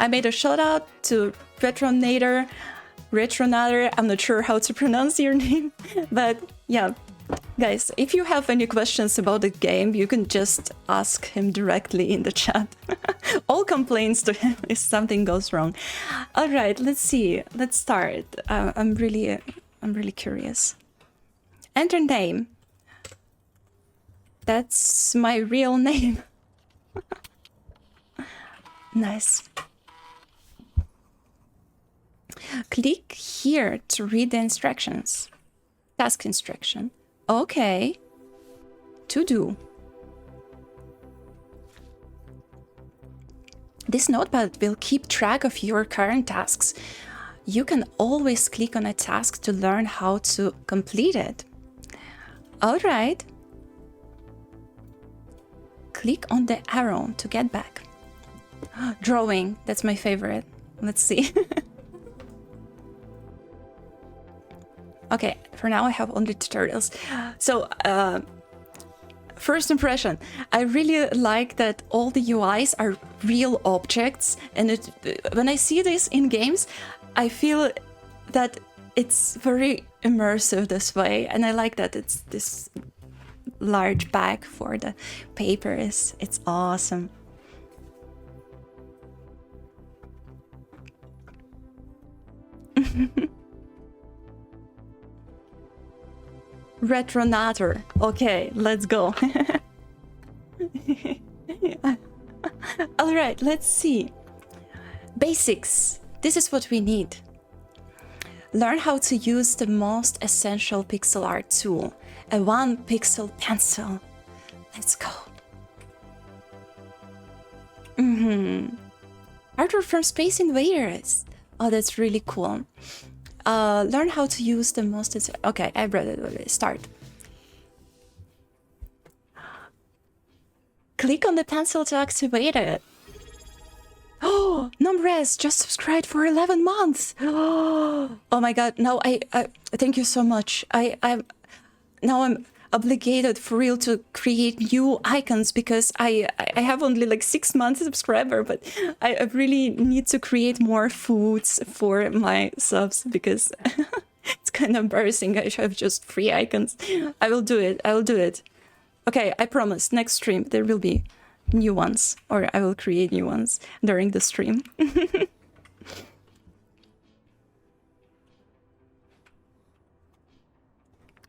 I made a shout out to Retronator. I'm not sure how to pronounce your name, but yeah. Guys, if you have any questions about the game, you can just ask him directly in the chat. All complaints to him if something goes wrong. All right, let's see. Let's start. I'm really curious. Enter name. That's my real name. Nice. Click here to read the instructions. Task instruction. Okay. To do. This notepad will keep track of your current tasks. You can always click on a task to learn how to complete it. All right. Click on the arrow to get back. Drawing, that's my favorite. Let's see. Okay, for now I have only tutorials. So, first impression, I really like that all the UIs are real objects, and when I see this in games, I feel that it's very immersive this way, and I like that it's this large bag for the papers. It's awesome. Retronator. Okay, let's go. All right, let's see. Basics. This is what we need. Learn how to use the most essential pixel art tool, a 1-pixel pencil. Let's go. Artwork from Space Invaders. Oh, that's really cool. Learn how to use the most... Okay, I read it already. Start. Click on the pencil to activate it. Oh, Numres just subscribed for 11 months. Oh my god, now I thank you so much. Now I'm obligated for real to create new icons because I have only like 6 months subscriber, but I really need to create more foods for my subs because it's kind of embarrassing. I have just 3 icons. I will do it. Okay, I promise next stream there will be new ones, or I will create new ones during the stream.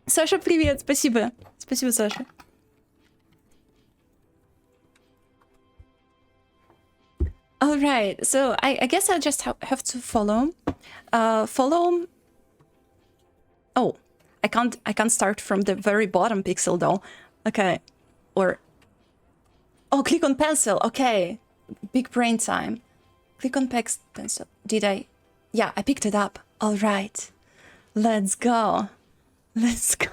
Саша, привет, спасибо. Спасибо, Саша. All right, so I guess I just have to follow. Follow. Oh, I can't start from the very bottom pixel though. Okay, or. Oh, click on pencil. Okay, big brain time. Click on pencil. Did I? Yeah, I picked it up. All right, let's go. Let's go.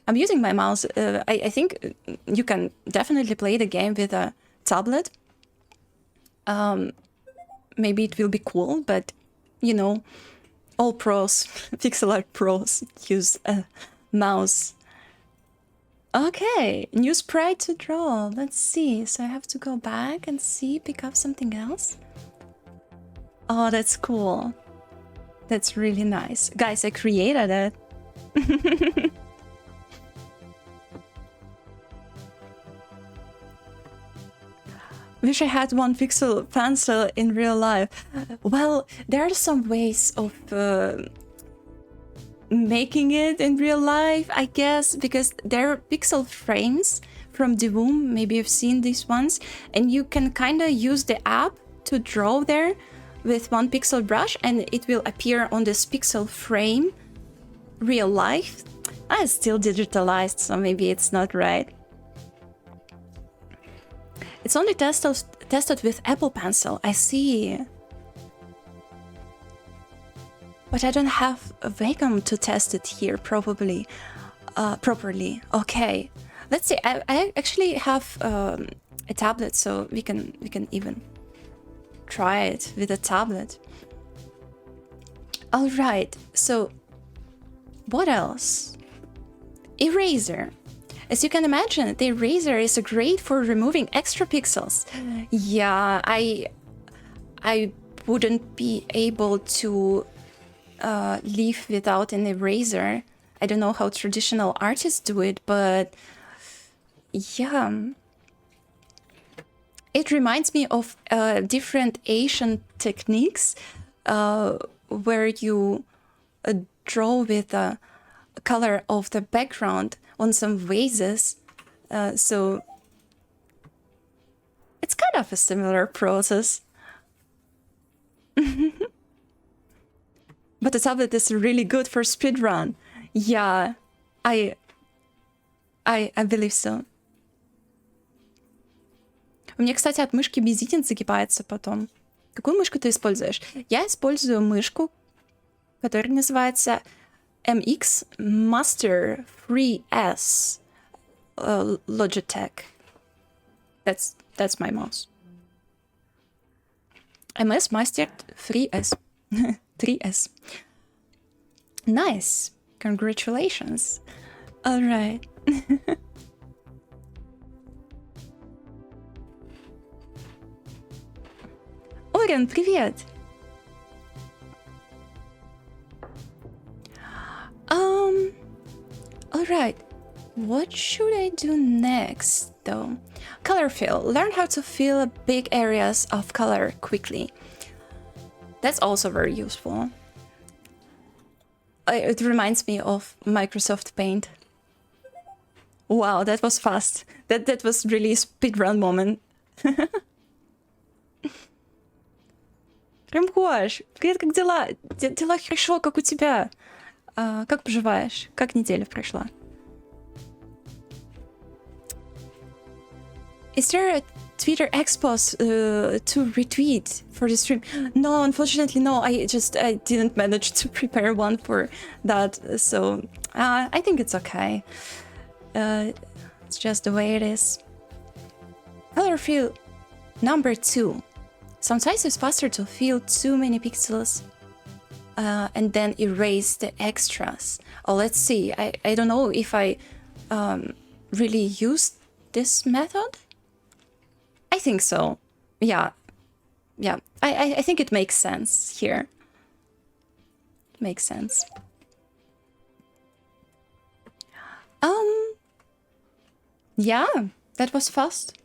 I'm using my mouse. I think you can definitely play the game with a tablet. Maybe it will be cool, but you know, all pros, pixel art pros use a mouse. Okay, new sprite to draw. Let's see. So I have to go back and see, pick up something else. Oh, that's cool. That's really nice. Guys, I created it. Wish I had 1-pixel pencil in real life. Well, there are some ways of making it in real life, I guess, because there are pixel frames from Divoom. Maybe you've seen these ones, and you can kind of use the app to draw there with 1-pixel brush, and it will appear on this pixel frame real life. It's still digitalized, so maybe it's not right. It's only tested with Apple Pencil. I see. But I don't have a Wacom to test it here, probably properly. Okay, let's see. I actually have a tablet, so we can even try it with a tablet. All right. So, what else? Eraser. As you can imagine, the eraser is great for removing extra pixels. Yeah, I wouldn't be able to leave without an eraser. I don't know how traditional artists do it, but yeah. It reminds me of different Asian techniques where you draw with the color of the background on some vases. So it's kind of a similar process. But the tablet is really good for speedrun. Yeah, I believe so. У меня, кстати, от мышки мизинец загибается потом. Какую мышку ты используешь? Я использую мышку, которая называется MX Master 3S Logitech. That's my mouse. MS Master 3S. 3S. Nice. Congratulations. All right. Орен, привет! Alright, what should I do next though? Color fill. Learn how to fill big areas of color quickly. That's also very useful. It reminds me of Microsoft Paint. Wow, that was fast. That was really a speedrun moment. Ремгош, привет, как дела? Дела хорошо, как у тебя? Как поживаешь? Как неделя прошла? Is there a Twitter expos to retweet for the stream? No, unfortunately, no. I didn't manage to prepare one for that, so I think it's okay. It's just the way it is. Color fill number 2. Sometimes it's faster to fill too many pixels and then erase the extras. Oh, let's see. I don't know if I really used this method. I think so. Yeah. I think it makes sense here. Makes sense. Yeah, that was fast.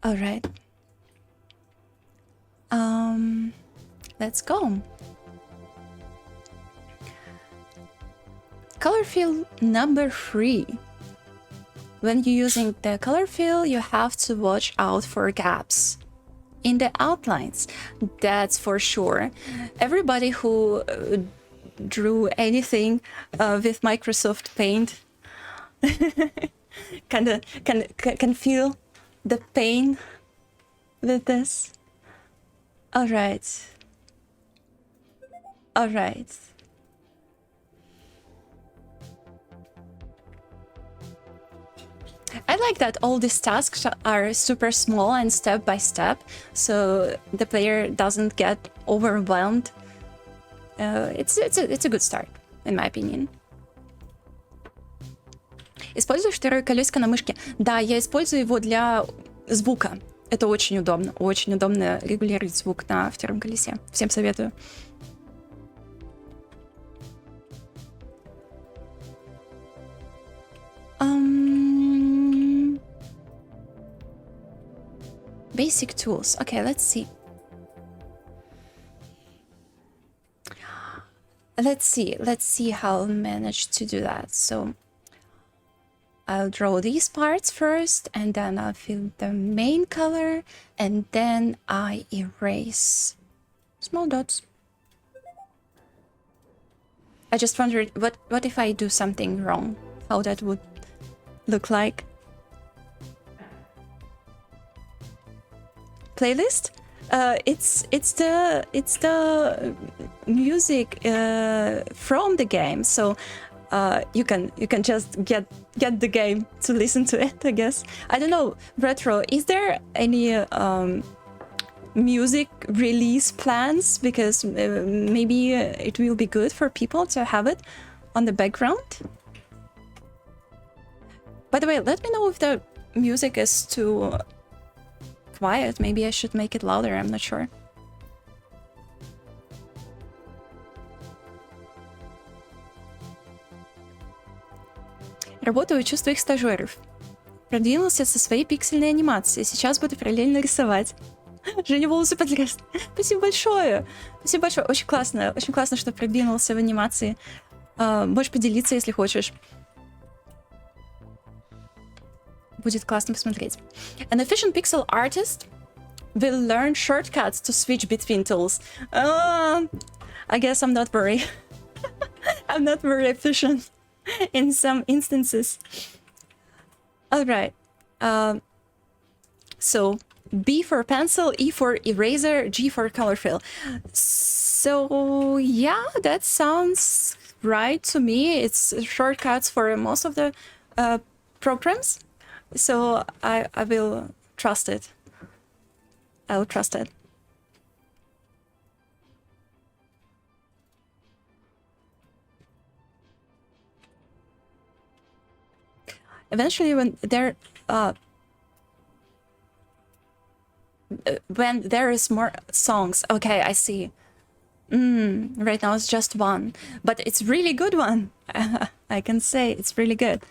All right. Let's go. Color fill number 3. When you're using the color fill, you have to watch out for gaps in the outlines. That's for sure. Everybody who drew anything with Microsoft Paint can feel the pain with this. All right. I like that all these tasks are super small and step by step, so the player doesn't get overwhelmed. It's a good start, in my opinion. Используешь второе колесико на мышке? Да, я использую его для звука. Это очень удобно. Очень удобно регулировать звук на втором колесе. Всем советую. Basic tools. Okay, let's see. Let's see how I'll manage to do that. So I'll draw these parts first, and then I'll fill the main color, and then I erase small dots. I just wondered, what if I do something wrong? How that would look like? Playlist? It's the music from the game, so you can just get the game to listen to it, I guess. I don't know, Retro, is there any music release plans, because maybe it will be good for people to have it on the background. By the way, let me know if the music is too quiet. Maybe I should make it louder, I'm not sure. Работаю у чувствовых стажеров. Продвинулся со своей пиксельной анимацией. Сейчас буду параллельно рисовать. Женя волосы подрез. Спасибо большое. Спасибо большое. Очень классно, что продвинулся в анимации. Можешь поделиться, если хочешь. Будет классно посмотреть. An efficient pixel artist will learn shortcuts to switch between tools. I guess I'm not very... I'm not very efficient in some instances. All right. So B for pencil, E for eraser, G for color fill. So yeah, that sounds right to me. It's shortcuts for most of the programs. So I will trust it. I'll trust it. Eventually, when there is more songs. Okay, I see. Right now it's just one, but it's really good one. I can say it's really good.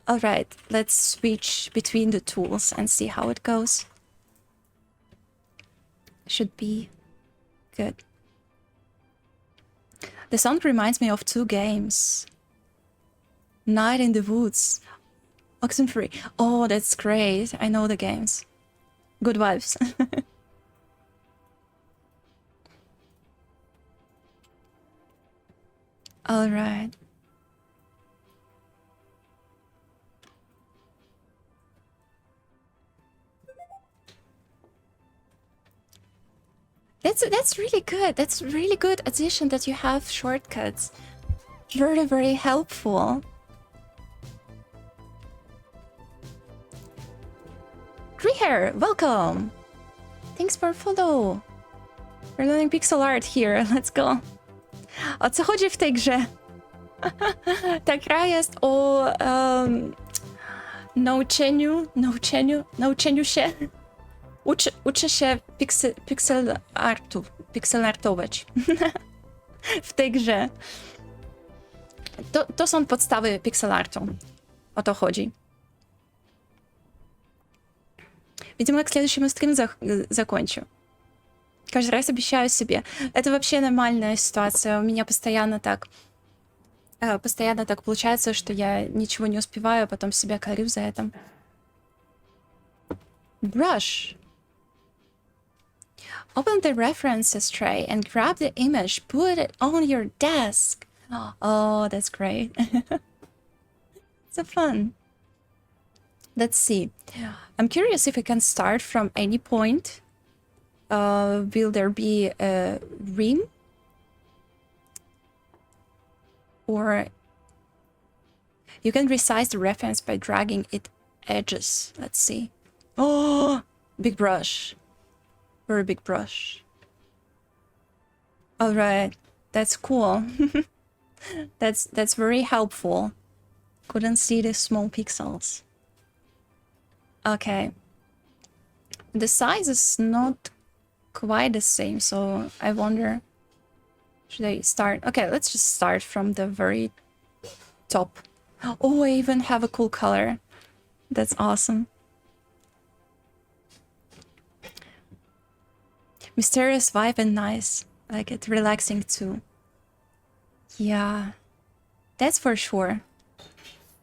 All right, let's switch between the tools and see how it goes. Should be good. The sound reminds me of two games. Night in the Woods. Oxenfree. Oh, that's great. I know the games. Good vibes. All right. That's really good. That's really good addition that you have shortcuts. Very, very helpful. Rehair, welcome. Thanks for follow. We're learning pixel art here. Let's go. O co chodzi w tej grze? Ta gra jest o nauczeniu się. Uczę się pixel artować w tej grze. To są podstawy pixel artu. O to chodzi. Видимо, к следующему стриму закончу. Каждый раз обещаю себе. Это вообще нормальная ситуация. У меня постоянно так получается, что я ничего не успеваю, а потом себя корю за это. Brush. Open the references tray and grab the image. Put it on your desk. Oh, that's great. So fun. Let's see. I'm curious if I can start from any point. Will there be a rim? Or you can resize the reference by dragging its edges. Let's see. Oh, big brush. Very big brush. All right, that's cool. That's very helpful. Couldn't see the small pixels. Okay. The size is not quite the same, so I wonder, should I start? Okay, let's just start from the very top. Oh, I even have a cool color. That's awesome. Mysterious vibe and nice. I like it. Relaxing too. Yeah, that's for sure.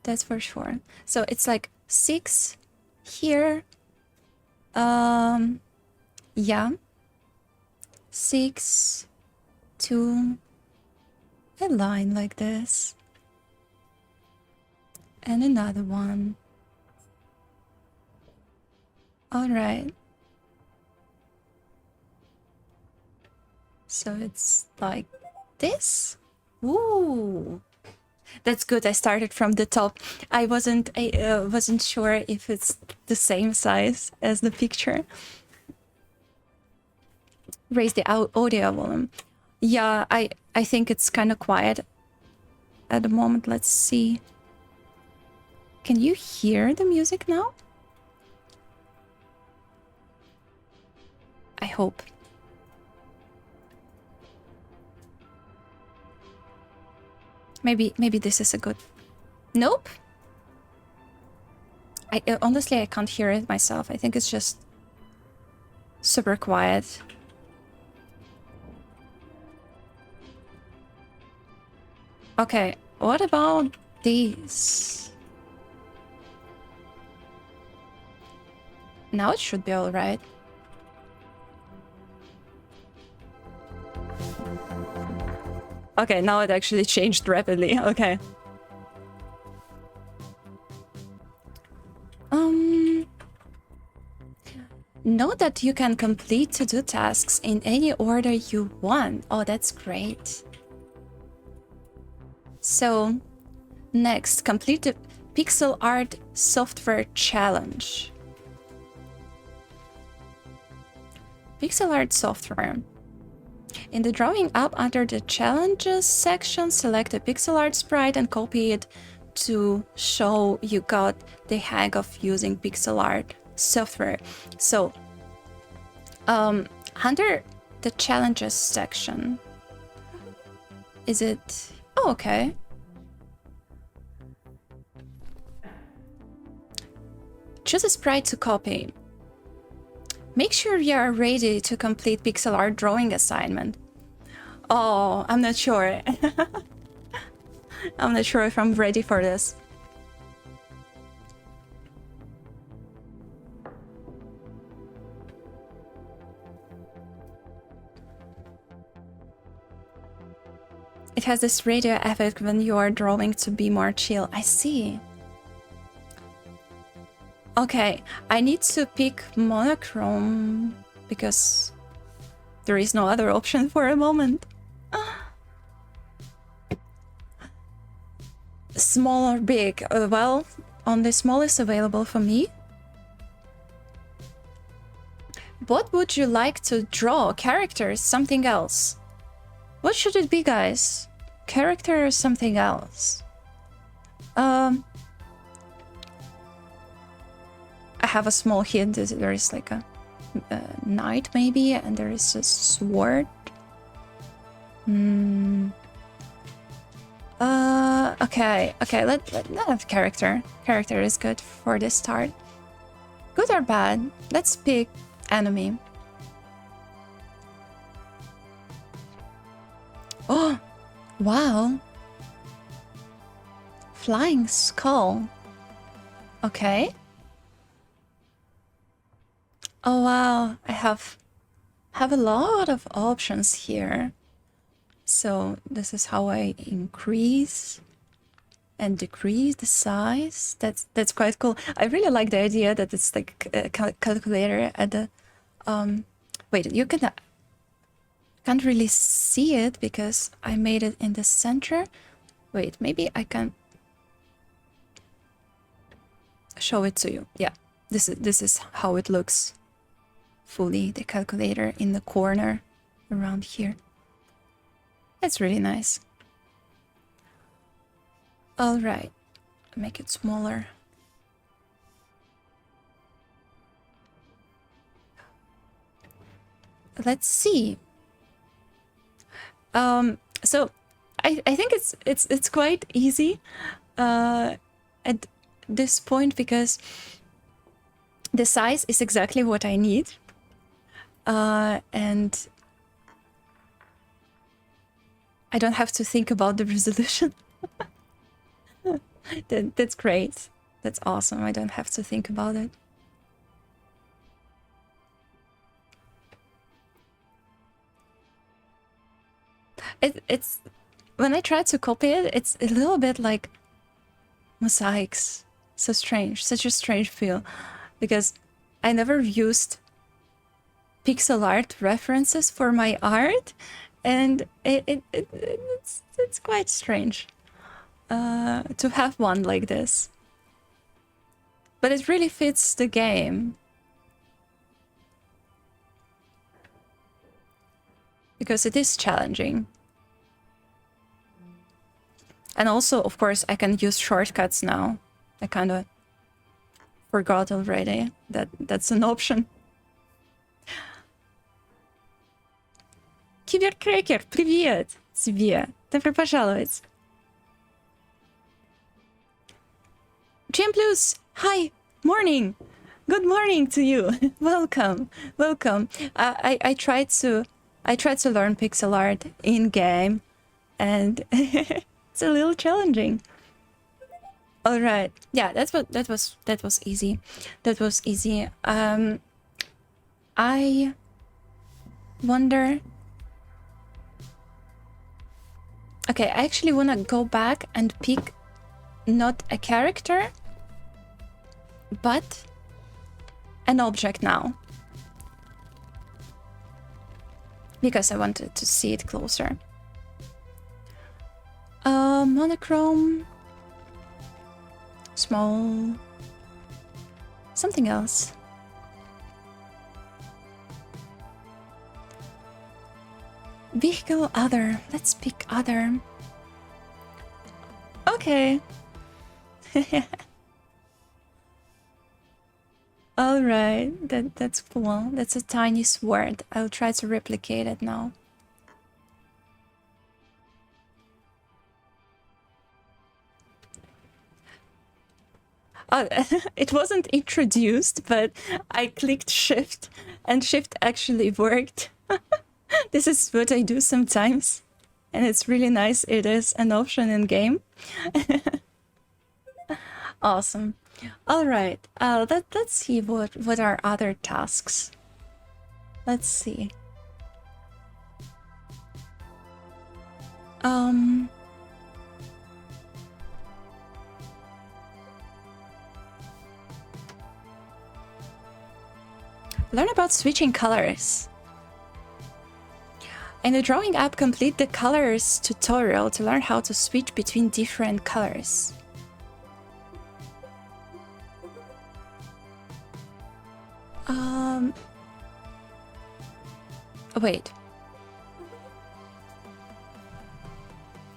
That's for sure. So it's like 6 here. Yeah. 6 to a line like this. And another one. All right. So it's like this. Ooh. That's good. I started from the top. I wasn't sure if it's the same size as the picture. raise the audio volume. Yeah, I think it's kind of quiet at the moment. Let's see. Can you hear the music now? I hope. Maybe this is a good... Nope. Honestly, I can't hear it myself. I think it's just super quiet. Okay, what about these? Now it should be all right. Okay, now it actually changed rapidly. Okay. Note that you can complete to-do tasks in any order you want. Oh, that's great. So, next, complete the pixel art software challenge. Pixel art software. In the drawing app under the challenges section, select a pixel art sprite and copy it to show you got the hang of using pixel art software. So, under the challenges section, is it... Oh, okay. Choose a sprite to copy. Make sure you are ready to complete pixel art drawing assignment. Oh, I'm not sure. I'm not sure if I'm ready for this. It has this radio effect when you are drawing to be more chill. I see. Okay, I need to pick monochrome because there is no other option for a moment. Small or big? Well, only small is available for me. What would you like to draw? Characters? Something else? What should it be, guys? Character or something else? I have a small hint. There is like a knight maybe, and there is a sword. Okay, let's have character. Character is good for the start. Good or bad? Let's pick enemy. Oh, wow. Flying skull. Okay. Oh wow, I have a lot of options here. So this is how I increase and decrease the size. That's quite cool. I really like the idea that it's like a calculator at the wait, you can't really see it because I made it in the center. Wait, maybe I can show it to you. Yeah, this is how it looks fully, the calculator in the corner around here. It's really nice. All right, make it smaller. Let's see. So I think it's quite easy at this point because the size is exactly what I need. And I don't have to think about the resolution. That's great. That's awesome. I don't have to think about it. It's when I try to copy it, it's a little bit like mosaics. So strange, such a strange feel, because I never used pixel art references for my art, and it's quite strange to have one like this. But it really fits the game. because it is challenging. And also, of course, I can use shortcuts now. I kind of forgot already that that's an option. Киберкрекер, привет тебе. Добро пожаловать. GM Plus, hi, morning. Good morning to you. Welcome, welcome. I tried to learn pixel art in game, and it's a little challenging. All right, yeah, that was easy. That was easy. I wonder. Okay, I actually wanna go back and pick not a character, but an object now, because I wanted to see it closer. Monochrome, small, something else. Vehicle other. Let's pick other. Okay. All right. That's cool. That's a tiny sword. I'll try to replicate it now. Oh, it wasn't introduced, but I clicked shift and shift actually worked. This is what I do sometimes, and it's really nice. It is an option in game. Awesome. All right. Let's see what are other tasks. Let's see. Learn about switching colors. In the drawing app, complete the colors tutorial to learn how to switch between different colors. Wait.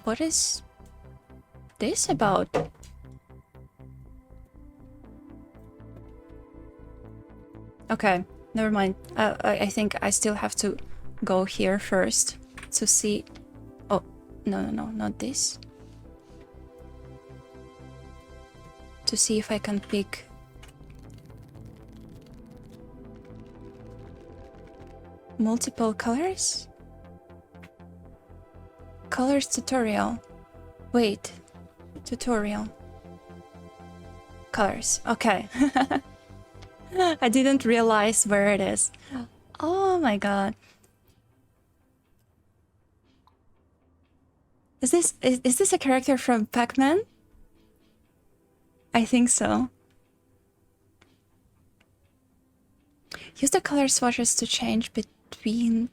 What is this about? Okay, never mind. I think I still have to go here first to see. Oh, no, not this. To see if I can pick. Multiple colors? Colors tutorial. Wait. Tutorial. Colors. Okay. I didn't realize where it is. Oh my god. Is this a character from Pac-Man? I think so. Use the color swatches to change between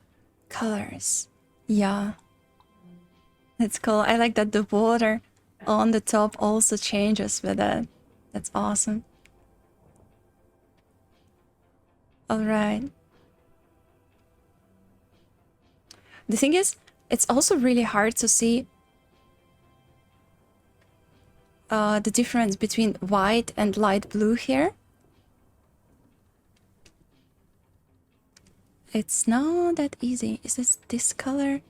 colors. Yeah. That's cool. I like that the water on the top also changes with it. That's awesome. All right. The thing is, it's also really hard to see the difference between white and light blue here. It's not that easy. Is this color?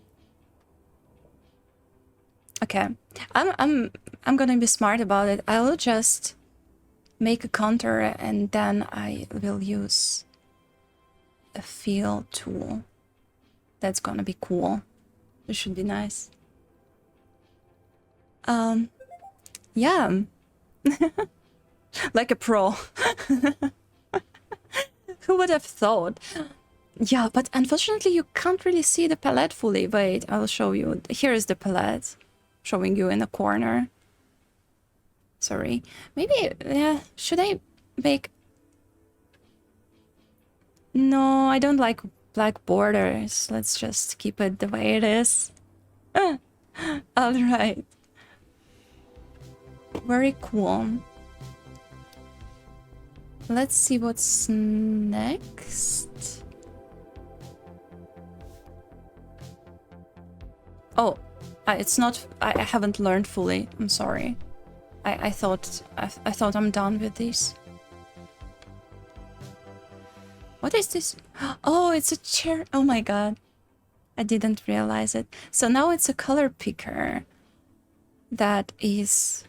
Okay, I'm gonna be smart about it. I will just make a contour and then I will use a fill tool. That's gonna be cool. This should be nice. Yeah. Like a pro. Who would have thought? Yeah, but unfortunately you can't really see the palette fully. Wait, I'll show you. Here is the palette. Showing you in the corner. Sorry. Maybe, yeah, should I make... No, I don't like black borders. Let's just keep it the way it is. Alright. Very cool. Let's see what's next. Oh, it's not. I haven't learned fully. I'm sorry. I thought I'm done with this. What is this? Oh, it's a chair. Oh my god. I didn't realize it. So now it's a color picker. That is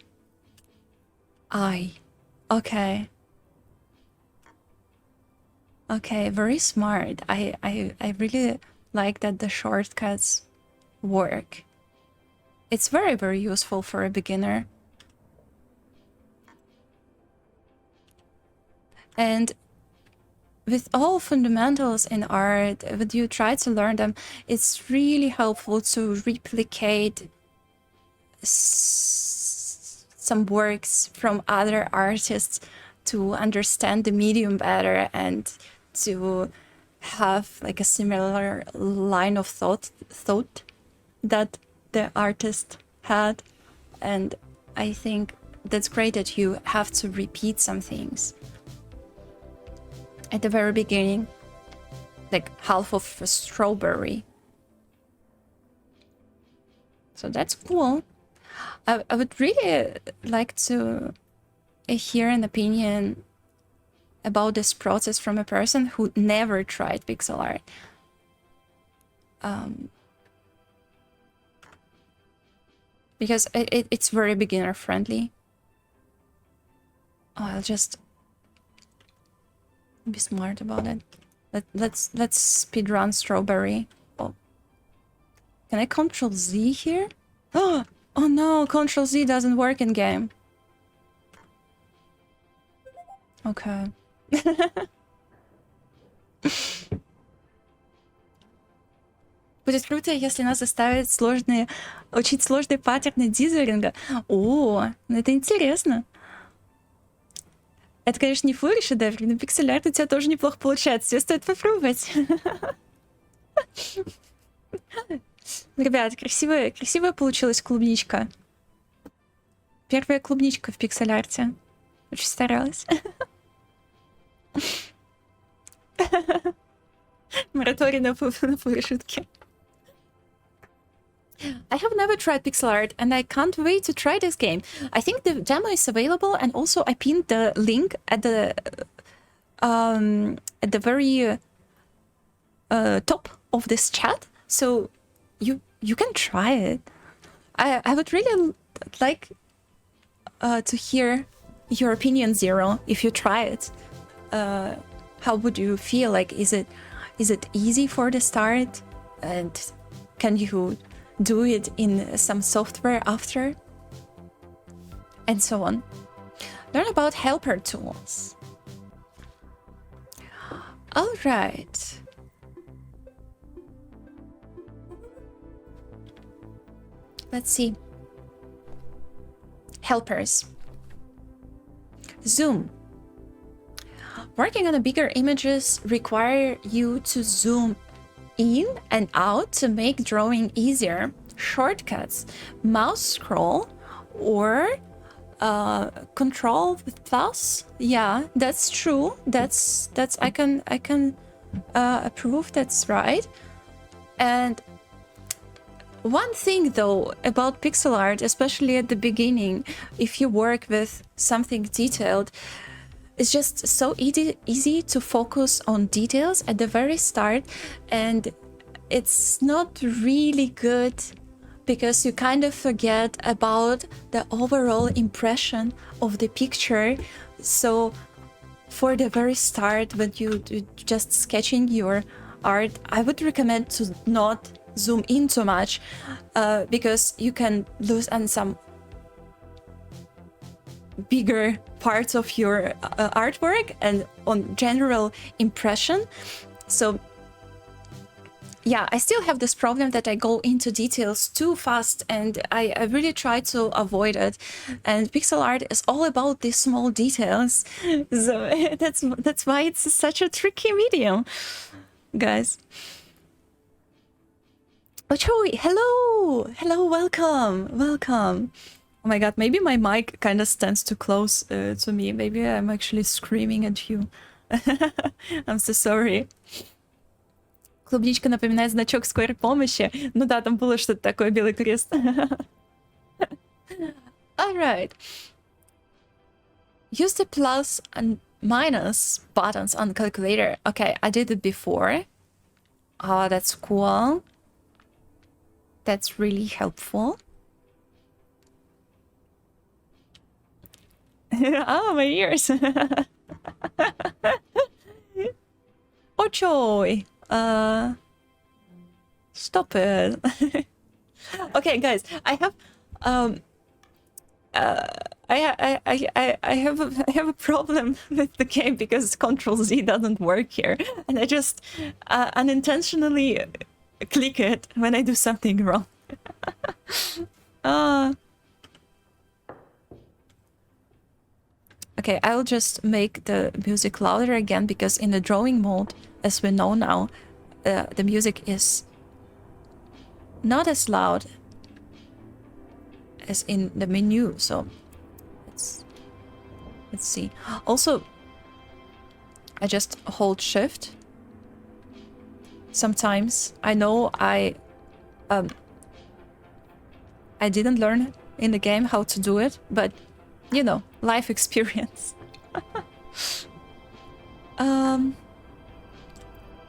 I. Okay. Okay, very smart. I really like that the shortcuts work. It's very, very useful for a beginner. And with all fundamentals in art, when you try to learn them, it's really helpful to replicate some works from other artists to understand the medium better and to have like a similar line of thought that the artist had. And I think that's great that you have to repeat some things at the very beginning, like half of a strawberry. So that's cool. I would really like to hear an opinion about this process from a person who never tried pixel art. Because it's very beginner friendly. Oh, I'll just be smart about it. Let's speedrun strawberry. Oh, can I Control Z here? Oh no, Control Z doesn't work in game. Okay. Будет круто, если нас заставят учить сложные паттерны дизелинга. О, это интересно. Это, конечно, не фури шедевр, но пиксель-арт у тебя тоже неплохо получается. Тебе стоит попробовать. Ребят, красивая получилась клубничка. Первая клубничка в пиксель-арте. Очень старалась. Мораторий на фури шутки. I have never tried pixel art and I can't wait to try this game. I think the demo is available and also I pinned the link at the very top of this chat, so you can try it. I would really like to hear your opinion, Zero, if you try it. How would you feel? Like, is it easy for the start, and can you do it in some software after, and so on. Learn about helper tools. All right. Let's see. Helpers. Zoom. Working on bigger images require you to zoom in and out to make drawing easier. Shortcuts, mouse scroll, or control plus. Yeah, that's true. That's I can approve. That's right. And one thing though about pixel art, especially at the beginning, if you work with something detailed, it's just so easy to focus on details at the very start, and it's not really good because you kind of forget about the overall impression of the picture. So for the very start, when you just sketching your art, I would recommend to not zoom in too much because you can lose on some bigger parts of your artwork and on general impression. So yeah, I still have this problem that I go into details too fast, and I really try to avoid it. And pixel art is all about these small details, so that's why it's such a tricky medium, guys. Ochoy, hello, welcome. Oh my god, maybe my mic kind of stands too close to me. Maybe I'm actually screaming at you. I'm so sorry. Клубничка напоминает значок скорой помощи. Ну да, там было что-то такое, белый крест. Alright. Use the plus and minus buttons on the calculator. Okay, I did it before. Oh, that's cool. That's really helpful. Oh, my ears. Oh, joy. Stop it. Okay, guys, I have I have a problem with the game because Control Z doesn't work here, and I just unintentionally click it when I do something wrong. Okay, I'll just make the music louder again because in the drawing mode, as we know now, the music is not as loud as in the menu. So let's see. Also, I just hold shift. Sometimes I know I didn't learn in the game how to do it, but you know, life experience.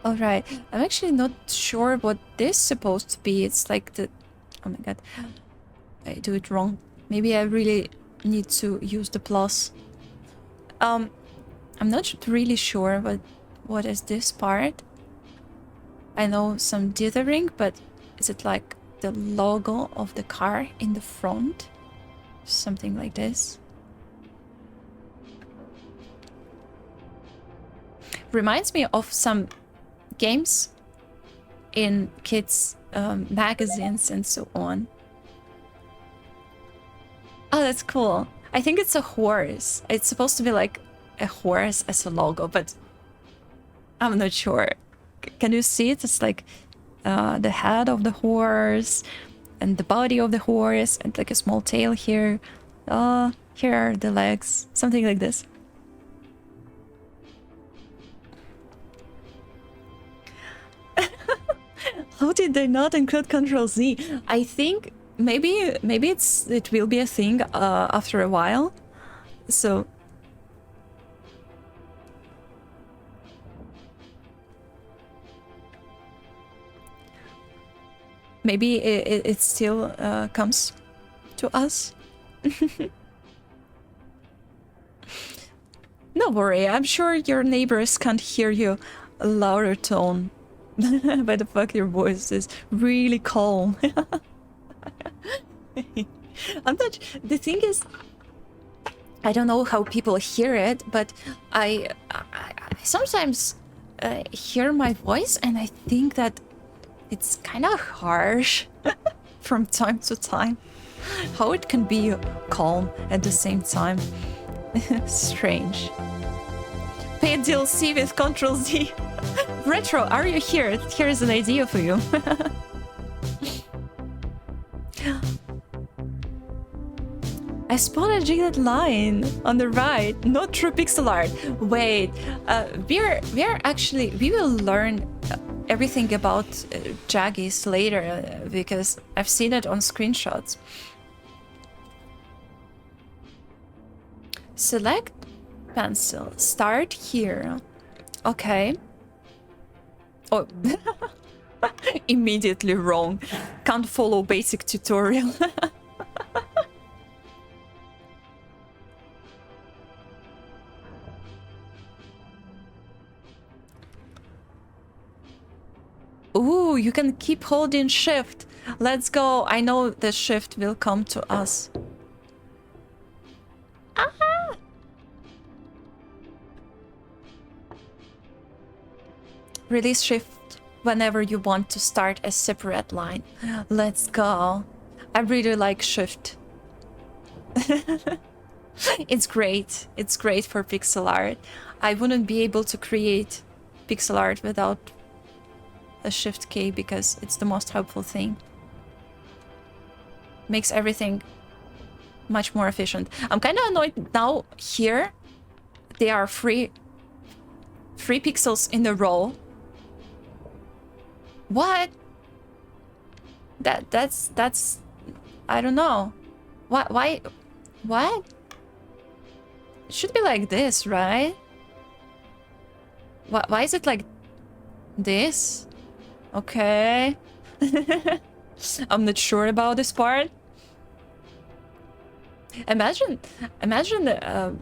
All right, I'm actually not sure what this is supposed to be. It's like the, oh my god, I do it wrong. Maybe I really need to use the plus. I'm not really sure what is this part. I know some dithering, but is it like the logo of the car in the front? Something like this. Reminds me of some games in kids' magazines and so on. Oh, that's cool. I think it's a horse. It's supposed to be like a horse as a logo, but I'm not sure. Can you see it? It's like the head of the horse and the body of the horse and like a small tail here. Here are the legs. Something like this. How did they not include Control Z? I think maybe it will be a thing after a while. So maybe it still comes to us. No worry, I'm sure your neighbors can't hear you a louder tone. By the fact your voice is really calm. I'm not. The thing is, I don't know how people hear it, but I sometimes hear my voice and I think that it's kind of harsh from time to time. How it can be calm at the same time. Strange. Pay a DLC with Control Z. Retro, are you here? Here's an idea for you. I spotted a jiggled line on the right, not true pixel art. Wait, we will learn everything about Jaggies later because I've seen it on screenshots. Select pencil, start here. Okay. Oh, immediately wrong. Can't follow basic tutorial. Ooh, you can keep holding shift. Let's go. I know the shift will come to us. Ah! Release shift whenever you want to start a separate line. Let's go. I really like shift. It's great. It's great for pixel art. I wouldn't be able to create pixel art without a shift key because it's the most helpful thing. Makes everything much more efficient. I'm kind of annoyed now here. There are three pixels in a row. What? That's I don't know. Why? What? It should be like this, right? Why is it like this? Okay. I'm not sure about this part. Imagine a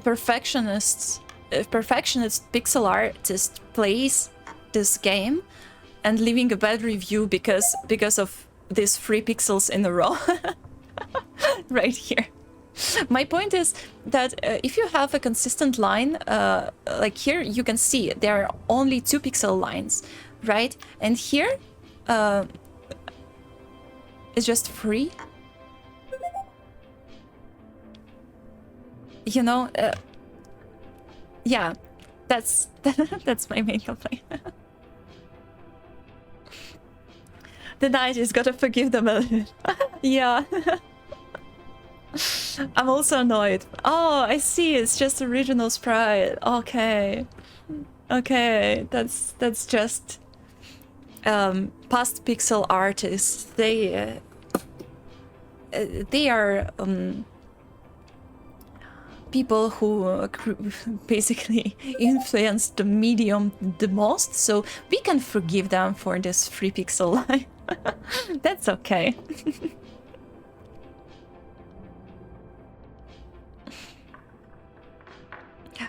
perfectionist pixel artist plays this game and leaving a bad review because of these 3 pixels in a row. Right here. My point is that if you have a consistent line, like here, you can see there are only 2 pixel lines, right? And here, it's just 3. You know, yeah, that's my main complaint. The knight is gotta forgive them a little. Yeah. I'm also annoyed. Oh, I see. It's just original sprite. Okay. Okay. That's just past pixel artists. They are people who basically influenced the medium the most, so we can forgive them for this 3 pixel line. That's okay.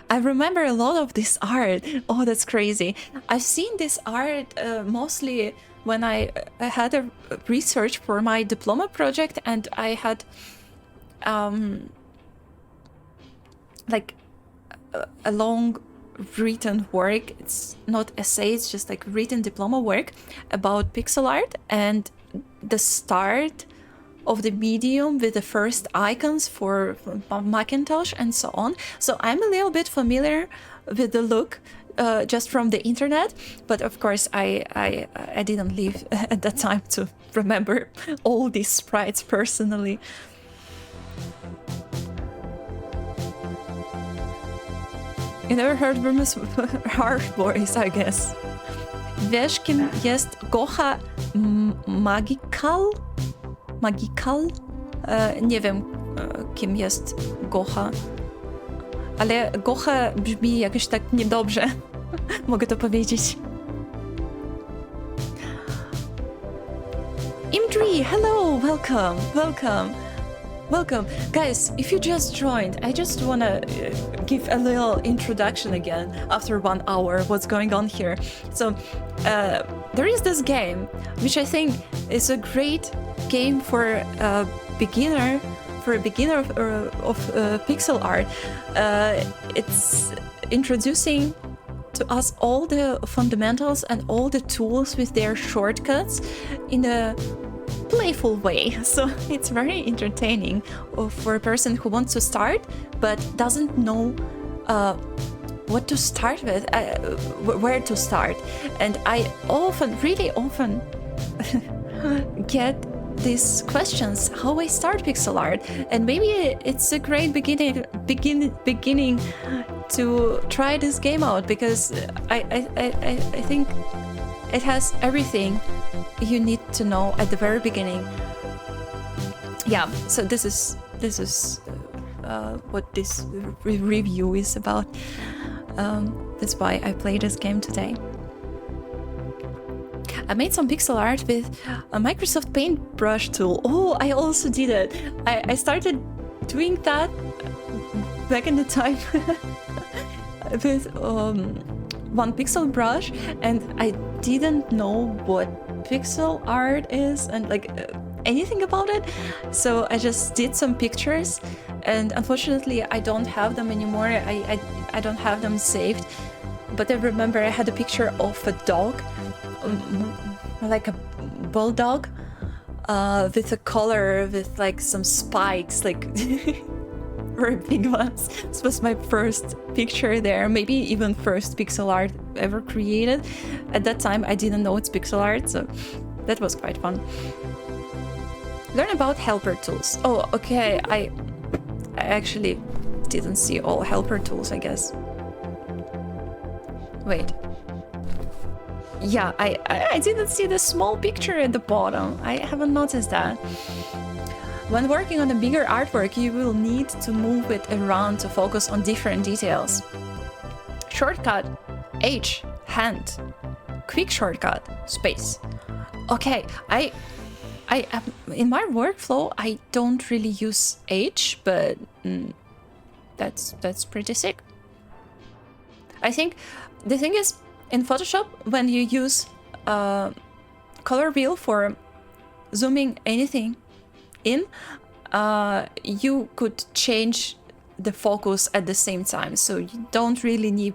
I remember a lot of this art. Oh, that's crazy. I've seen this art mostly when I had a research for my diploma project, and I had like a long written work. It's not essay, it's just like written diploma work about pixel art and the start of the medium with the first icons for Macintosh and so on. So I'm a little bit familiar with the look just from the internet, but of course I didn't live at that time to remember all these sprites personally. You never heard Burmese harsh voice, I guess. Wiesz, kim jest Gocha Magical? Magical? Nie wiem, kim jest Gocha. Ale Gocha brzmi jakoś tak niedobrze. Mogę to powiedzieć. Imdri, hello, welcome, welcome. Welcome. Guys, if you just joined, I just want to give a little introduction again after 1 hour what's going on here. So, there is this game, which I think is a great game for a beginner, of pixel art. It's introducing to us all the fundamentals and all the tools with their shortcuts in a playful way, so it's very entertaining for a person who wants to start but doesn't know what to start with, where to start. And I really often get these questions, how I start pixel art, and maybe it's a great beginning to try this game out, because I think it has everything you need to know at the very beginning. Yeah, so this is what this review is about. That's why I play this game today. I made some pixel art with a Microsoft Paintbrush tool. Oh, I also did it. I started doing that back in the time with 1Pixel brush, and I didn't know what pixel art is and like anything about it, so I just did some pictures, and unfortunately I don't have them anymore. I don't have them saved, but I remember I had a picture of a dog, like a bulldog, with a collar with like some spikes, like very big ones. This was my first picture there, maybe even first pixel art ever created. At that time I didn't know it's pixel art, so that was quite fun. Learn about helper tools. Oh, okay, I actually didn't see all helper tools, I guess. Wait. Yeah, I didn't see the small picture at the bottom. I haven't noticed that. When working on a bigger artwork, you will need to move it around to focus on different details. Shortcut, H, hand. Quick shortcut, space. Okay, I in my workflow, I don't really use H, but that's pretty sick. I think the thing is, in Photoshop, when you use color wheel for zooming anything in, you could change the focus at the same time, so you don't really need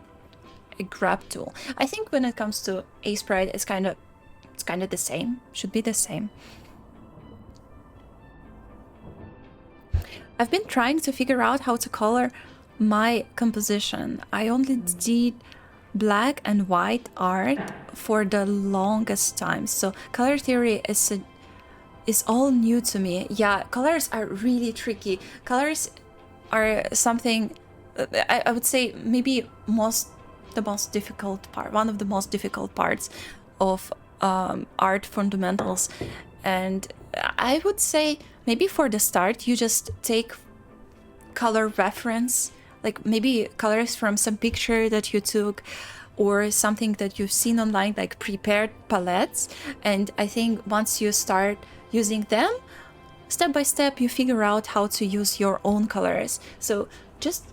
a grab tool. I think when it comes to Aseprite, it's kind of the same. Should be the same. I've been trying to figure out how to color my composition. I only did black and white art for the longest time, so color theory is all new to me. Yeah, colors are really tricky. Colors are something I would say maybe the most difficult part, one of the most difficult parts of art fundamentals. And I would say maybe for the start you just take color reference, like maybe colors from some picture that you took or something that you've seen online, like prepared palettes. And I think once you start using them, step by step you figure out how to use your own colors. So just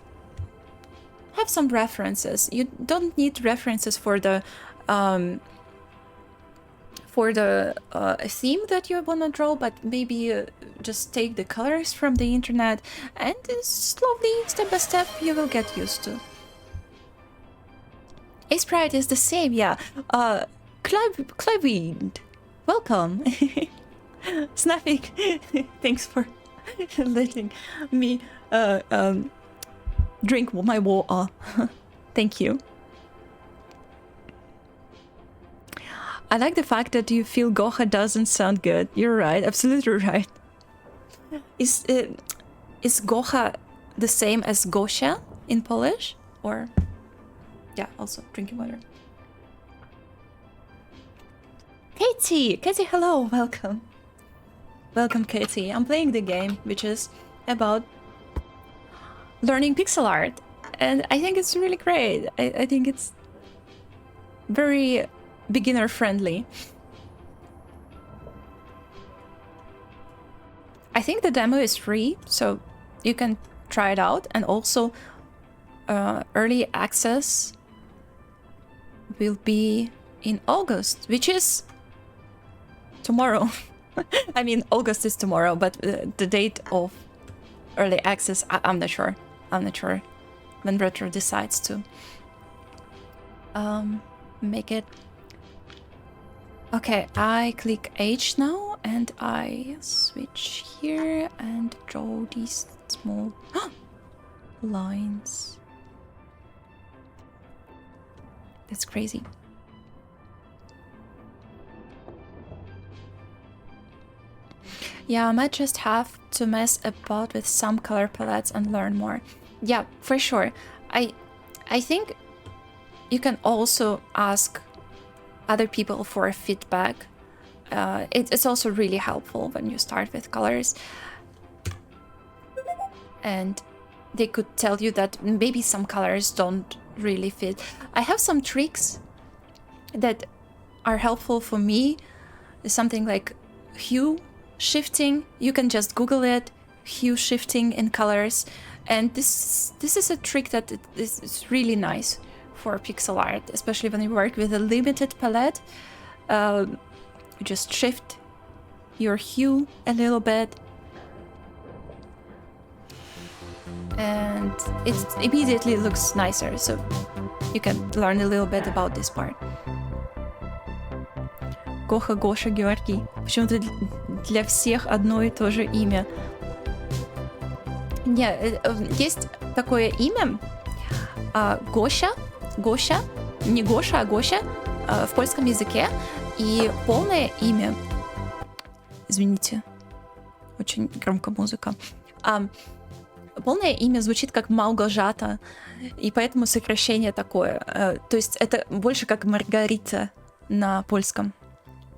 have some references. You don't need references for the theme that you want to draw, but maybe just take the colors from the internet and slowly, step by step, you will get used to. Aseprite is the same, yeah. Clevind, welcome. Snapping, thanks for letting me drink my water. Thank you. I like the fact that you feel Gocha doesn't sound good. You're right, absolutely right. Is Gocha the same as Gosia in Polish? Or yeah, also drinking water. Katie, hello, welcome. Welcome, Katie. I'm playing the game, which is about learning pixel art, and I think it's really great. I think it's very beginner friendly. I think the demo is free, so you can try it out, and also early access will be in August, which is tomorrow. I mean, August is tomorrow, but the date of early access, I'm not sure. I'm not sure when Retro decides to make it. Okay, I click H now and I switch here and draw these small lines. That's crazy. Yeah, I might just have to mess about with some color palettes and learn more. Yeah, for sure. I think you can also ask other people for feedback. It's also really helpful when you start with colors. And they could tell you that maybe some colors don't really fit. I have some tricks that are helpful for me. Something like hue shifting. You can just Google it, hue shifting in colors. And this is a trick that is really nice for pixel art, especially when you work with a limited palette. You just shift your hue a little bit, and it immediately looks nicer. So you can learn a little bit about this part. Гоха, Гоша, Георгий. Почему-то для всех одно и то же имя. Не, есть такое имя Гоша, не Гоша, а Гоша в польском языке. И полное имя... Извините, очень громко музыка. Полное имя звучит как Малгожата, и поэтому сокращение такое. То есть это больше как Маргарита. на польском.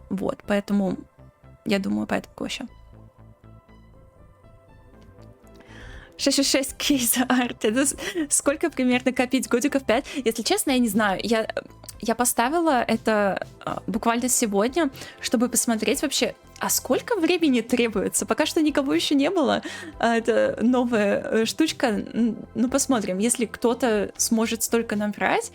Вот, поэтому я думаю, поэтому Гоша. 666 кейс арт. Это сколько примерно копить? Годиков 5? Если честно, я не знаю. Я поставила это буквально сегодня, чтобы посмотреть вообще, а сколько времени требуется. Пока что никого еще не было. Это новая штучка. Ну, посмотрим. Если кто-то сможет столько набрать,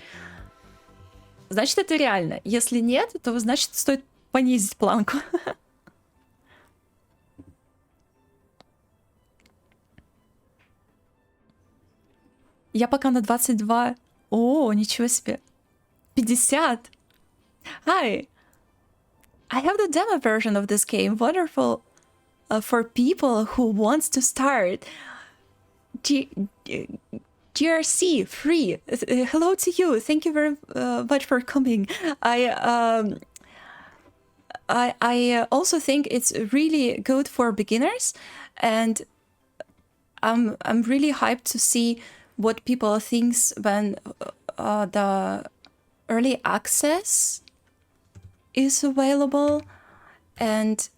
значит, это реально. Если нет, то значит, стоит понизить планку. Я пока на 22. О, ничего себе. 50. Hi. I have the demo version of this game. Wonderful for people who wants to start. GRC free. Hello to you. Thank you very much for coming. I also think it's really good for beginners, and I'm really hyped to see what people thinks when the early access is available, and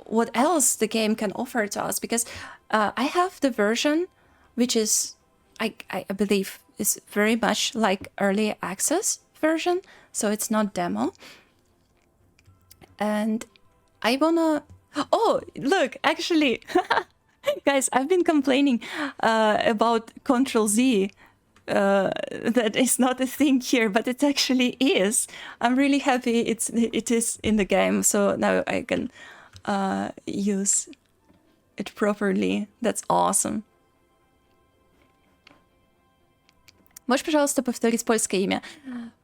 what else the game can offer to us, because I have the version which is I believe is very much like early access version, so it's not demo. And I wanna... Oh, look, actually, guys, I've been complaining about Ctrl-Z, that is not a thing here, but it actually is. I'm really happy it is in the game, so now I can use it properly. That's awesome. Можешь, пожалуйста, повторить польское имя?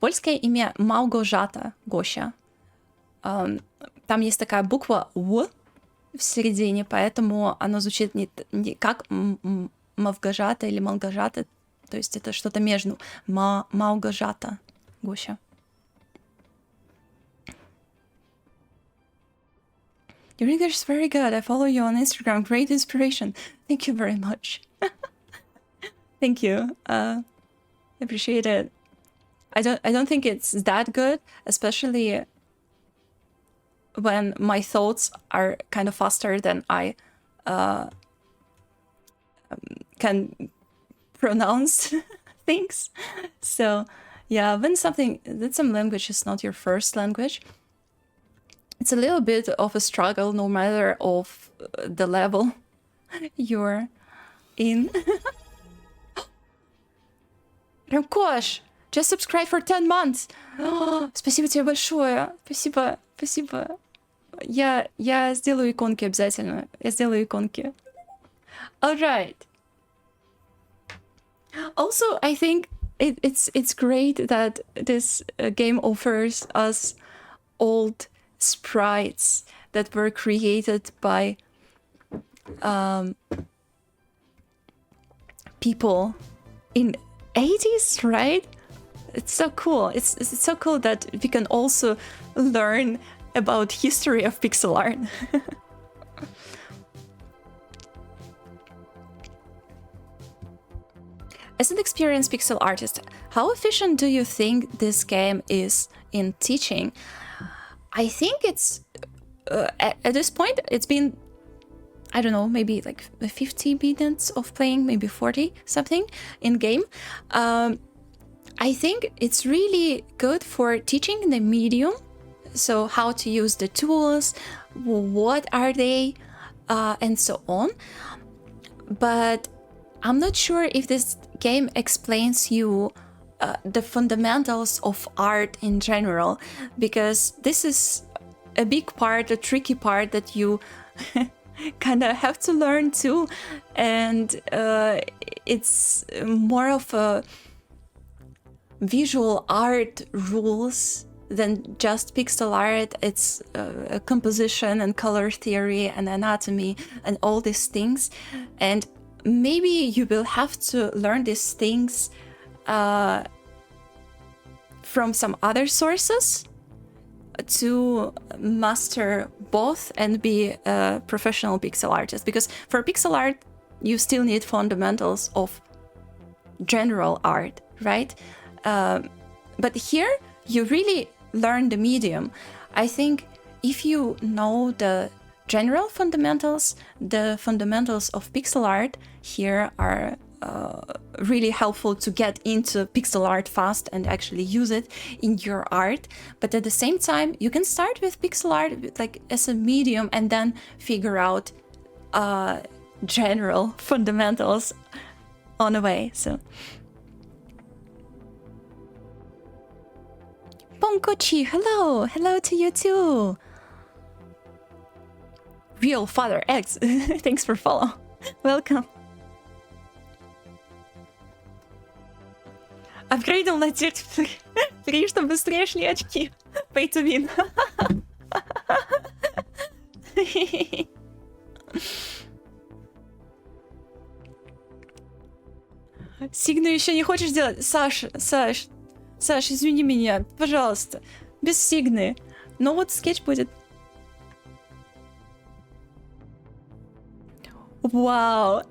Польское имя Małgorzata, Гося. Там есть такая буква «в» в середине, поэтому оно звучит не как Мавгажата или Малгажата, то есть это что-то между. Małgorzata, Гося. Your English is very good. I follow you on Instagram. Great inspiration. Thank you very much. Thank you. Appreciate it. I don't think it's that good, especially when my thoughts are kind of faster than I can pronounce things. So yeah, when some language is not your first language, it's a little bit of a struggle, no matter of the level you're in. Рамкош, just subscribe for 10 months. Спасибо тебе большое. Спасибо, спасибо. Я сделаю иконки обязательно. Я сделаю иконки. Alright. Also, I think it's great that this game offers us old sprites that were created by people in 80s, right? It's so cool. It's so cool that we can also learn about history of pixel art. As an experienced pixel artist, how efficient do you think this game is in teaching? I think it's at this point it's been, I don't know, maybe like 50 minutes of playing, maybe 40 something in game. I think it's really good for teaching the medium, so how to use the tools, what are they, and so on. But I'm not sure if this game explains you the fundamentals of art in general, because this is a big part, a tricky part that you kind of have to learn too, and it's more of a visual art rules than just pixel art. It's a composition and color theory and anatomy and all these things, and maybe you will have to learn these things from some other sources to master both and be a professional pixel artist, because for pixel art you still need fundamentals of general art, right? But here you really learn the medium. I think if you know the general fundamentals, the fundamentals of pixel art here are really helpful to get into pixel art fast and actually use it in your art. But at the same time, you can start with pixel art like as a medium and then figure out general fundamentals on the way. So Bonkochi, hello to you too. Real Father X, thanks for follow. Welcome. Апгрейдил на тир 3, чтобы быстрее шли очки. Pay to win. Сигну еще не хочешь делать? Саш, извини меня, пожалуйста. Без сигны. Но вот скетч будет. Wow.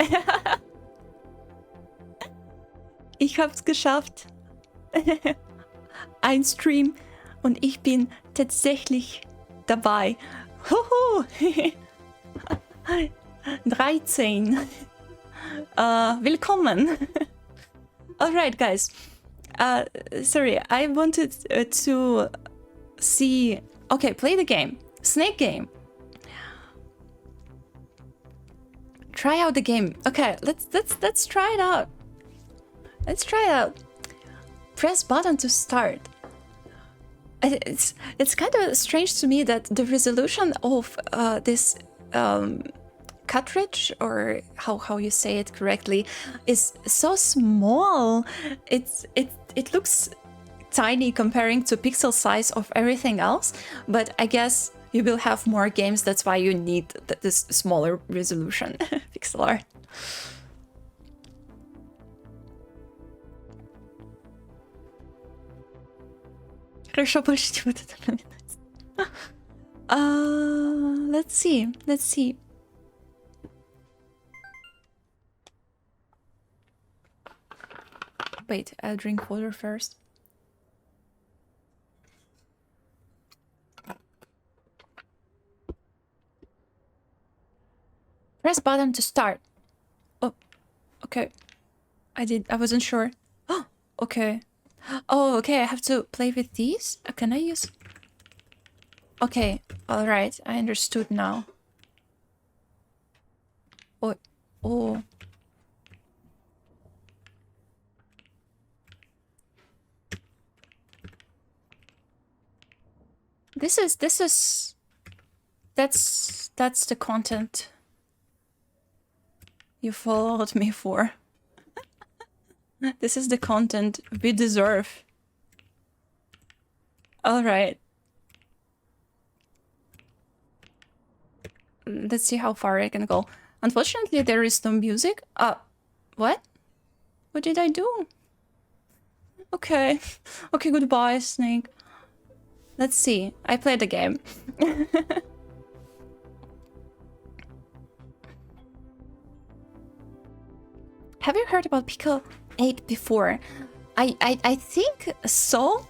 Ich hab's geschafft. Ein Stream und ich bin tatsächlich dabei. Huhu. 13. Willkommen. Alright, guys. Sorry, I wanted to see... Okay, play the game. Snake game. Try out the game. Okay, let's try it out. Let's try it out. Press button to start. It's kind of strange to me that the resolution of this cartridge, or how you say it correctly, is so small. It looks tiny comparing to pixel size of everything else, but I guess you will have more games, that's why you need this smaller resolution pixel art. Хорошо, больше не буду напоминать. Let's see. Wait, I'll drink water first. Press button to start. Oh, okay. I wasn't sure. Oh, okay. Oh, okay, I have to play with these? Can I use... Okay, alright, I understood now. Oh. That's the content you followed me for. This is the content we deserve. Alright. Let's see how far I can go. Unfortunately, there is no music. What? What did I do? Okay. Okay, goodbye, Snake. Let's see. I played the game. Have you heard about Pico 8 before? I think so.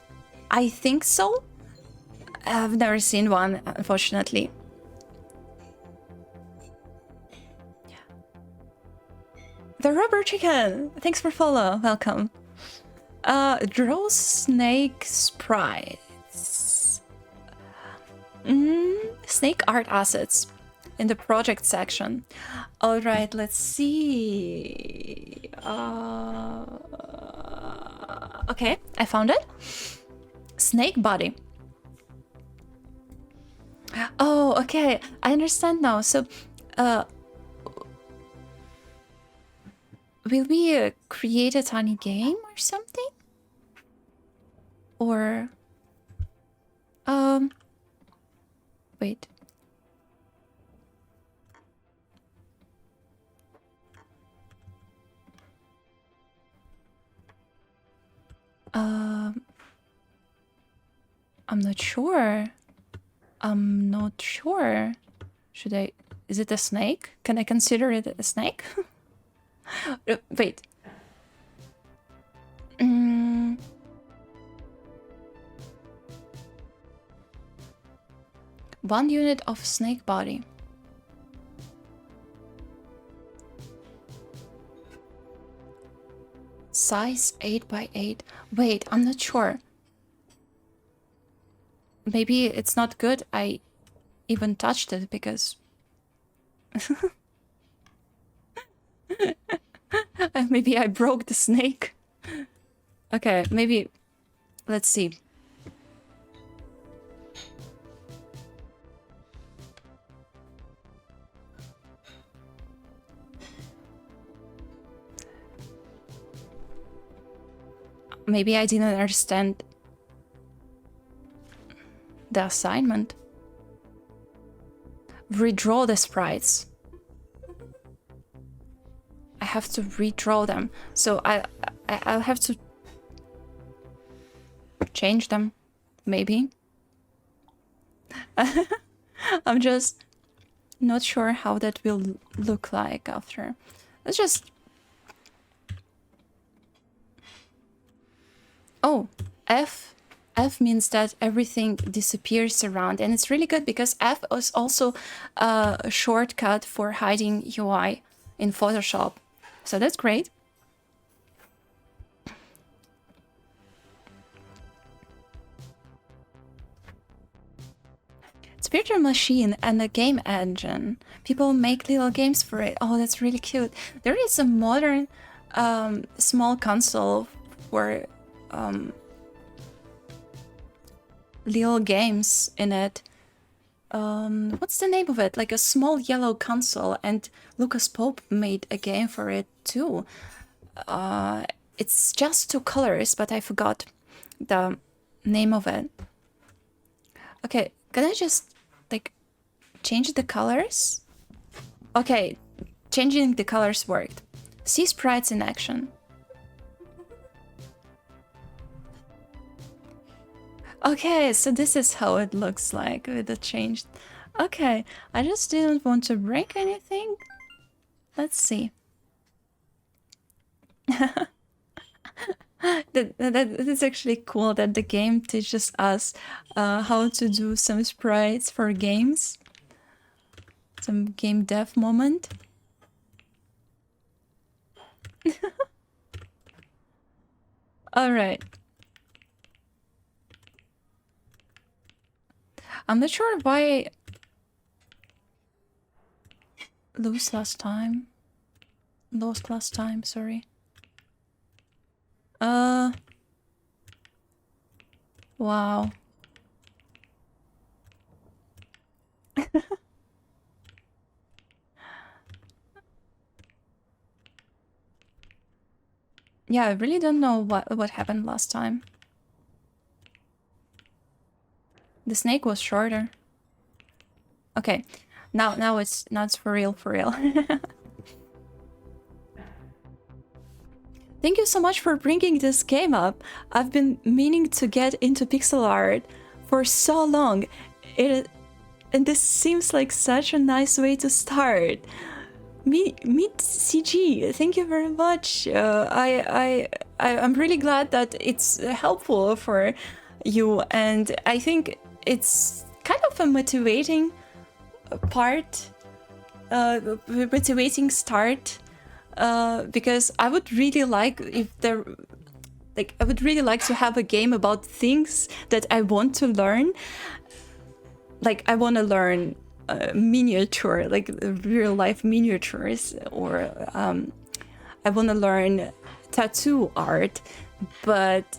I think so. I've never seen one, unfortunately. The Rubber Chicken! Thanks for follow. Welcome. Draw Snake sprites. Snake art assets in the project section. All right, let's see. Okay, I found it. Snake body. Oh, okay, I understand now. So, will we create a tiny game or something? Or, wait. I'm not sure. Should I... Is it a snake? Can I consider it a snake? Wait. 1 unit of snake body. Size 8x8. Wait, I'm not sure. Maybe it's not good I even touched it because maybe I broke the snake. Okay, maybe let's see. Maybe I didn't understand the assignment. Redraw the sprites. I have to redraw them. So I'll have to change them, maybe. I'm just not sure how that will look like after. Let's just... Oh, F means that everything disappears around, and it's really good because F is also a shortcut for hiding UI in Photoshop. So that's great. It's virtual machine and a game engine. People make little games for it. Oh, that's really cute. There is a modern small console for little games in it. What's the name of it? Like a small yellow console, and Lucas Pope made a game for it too. It's just 2 colors, but I forgot the name of it. Okay, can I just like change the colors? Okay, changing the colors worked. See sprites in action. Okay, so this is how it looks like with the changed. Okay, I just didn't want to break anything. Let's see. That's actually cool that the game teaches us how to do some sprites for games. Some game dev moment. All right. I'm not sure why lost last time, sorry. Wow. Yeah, I really don't know what happened last time. The snake was shorter. Okay, now it's for real. Thank you so much for bringing this game up. I've been meaning to get into pixel art for so long. And this seems like such a nice way to start. Meet CG. Thank you very much. I'm really glad that it's helpful for you, and I think it's kind of a motivating part, motivating start, because I would really like I would really like to have a game about things that I want to learn. Like I want to learn miniature, like real life miniatures, or I want to learn tattoo art, but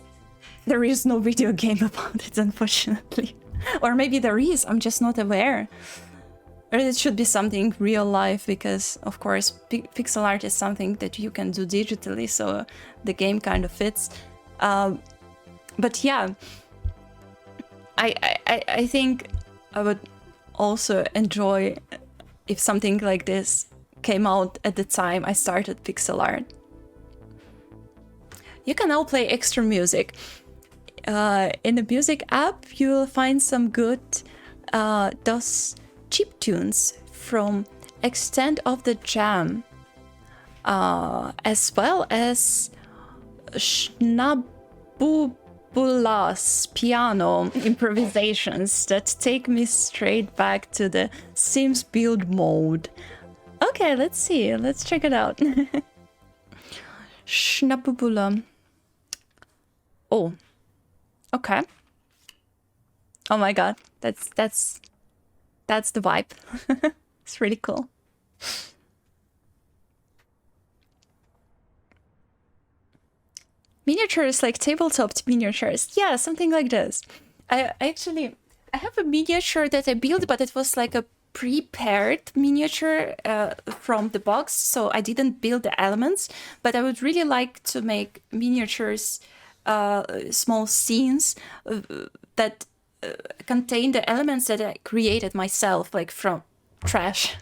there is no video game about it, unfortunately. Or maybe there is, I'm just not aware. Or it should be something real life, because of course pixel art is something that you can do digitally, so the game kind of fits. But yeah, I think I would also enjoy if something like this came out at the time I started pixel art. You can now play extra music. In the music app, you will find some good DOS chip tunes from Extent of the Jam, as well as Schnabu Bulas piano improvisations that take me straight back to the Sims build mode. Okay, let's see. Let's check it out. Schnappubula. Oh. Okay. Oh my god. That's the vibe. It's really cool. Miniatures like tabletop miniatures. Yeah, something like this. I have a miniature that I built, but it was like a prepared miniature from the box, so I didn't build the elements. But I would really like to make miniatures, small scenes that contain the elements that I created myself, like from trash.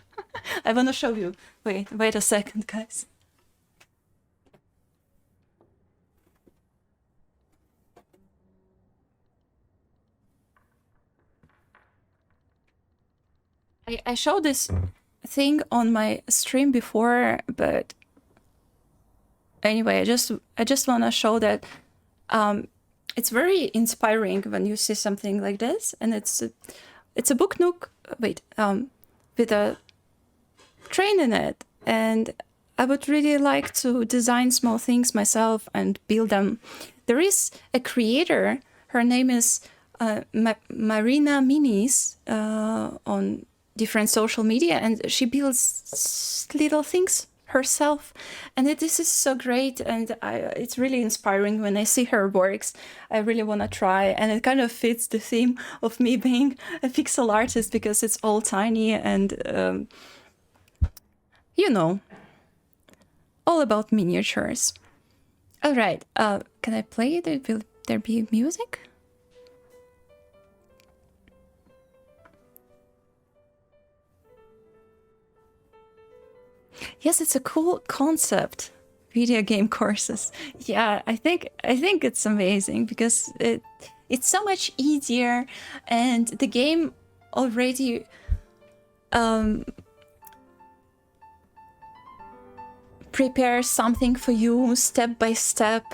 I want to show you. Wait a second, guys. I showed this thing on my stream before, but anyway, I just want to show that it's very inspiring when you see something like this, and it's a book nook. Wait, with a train in it, and I would really like to design small things myself and build them. There is a creator. Her name is Marina Minis on different social media, and she builds little things herself, and this is so great, and it's really inspiring when I see her works. I really want to try, and it kind of fits the theme of me being a pixel artist because it's all tiny and you know, all about miniatures. All right, can I play it? Will there be music? Yes, it's a cool concept. Video game courses. Yeah, I think it's amazing because it's so much easier, and the game already prepares something for you step by step.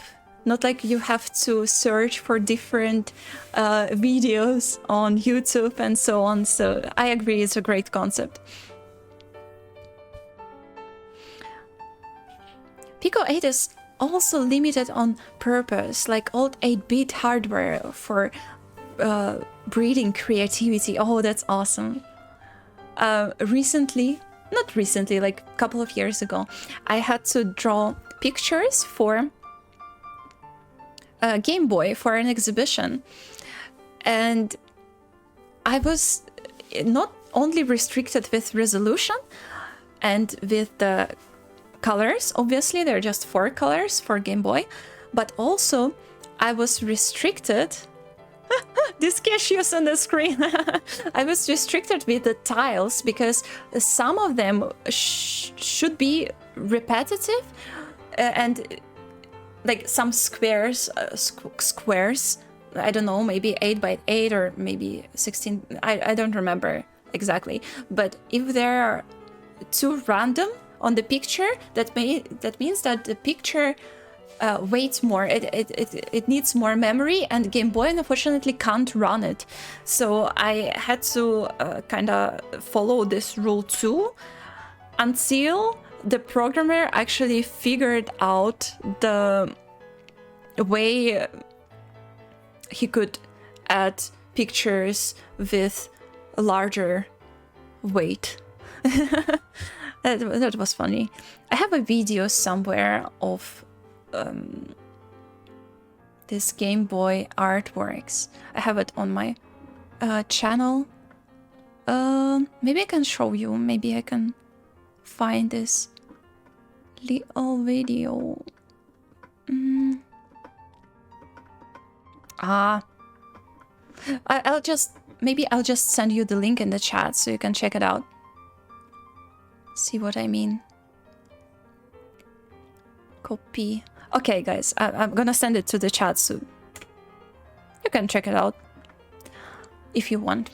Not like you have to search for different videos on YouTube and so on. So I agree, it's a great concept. Pico 8 is also limited on purpose, like old 8-bit hardware for breeding creativity. Oh, that's awesome. Not recently, like a couple of years ago, I had to draw pictures for Game Boy for an exhibition. And I was not only restricted with resolution and with the colors, obviously there are just 4 colors for Game Boy, but also I was restricted this cashews on the screen. I was restricted with the tiles because some of them should be repetitive and like some squares, I don't know, maybe 8 by 8 or maybe 16, I don't remember exactly, but if there are too random on the picture, that means that the picture weighs more. It needs more memory, and Game Boy unfortunately can't run it. So I had to kind of follow this rule too, until the programmer actually figured out the way he could add pictures with a larger weight. That was funny. I have a video somewhere of this Game Boy artworks. I have it on my channel. Maybe I can show you. Maybe I can find this little video. I'll just send you the link in the chat so you can check it out. See what I mean? Copy. Okay, guys, I'm gonna send it to the chat so you can check it out if you want,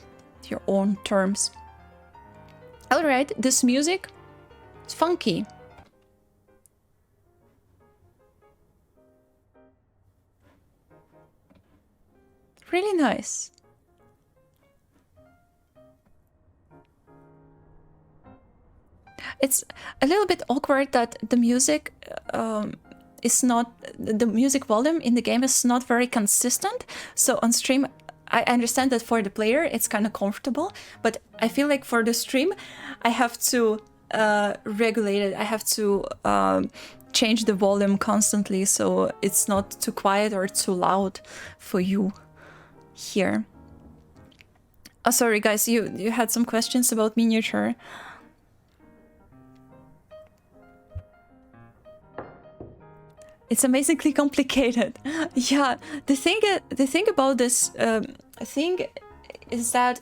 your own terms. All right, this music is funky. really nice. It's a little bit awkward that the music is not, the music volume in the game is not very consistent. So on stream, I understand that for the player it's kind of comfortable, but I feel like for the stream I have to regulate it. I have to change the volume constantly so it's not too quiet or too loud for you here. Oh, sorry guys, you had some questions about miniature. It's amazingly complicated. Yeah, the thing about this thing is that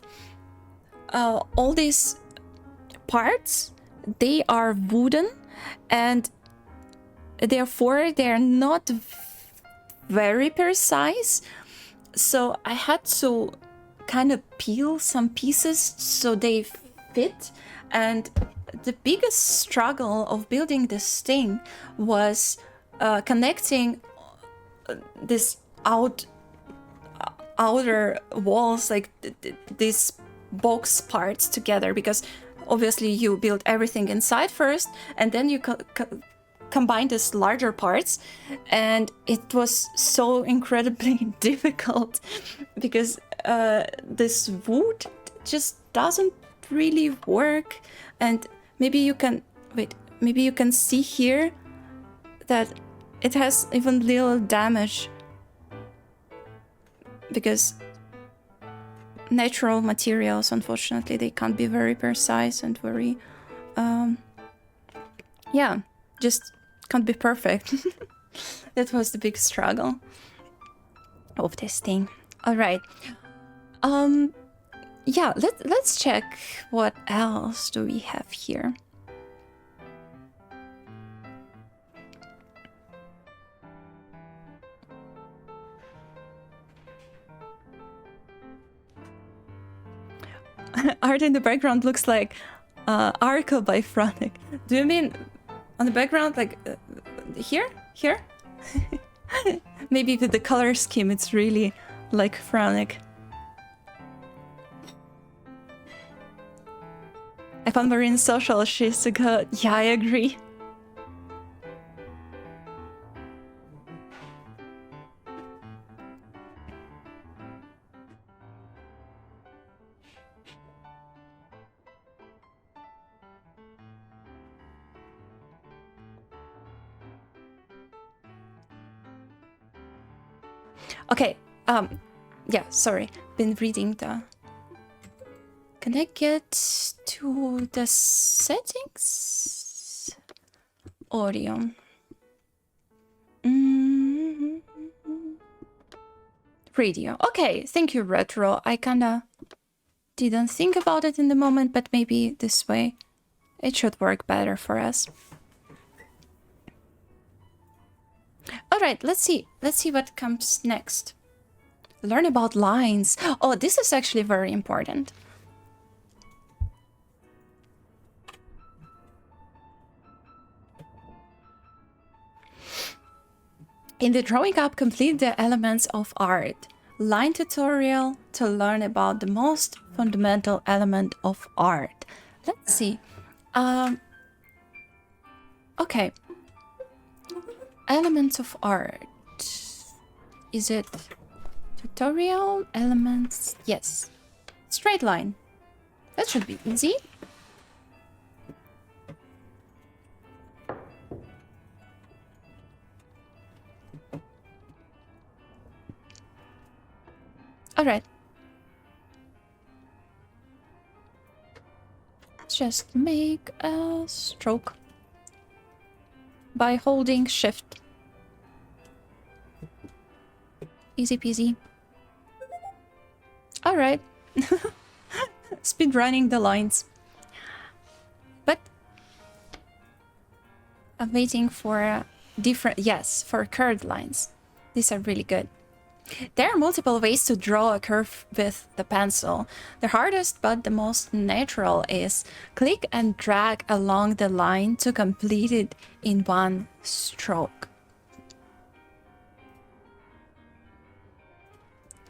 all these parts, they are wooden, and therefore they're not very precise. So I had to kind of peel some pieces so they fit. And the biggest struggle of building this thing was connecting this outer walls, like these box parts together, because obviously you build everything inside first and then you combine these larger parts, and it was so incredibly difficult because this wood just doesn't really work. And maybe you can see here that it has even little damage because natural materials, unfortunately, they can't be very precise and very yeah, just can't be perfect. That was the big struggle of this thing. All right, yeah, let's check what else do we have here. Art in the background looks like Arco by Fronic. Do you mean on the background, like here? Maybe with the color scheme, it's really like Fronic. I found Marine social, she's so good. Yeah, I agree. Okay, yeah, sorry, been reading the... Can I get to the settings? Audio. Radio. Okay, thank you, Retro. I kinda didn't think about it in the moment, but maybe this way it should work better for us. All right, let's see what comes next. Learn about lines. Oh, this is actually very important. In the Drawing Up, complete the elements of art. Line tutorial to learn about the most fundamental element of art. Let's see. Okay. Elements of art. Is it tutorial elements? Yes. Straight line. That should be easy. All right. Let's just make a stroke by holding shift. Easy peasy. All right. Speed running the lines. But I'm waiting for different, yes, for curved lines. These are really good. There are multiple ways to draw a curve with the pencil. The hardest but the most natural is click and drag along the line to complete it in one stroke.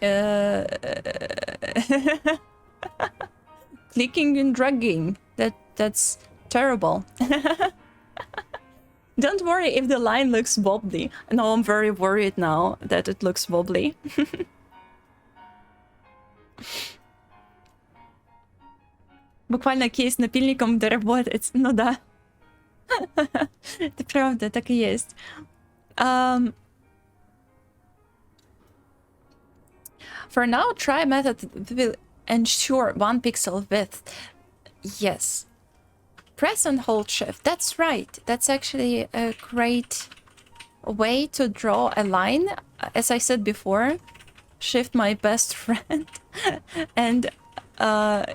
Uh, clicking and dragging. That's terrible. Don't worry if the line looks wobbly. No, I'm very worried now that it looks wobbly. Буквально кейс напильником доработать. Ну да. Это правда, так и есть. For now, try method will ensure 1 pixel width. Yes. Press and hold shift. That's right. That's actually a great way to draw a line. As I said before, shift my best friend. And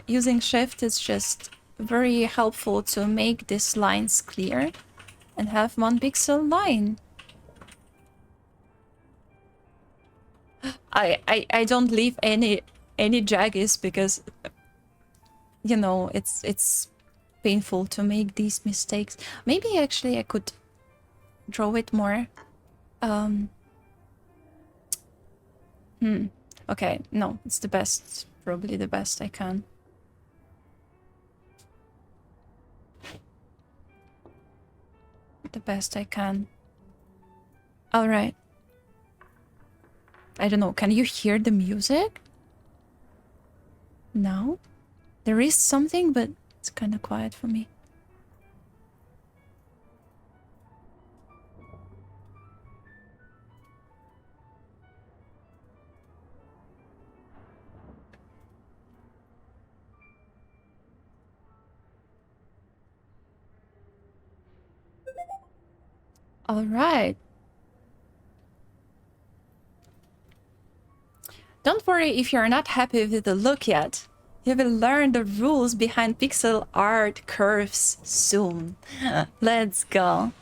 using shift is just very helpful to make these lines clear and have 1 pixel line. I don't leave any jaggies because, you know, it's painful to make these mistakes. Maybe actually I could draw it more. Okay, no, it's the best, probably the best I can. The best I can. All right. I don't know, can you hear the music? No? There is something, but it's kind of quiet for me. All right. Don't worry if you're not happy with the look yet. You will learn the rules behind pixel art curves soon. Let's go.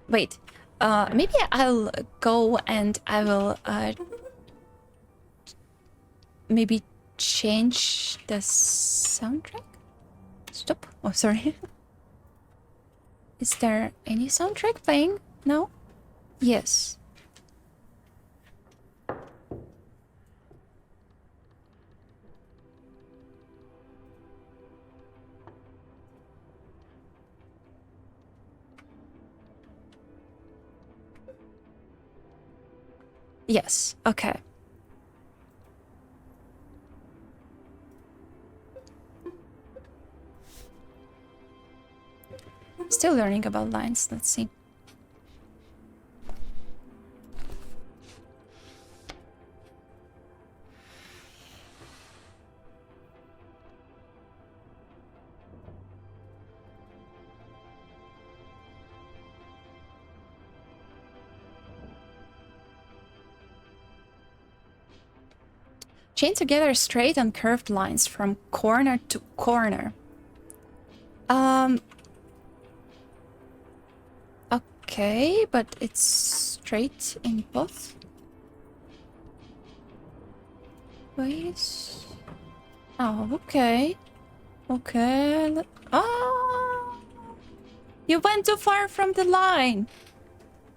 Wait, maybe I'll go and I will maybe change the soundtrack? Stop. Oh, sorry. Is there any soundtrack playing? No? Yes. Yes, okay. Still learning about lines, let's see. Chain together straight and curved lines from corner to corner. Okay, but it's straight in both ways. Oh, okay. Okay. Oh! You went too far from the line!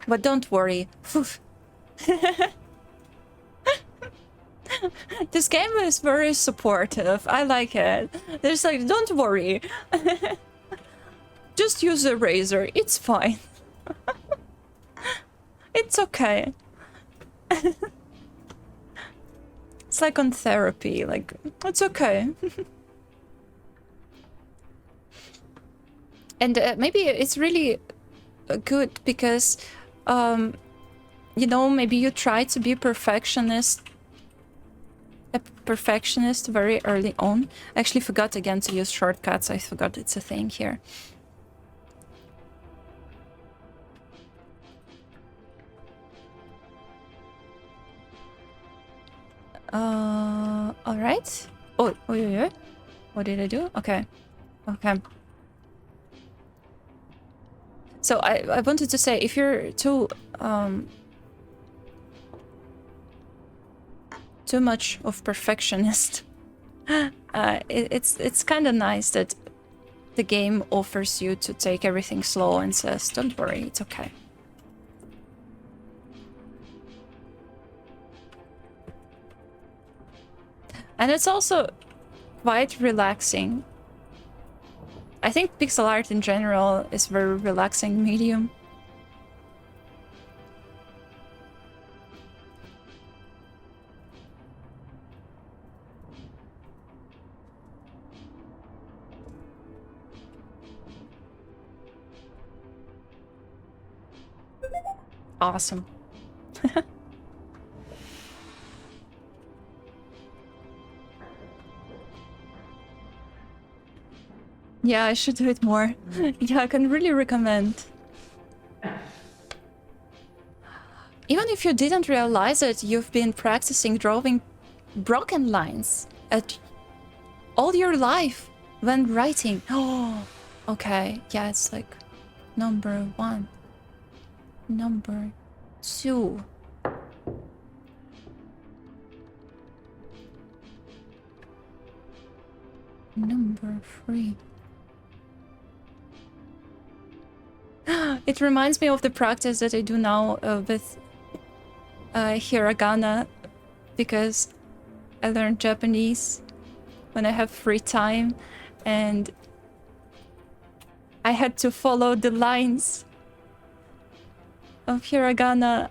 But don't worry. This game is very supportive. I like it. There's like, don't worry. Just use a razor. It's fine. It's okay. It's like on therapy. Like, it's okay. And maybe it's really good because, you know, maybe you try to be a perfectionist very early on. I actually forgot again to use shortcuts. I forgot it's a thing here. All right. Oh, what did I do? Okay. So I wanted to say, if you're too much of perfectionist, it's kind of nice that the game offers you to take everything slow and says, don't worry, it's okay. And it's also quite relaxing. I think pixel art in general is a very relaxing medium. Awesome. Yeah, I should do it more. Yeah, I can really recommend. Even if you didn't realize it, you've been practicing drawing broken lines at all your life when writing. Oh, okay. Yeah, it's like number 1, number 2. Number 3. It reminds me of the practice that I do now with hiragana, because I learned Japanese when I have free time, and I had to follow the lines of hiragana,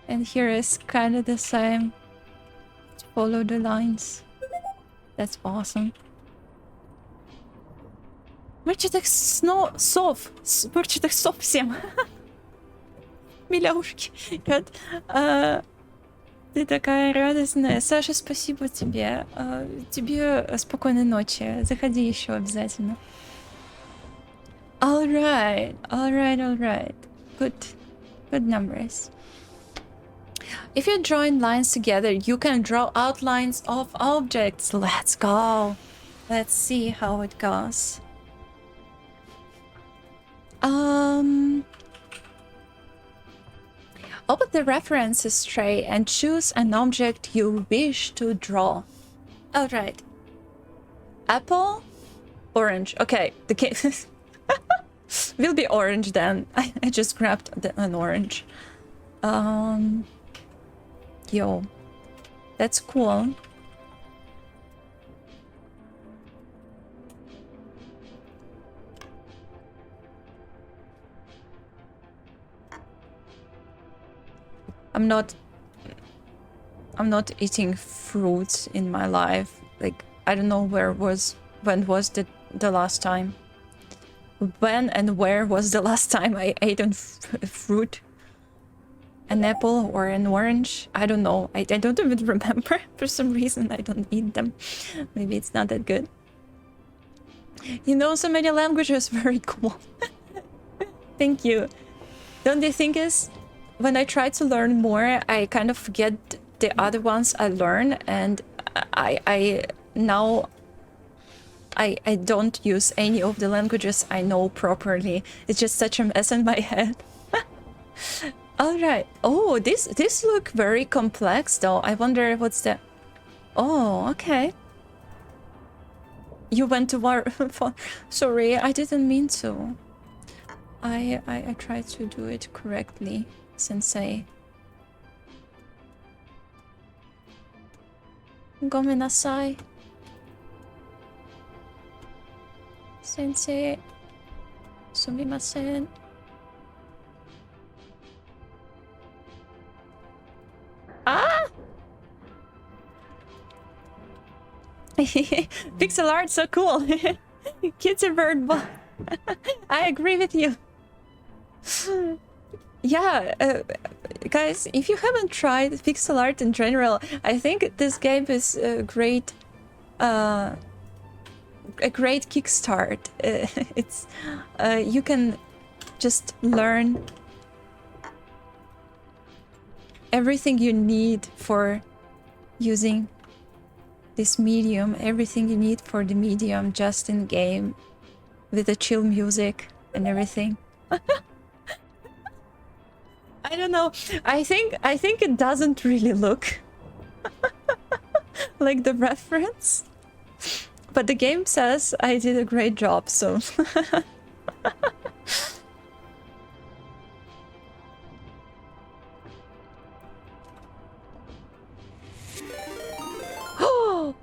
and here is kind of the same. Follow the lines. That's awesome. Мальчик так сов всем. Миляушки. Ты такая радостная. Саша, спасибо тебе. Тебе спокойной ночи. Заходи еще обязательно. Alright. Good numbers. If you join lines together, you can draw outlines of objects. Let's go. Let's see how it goes. Open the references tray and choose an object you wish to draw. Alright. Apple, orange. Okay, the case will be orange then. I just grabbed an orange. Yo, that's cool. I'm not eating fruits in my life. Like, I don't know when was the last time. When and where was the last time I ate a fruit? An apple or an orange? I don't know. I don't even remember. For some reason, I don't eat them. Maybe it's not that good. You know so many languages. Very cool. Thank you. Don't you think is when I try to learn more, I kind of forget the other ones I learn, and I now don't use any of the languages I know properly. It's just such a mess in my head. All right. Oh, this look very complex though. I wonder what's the... Oh, okay. You went to war for... Sorry, I didn't mean to. I tried to do it correctly, sensei. Gomenasai. Sensei. Sumimasen. Ah! Pixel art, so cool. Kids are bird. I agree with you. Yeah, guys, if you haven't tried pixel art in general, I think this game is a great kickstart. It's you can just learn everything you need for using this medium, everything you need for the medium just in game with the chill music and everything. I don't know. I think it doesn't really look like the reference But the game says I did a great job, so... Oh!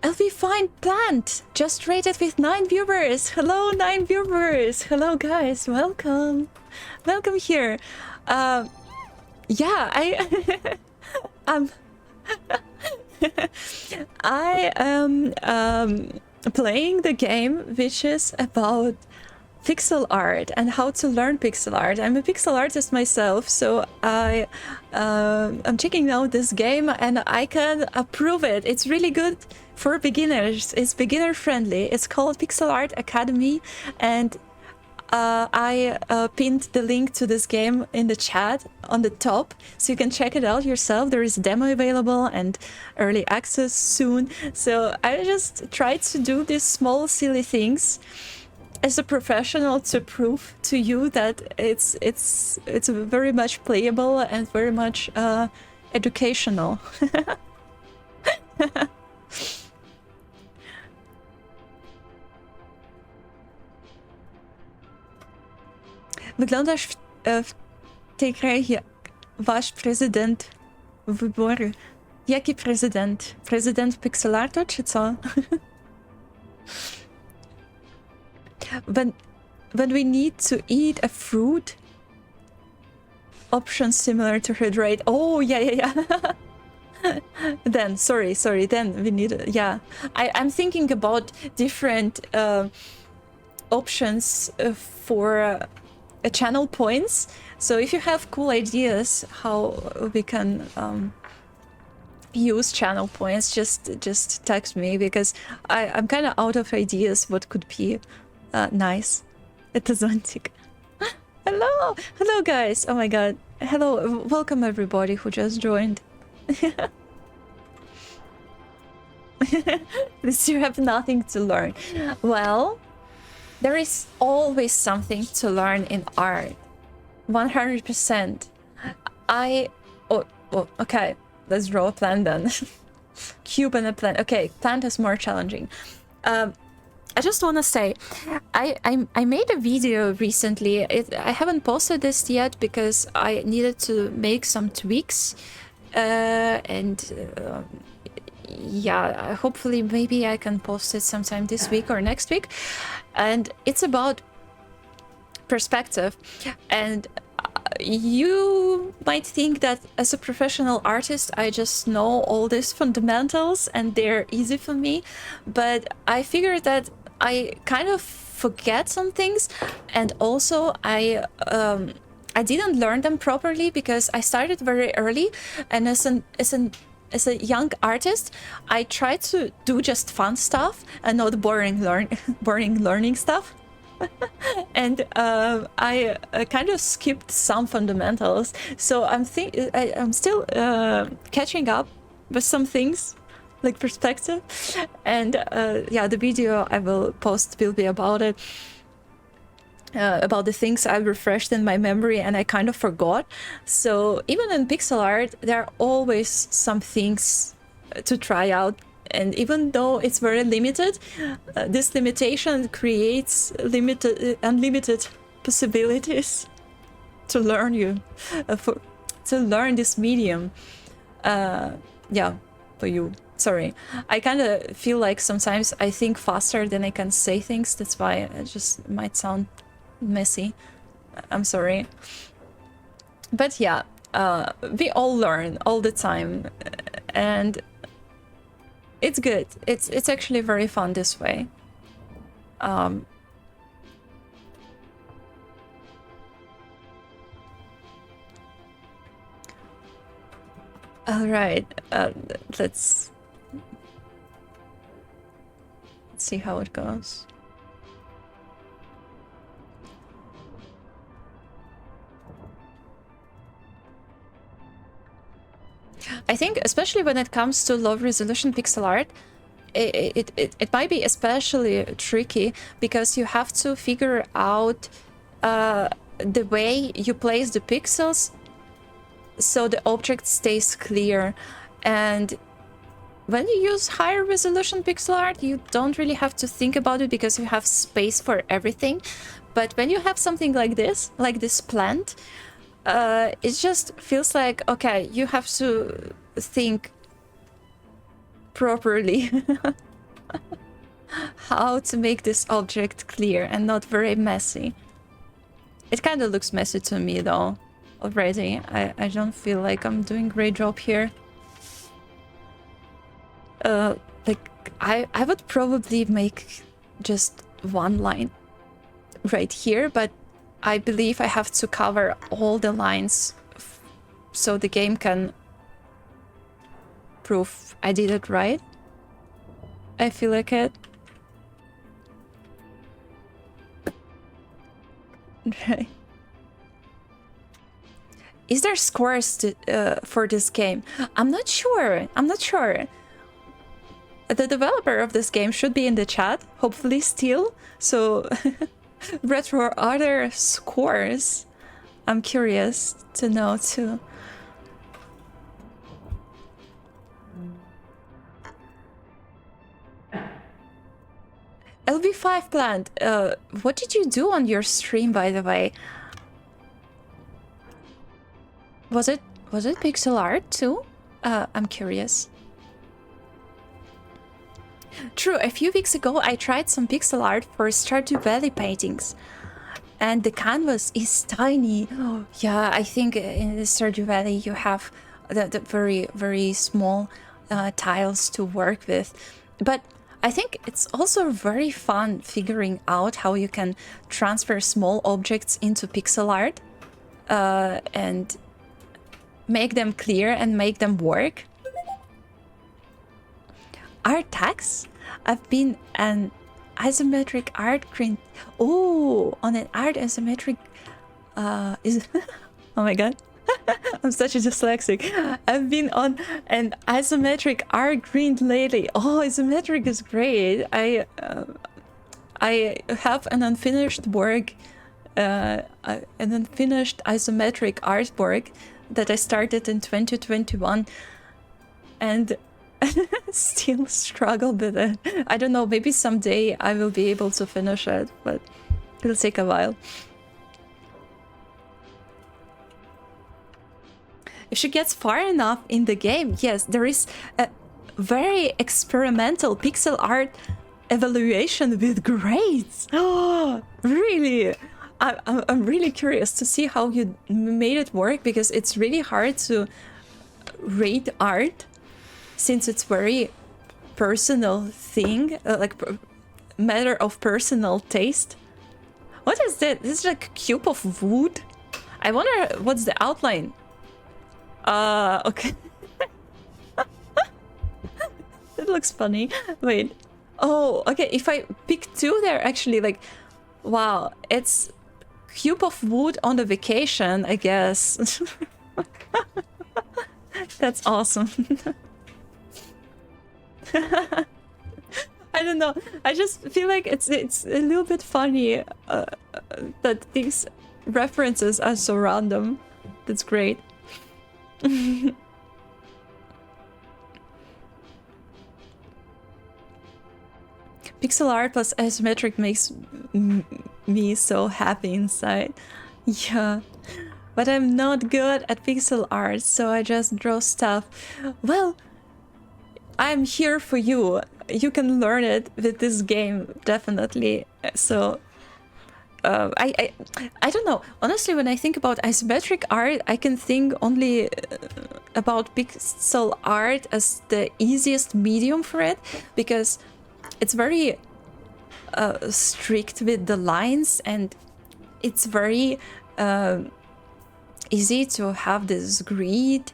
LV Fine Plant just rated with 9 viewers. Hello, 9 viewers. Hello, guys. Welcome. Welcome here. Yeah, I am playing the game which is about pixel art and how to learn pixel art. I'm a pixel artist myself, so I'm checking out this game and I can approve it. It's really good for beginners. It's beginner friendly. It's called Pixel Art Academy, and I pinned the link to this game in the chat on the top, so you can check it out yourself. There is a demo available and early access soon. So I just tried to do these small silly things as a professional to prove to you that it's very much playable and very much educational. Wyglądasz w tej grze wasz prezydent wybory. Jaki prezydent? Prezydent pixelartu czy co? When we need to eat a fruit, options similar to hydrate. Oh, yeah. Then, sorry, then we need, yeah. I'm thinking about different options for channel points. So if you have cool ideas how we can use channel points, just text me, because I'm kind of out of ideas what could be nice. Atlantic. Hello guys. Oh my god. Hello, welcome everybody who just joined. You have nothing to learn. Well, there is always something to learn in art. 100%. Oh, okay. Let's draw a plant then. Cube and a plant. Okay, plant is more challenging. I just want to say, I made a video recently. I haven't posted this yet because I needed to make some tweaks. Yeah, hopefully maybe I can post it sometime this week or next week. And it's about perspective. And you might think that as a professional artist, I just know all these fundamentals and they're easy for me. But I figured that I kind of forget some things, and also I didn't learn them properly because I started very early, and as a young artist, I tried to do just fun stuff and not boring learning stuff. And I kind of skipped some fundamentals, so I'm still catching up with some things, like perspective. And yeah, the video I will post will be about it, about the things I refreshed in my memory and I kind of forgot. So even in pixel art, there are always some things to try out. And even though it's very limited, this limitation creates unlimited possibilities to learn to learn this medium. Yeah, for you. Sorry, I kind of feel like sometimes I think faster than I can say things. That's why it just might sound messy. I'm sorry. But yeah, we all learn all the time, and it's good. It's actually very fun this way. All right, let's see how it goes. I think especially when it comes to low resolution pixel art, it might be especially tricky because you have to figure out the way you place the pixels so the object stays clear. And when you use higher resolution pixel art, you don't really have to think about it because you have space for everything. But when you have something like this plant, it just feels like, okay, you have to think properly how to make this object clear and not very messy. It kind of looks messy to me though already. I don't feel like I'm doing a great job here. Like I would probably make just one line right here, but I believe I have to cover all the lines so the game can prove I did it right. I feel like it. Right. Is there scores to, for this game? I'm not sure. I'm not sure. The developer of this game should be in the chat, hopefully still. So, Retro, are there scores? I'm curious to know too. LB5 Plant, what did you do on your stream, by the way? Was it pixel art too? I'm curious. True, a few weeks ago I tried some pixel art for Stardew Valley paintings. And the canvas is tiny. Oh, yeah, I think in the Stardew Valley you have the very, very small tiles to work with. But I think it's also very fun figuring out how you can transfer small objects into pixel art and make them clear and make them work. Art tags? I've been an isometric art print. Oh, on an art isometric is oh my god. I'm such a dyslexic. I've been on an isometric art grind lately. Oh, isometric is great. I have an unfinished work, an unfinished isometric artwork that I started in 2021, and still struggle with it. I don't know. Maybe someday I will be able to finish it, but it'll take a while. If she gets far enough in the game, yes, there is a very experimental pixel art evaluation with grades. Oh, really? I'm really curious to see how you made it work, because it's really hard to rate art since it's very personal thing, like matter of personal taste. What is that? This is like a cube of wood. I wonder what's the outline. Okay. It looks funny. Wait. Oh, okay. If I pick two, they're actually like, wow, it's cube of wood on a vacation, I guess. That's awesome. I don't know. I just feel like it's a little bit funny that these references are so random. That's great. Pixel art plus isometric makes me so happy inside. Yeah, but I'm not good at pixel art, so I just draw stuff. Well, I'm here for you. You can learn it with this game, definitely. So I don't know. Honestly, when I think about isometric art, I can think only about pixel art as the easiest medium for it, because it's very strict with the lines, and it's very easy to have this grid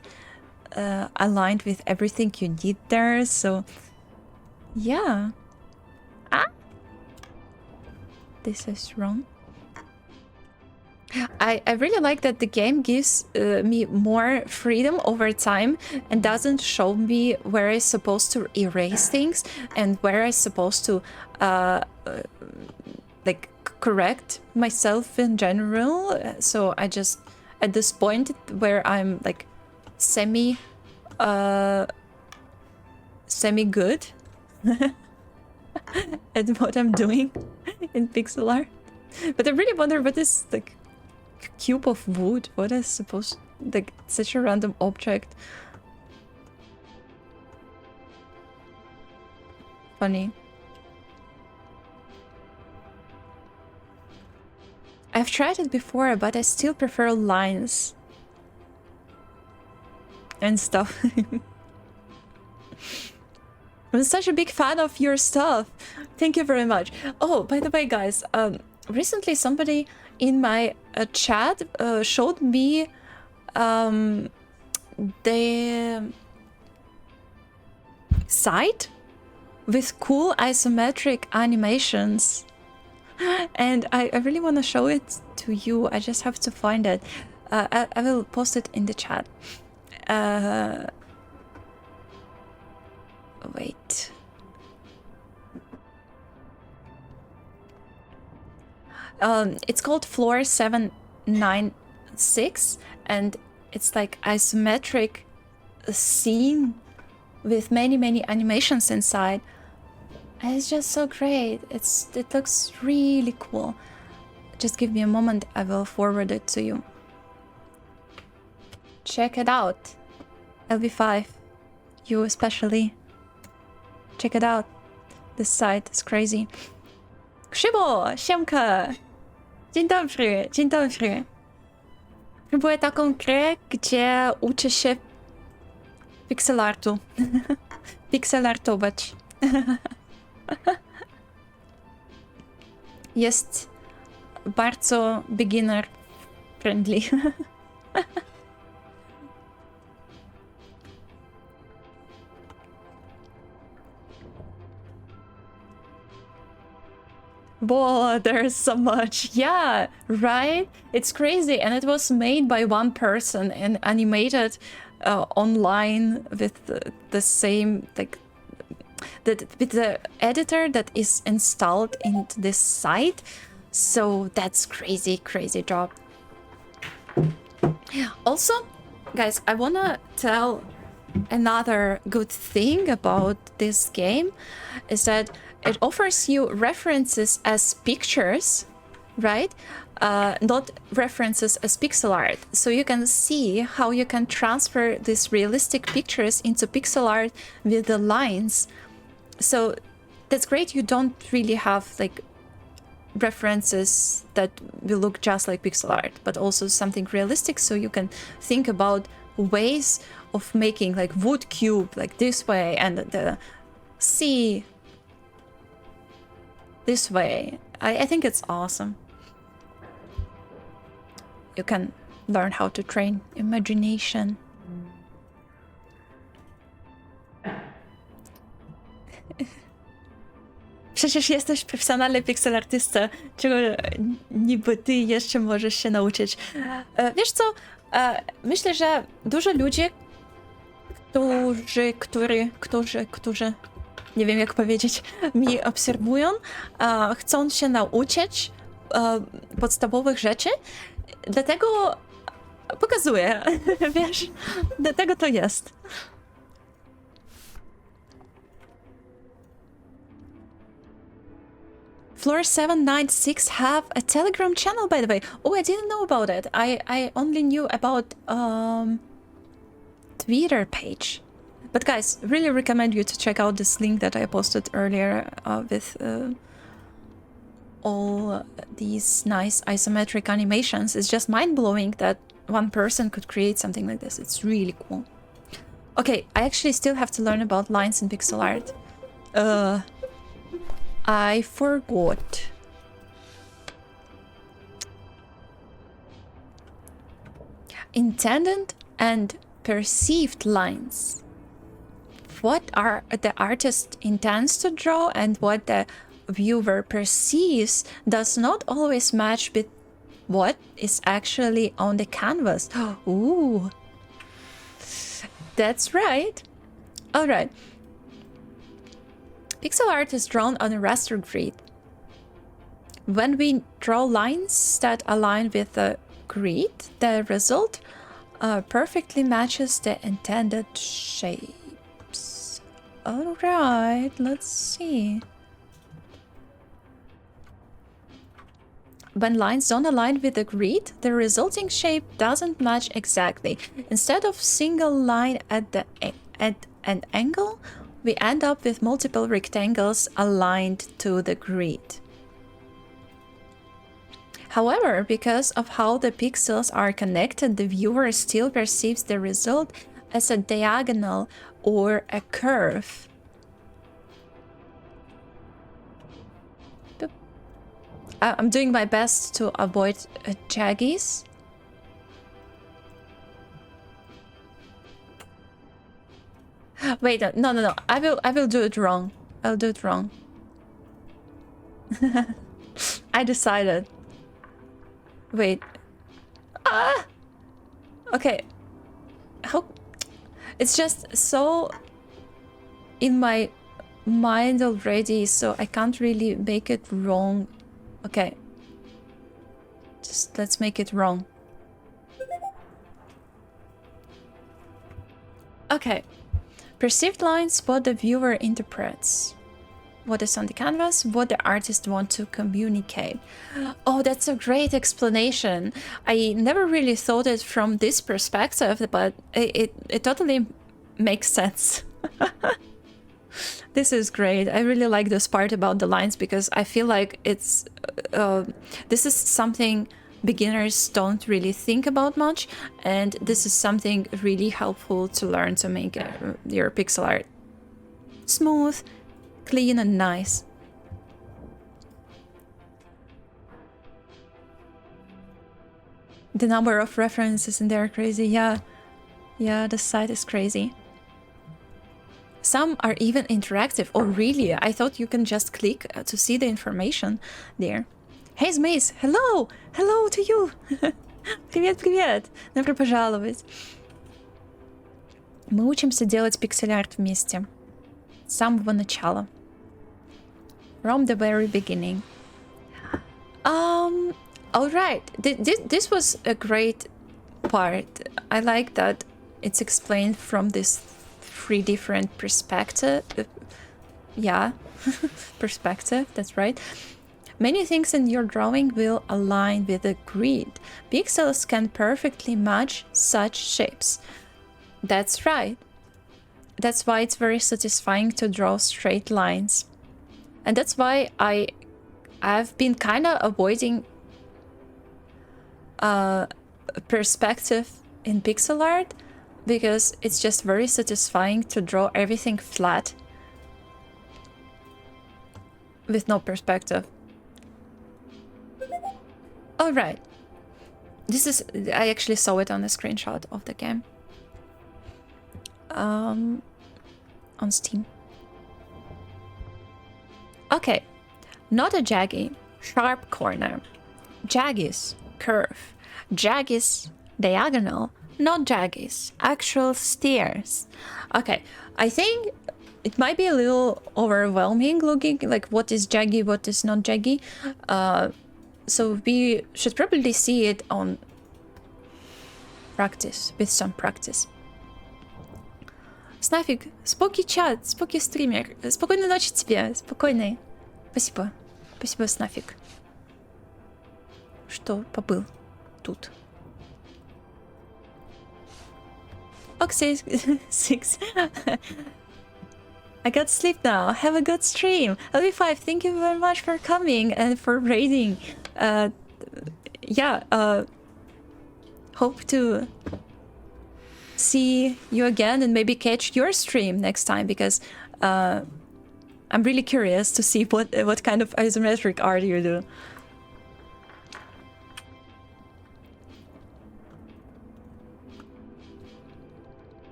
aligned with everything you need there. So yeah. This is wrong. I really like that the game gives me more freedom over time and doesn't show me where I'm supposed to erase things and where I'm supposed to like correct myself in general. So I just, at this point where I'm like semi semi-good at what I'm doing in pixel art. But I really wonder what is like cube of wood. What is supposed like such a random object? Funny. I've tried it before, but I still prefer lines and stuff. I'm such a big fan of your stuff. Thank you very much. Oh, by the way, guys, recently somebody in my chat showed me the site with cool isometric animations. And I really want to show it to you. I just have to find it. I will post it in the chat. Wait. It's called Floor 796, and it's like isometric scene with many animations inside. And it's just so great. It looks really cool. Just give me a moment, I will forward it to you. Check it out. LB5, you especially. Check it out. This site is crazy. Krzywo, siemka! Dzień dobry, dzień dobry. Próbuję taką grę, gdzie uczy się pixel artu. Pixel artować. Jest bardzo beginner friendly. Whoa, there's so much. Yeah, right? It's crazy. And it was made by one person and animated online with the same, like, with the editor that is installed into this site. So that's crazy job. Also, guys, I wanna tell another good thing about this game is that it offers you references as pictures, right? Not references as pixel art. So you can see how you can transfer these realistic pictures into pixel art with the lines. So that's great. You don't really have like references that will look just like pixel art, but also something realistic. So you can think about ways of making like wood cube like this way and the sea this way. I think it's awesome. You can learn how to train imagination. Przecież jesteś profesjonalny pixel artysta, czego niby ty jeszcze możesz się nauczyć. Wiesz co, myślę, że dużo ludzi, którzy, nie wiem jak powiedzieć, mi obserwują, chcą się nauczyć podstawowych rzeczy, dlatego pokazuję, wiesz, dlatego to jest. Floor 796 have a Telegram channel, by the way. Oh, I didn't know about it. I only knew about Twitter page. But guys, really recommend you to check out this link that I posted earlier with all these nice isometric animations. It's just mind-blowing that one person could create something like this. It's really cool. Okay, I actually still have to learn about lines in pixel art. I forgot. Intended and perceived lines. What are the artist intends to draw and what the viewer perceives does not always match with what is actually on the canvas. Ooh, that's right. All right. Pixel art is drawn on a raster grid. When we draw lines that align with the grid, the result perfectly matches the intended shapes. Alright, let's see. When lines don't align with the grid, the resulting shape doesn't match exactly. Instead of single line at an angle, we end up with multiple rectangles aligned to the grid. However, because of how the pixels are connected, the viewer still perceives the result as a diagonal or a curve. I'm doing my best to avoid jaggies. Wait, no. I will do it wrong. I'll do it wrong. I decided. Wait. Ah! Okay. How? It's just so in my mind already, so I can't really make it wrong. Okay. Just let's make it wrong. Okay. Perceived lines, what the viewer interprets. What is on the canvas, what the artist wants to communicate. Oh, that's a great explanation. I never really thought it from this perspective, but it totally makes sense. This is great. I really like this part about the lines because I feel like it's this is something beginners don't really think about much, and this is something really helpful to learn to make your pixel art smooth, clean and nice. The number of references in there are crazy. Yeah, the site is crazy. Some are even interactive. Oh, really? I thought you can just click to see the information there. Hey, Mace, hello! Hello to you! Привет! Добро пожаловать! Мы учимся делать пиксель-арт вместе. С самого начала. From the very beginning. Alright. This was a great part. I like that it's explained from this 3 different perspective. Yeah, perspective, that's right. Many things in your drawing will align with the grid. Pixels can perfectly match such shapes. That's right. That's why it's very satisfying to draw straight lines. And that's why I've been kind of avoiding perspective in pixel art, because it's just very satisfying to draw everything flat with no perspective. All right. This is, I actually saw it on a screenshot of the game. On Steam. Okay. Not a jaggy, sharp corner. Jaggies, curve. Jaggies, diagonal. Not jaggies, actual stairs. Okay, I think it might be a little overwhelming looking, like what is jaggy, what is not jaggy. So we should probably see it on practice, with some practice. Snaфик, спокий чат, спокий стример. Спокойной ночи тебе, спокойной. Спасибо. Спасибо, Snaфик. Что побыл тут. Oxy 6. I got sleep now. Have a good stream. LV5, thank you very much for coming and for raiding. Hope to see you again and maybe catch your stream next time, because I'm really curious to see what kind of isometric art you do.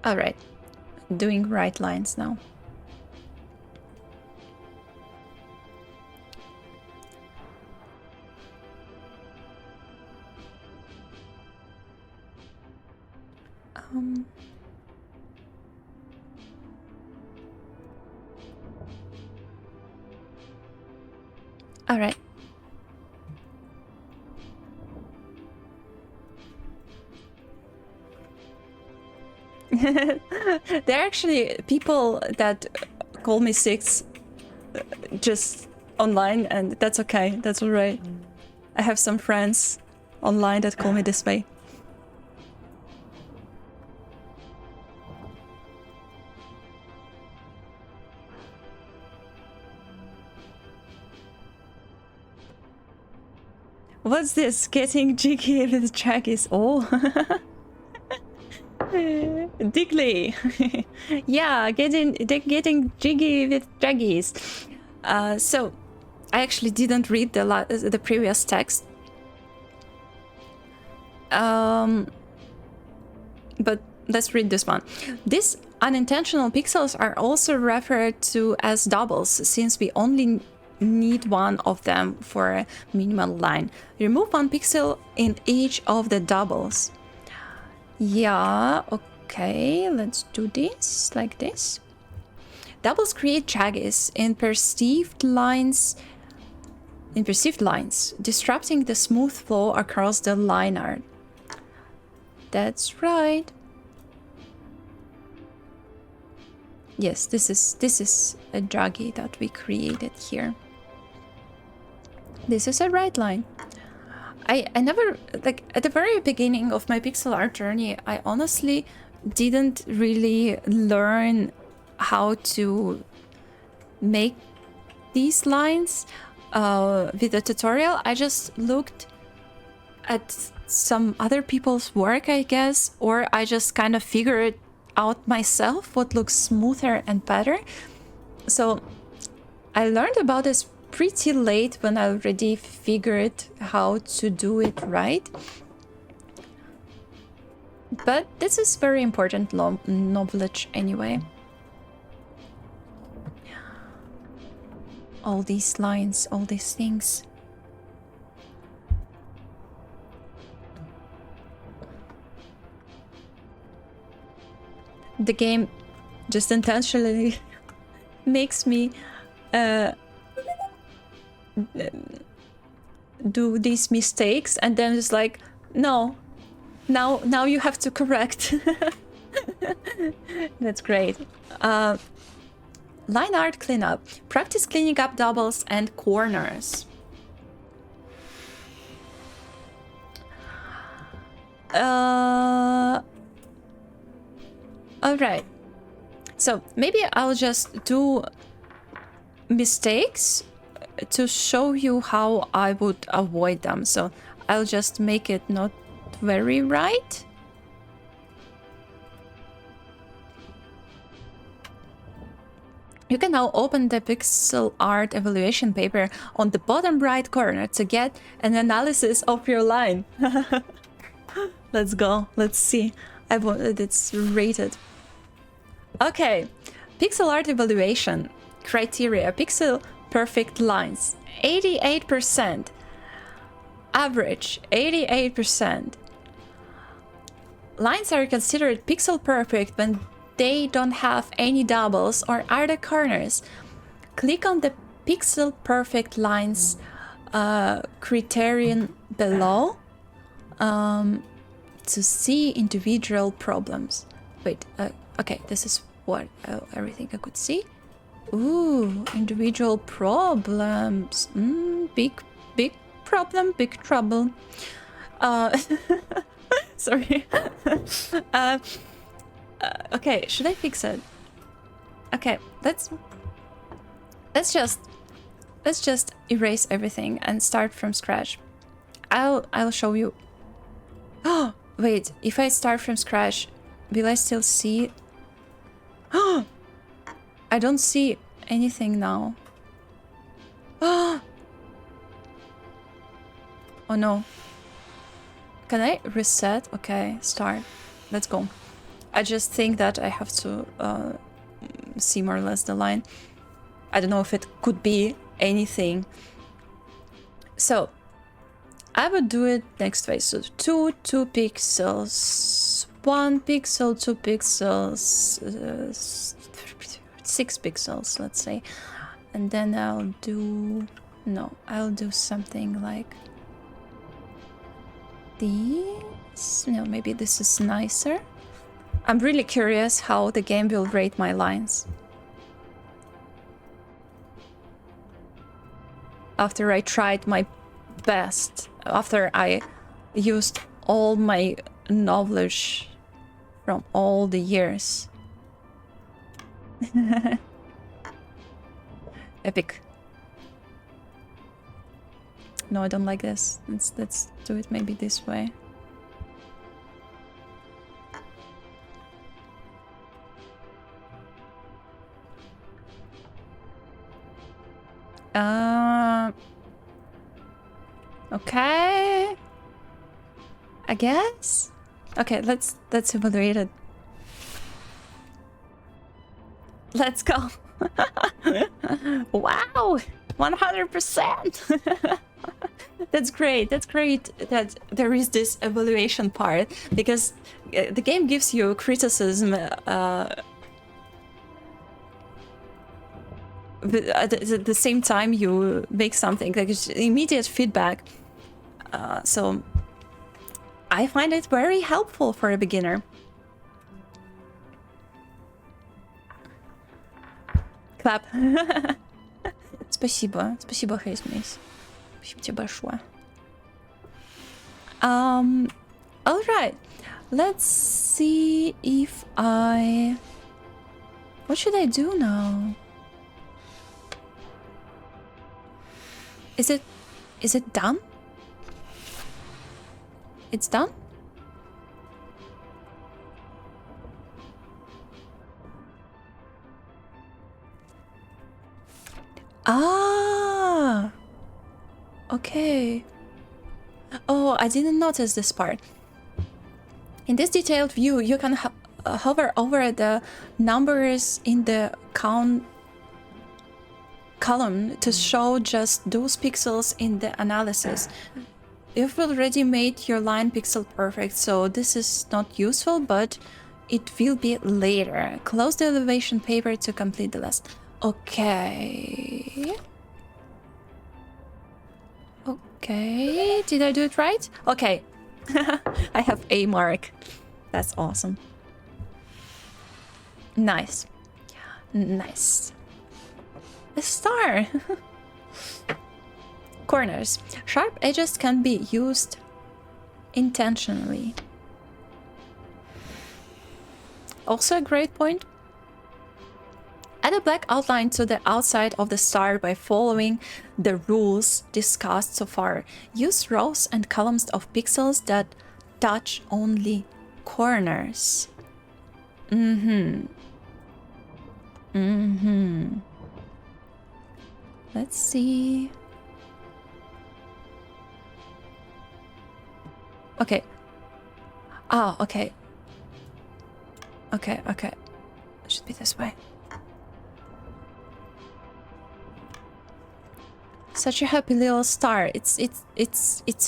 All right, doing right lines now. All right. There are actually people that call me Six just online, and that's okay. That's all right. I have some friends online that call me this way. What's this? Getting jiggy with Jaggies. Oh. Digley. Yeah, getting jiggy with Jaggies. So, I actually didn't read the previous text. But let's read this one. These unintentional pixels are also referred to as doubles, since we only need one of them for a minimal line. Remove one pixel in each of the doubles. Yeah, okay, let's do this like this. Doubles create jaggies in perceived lines, disrupting the smooth flow across the line art. That's right. Yes, this is a jaggy that we created here. This is a right line. I never, like, at the very beginning of my pixel art journey, I honestly didn't really learn how to make these lines with the tutorial. I just looked at some other people's work, I guess, or I just kind of figured out myself what looks smoother and better. So I learned about this pretty late, when I already figured how to do it right. But this is very important knowledge anyway. All these lines, all these things. The game just intentionally makes me do these mistakes, and then it's like, no, now you have to correct. That's great. Line art cleanup. Practice cleaning up doubles and corners. Alright. So maybe I'll just do mistakes to show you how I would avoid them. So I'll just make it not very right. You can now open the pixel art evaluation paper on the bottom right corner to get an analysis of your line. Let's go. Let's see. It's rated. Okay. Pixel art evaluation criteria. Pixel perfect lines. 88%. Average. 88%. Lines are considered pixel perfect when they don't have any doubles or other corners. Click on the pixel perfect lines criterion below to see individual problems. Wait, okay, this is what everything I could see. Ooh, individual problems. Big problem, big trouble. Sorry. Okay, should I fix it? Okay, let's just erase everything and start from scratch. I'll show you. Oh, wait, if I start from scratch, will I still see? Oh, I don't see anything now. Oh no. Can I reset? Okay, start. Let's go. I just think that I have to see more or less the line. I don't know if it could be anything. So I would do it next way. So 2 pixels, 1 pixel, 2 pixels, 6 pixels, let's say. And then I'll do something like this. No, maybe this is nicer. I'm really curious how the game will rate my lines. After I tried my best, after I used all my knowledge from all the years. Epic. No, I don't like this. Let's do it maybe this way. Okay. I guess. Okay, let's evaluate it. Let's go. Wow, 100%. That's great. That's great that there is this evaluation part, because the game gives you criticism but at the same time you make something like it's immediate feedback. So I find it very helpful for a beginner. Clap. Спасибо. Спасибо, Хейсмейс. Спасибо тебе большое. All right. Let's see if I... What should I do now? Is it done? It's done? Ah! Okay. Oh, I didn't notice this part. In this detailed view, you can hover over the numbers in the count column to show just those pixels in the analysis. You've already made your line pixel perfect, so this is not useful, but it will be later. Close the elevation paper to complete the list. Okay. Okay, did I do it right? Okay. I have a mark. That's awesome. Nice. Nice. A star. Corners. Sharp edges can be used intentionally. Also a great point. Add a black outline to the outside of the star by following the rules discussed so far. Use rows and columns of pixels that touch only corners. Let's see. Okay. Oh, okay. Okay. It should be this way. Such a happy little star. It's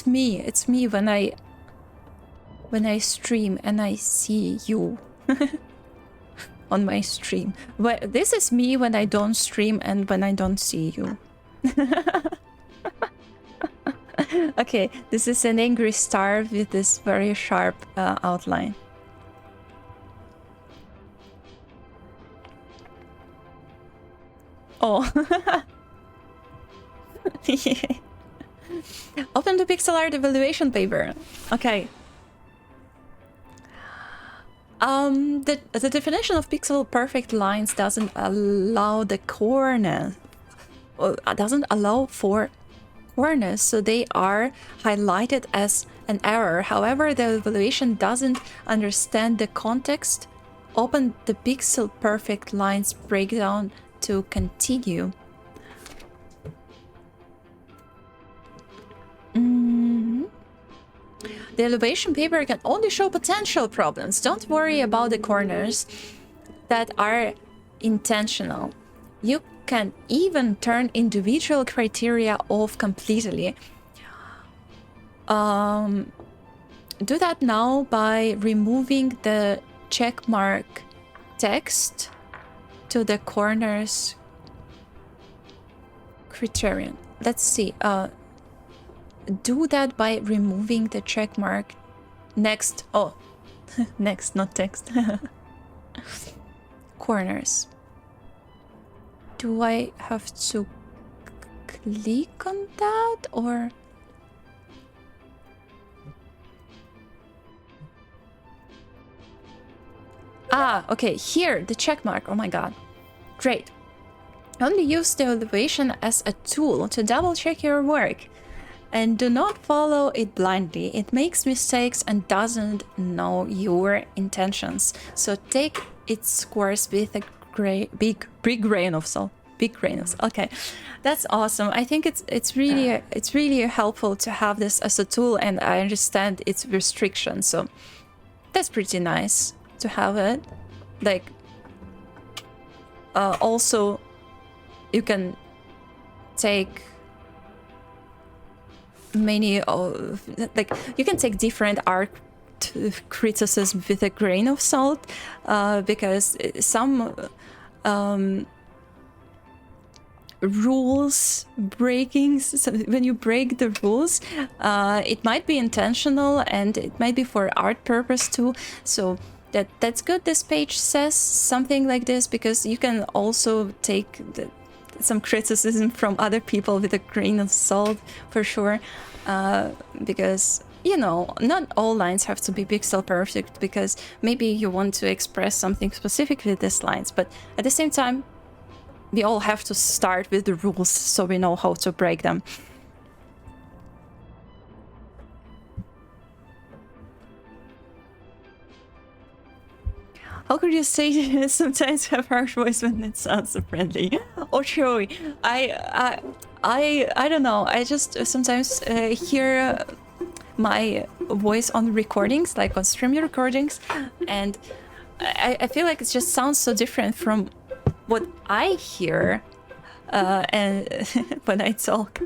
me. It's me when I stream and I see you on my stream. Well, this is me when I don't stream and when I don't see you. Okay, this is an angry star with this very sharp outline. Oh. Open the pixel art evaluation paper. Okay. The definition of pixel perfect lines doesn't allow the corner, doesn't allow for corners, so they are highlighted as an error. However, the evaluation doesn't understand the context. Open the pixel perfect lines breakdown to continue. The elevation paper can only show potential problems. Don't worry about the corners that are intentional. You can even turn individual criteria off completely. Do that now by removing the checkmark text to the corners criterion. Let's see. Do that by removing the check mark next. Oh, Next, not text. Corners. Do I have to click on that or? Ah, okay, here, the check mark. Oh my god. Great. Only use the elevation as a tool to double check your work. And do not follow it blindly. It makes mistakes and doesn't know your intentions. So take its course with a big grain of salt. Big grain of salt. Okay, that's awesome. I think it's really helpful to have this as a tool, and I understand its restrictions. So that's pretty nice to have it. Like, also, you can take many of, like, you can take different art criticism with a grain of salt, because some rules breakings, so when you break the rules, it might be intentional and it might be for art purpose too. So that's good. This page says something like this, because you can also take some criticism from other people with a grain of salt, for sure, because, you know, not all lines have to be pixel perfect, because maybe you want to express something specific with these lines, but at the same time, we all have to start with the rules so we know how to break them. How could you say sometimes have harsh voice when it sounds so friendly? Oh, Joey, I don't know. I just sometimes hear my voice on recordings, like on stream recordings, and I feel like it just sounds so different from what I hear and when I talk.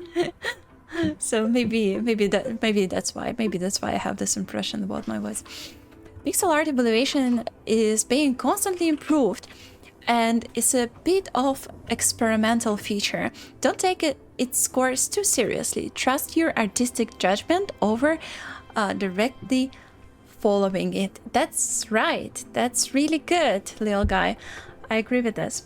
So maybe that's why I have this impression about my voice. Pixel art evaluation is being constantly improved, and it's a bit of experimental feature. Don't take its scores too seriously. Trust your artistic judgment over directly following it. That's right. That's really good, little guy. I agree with this.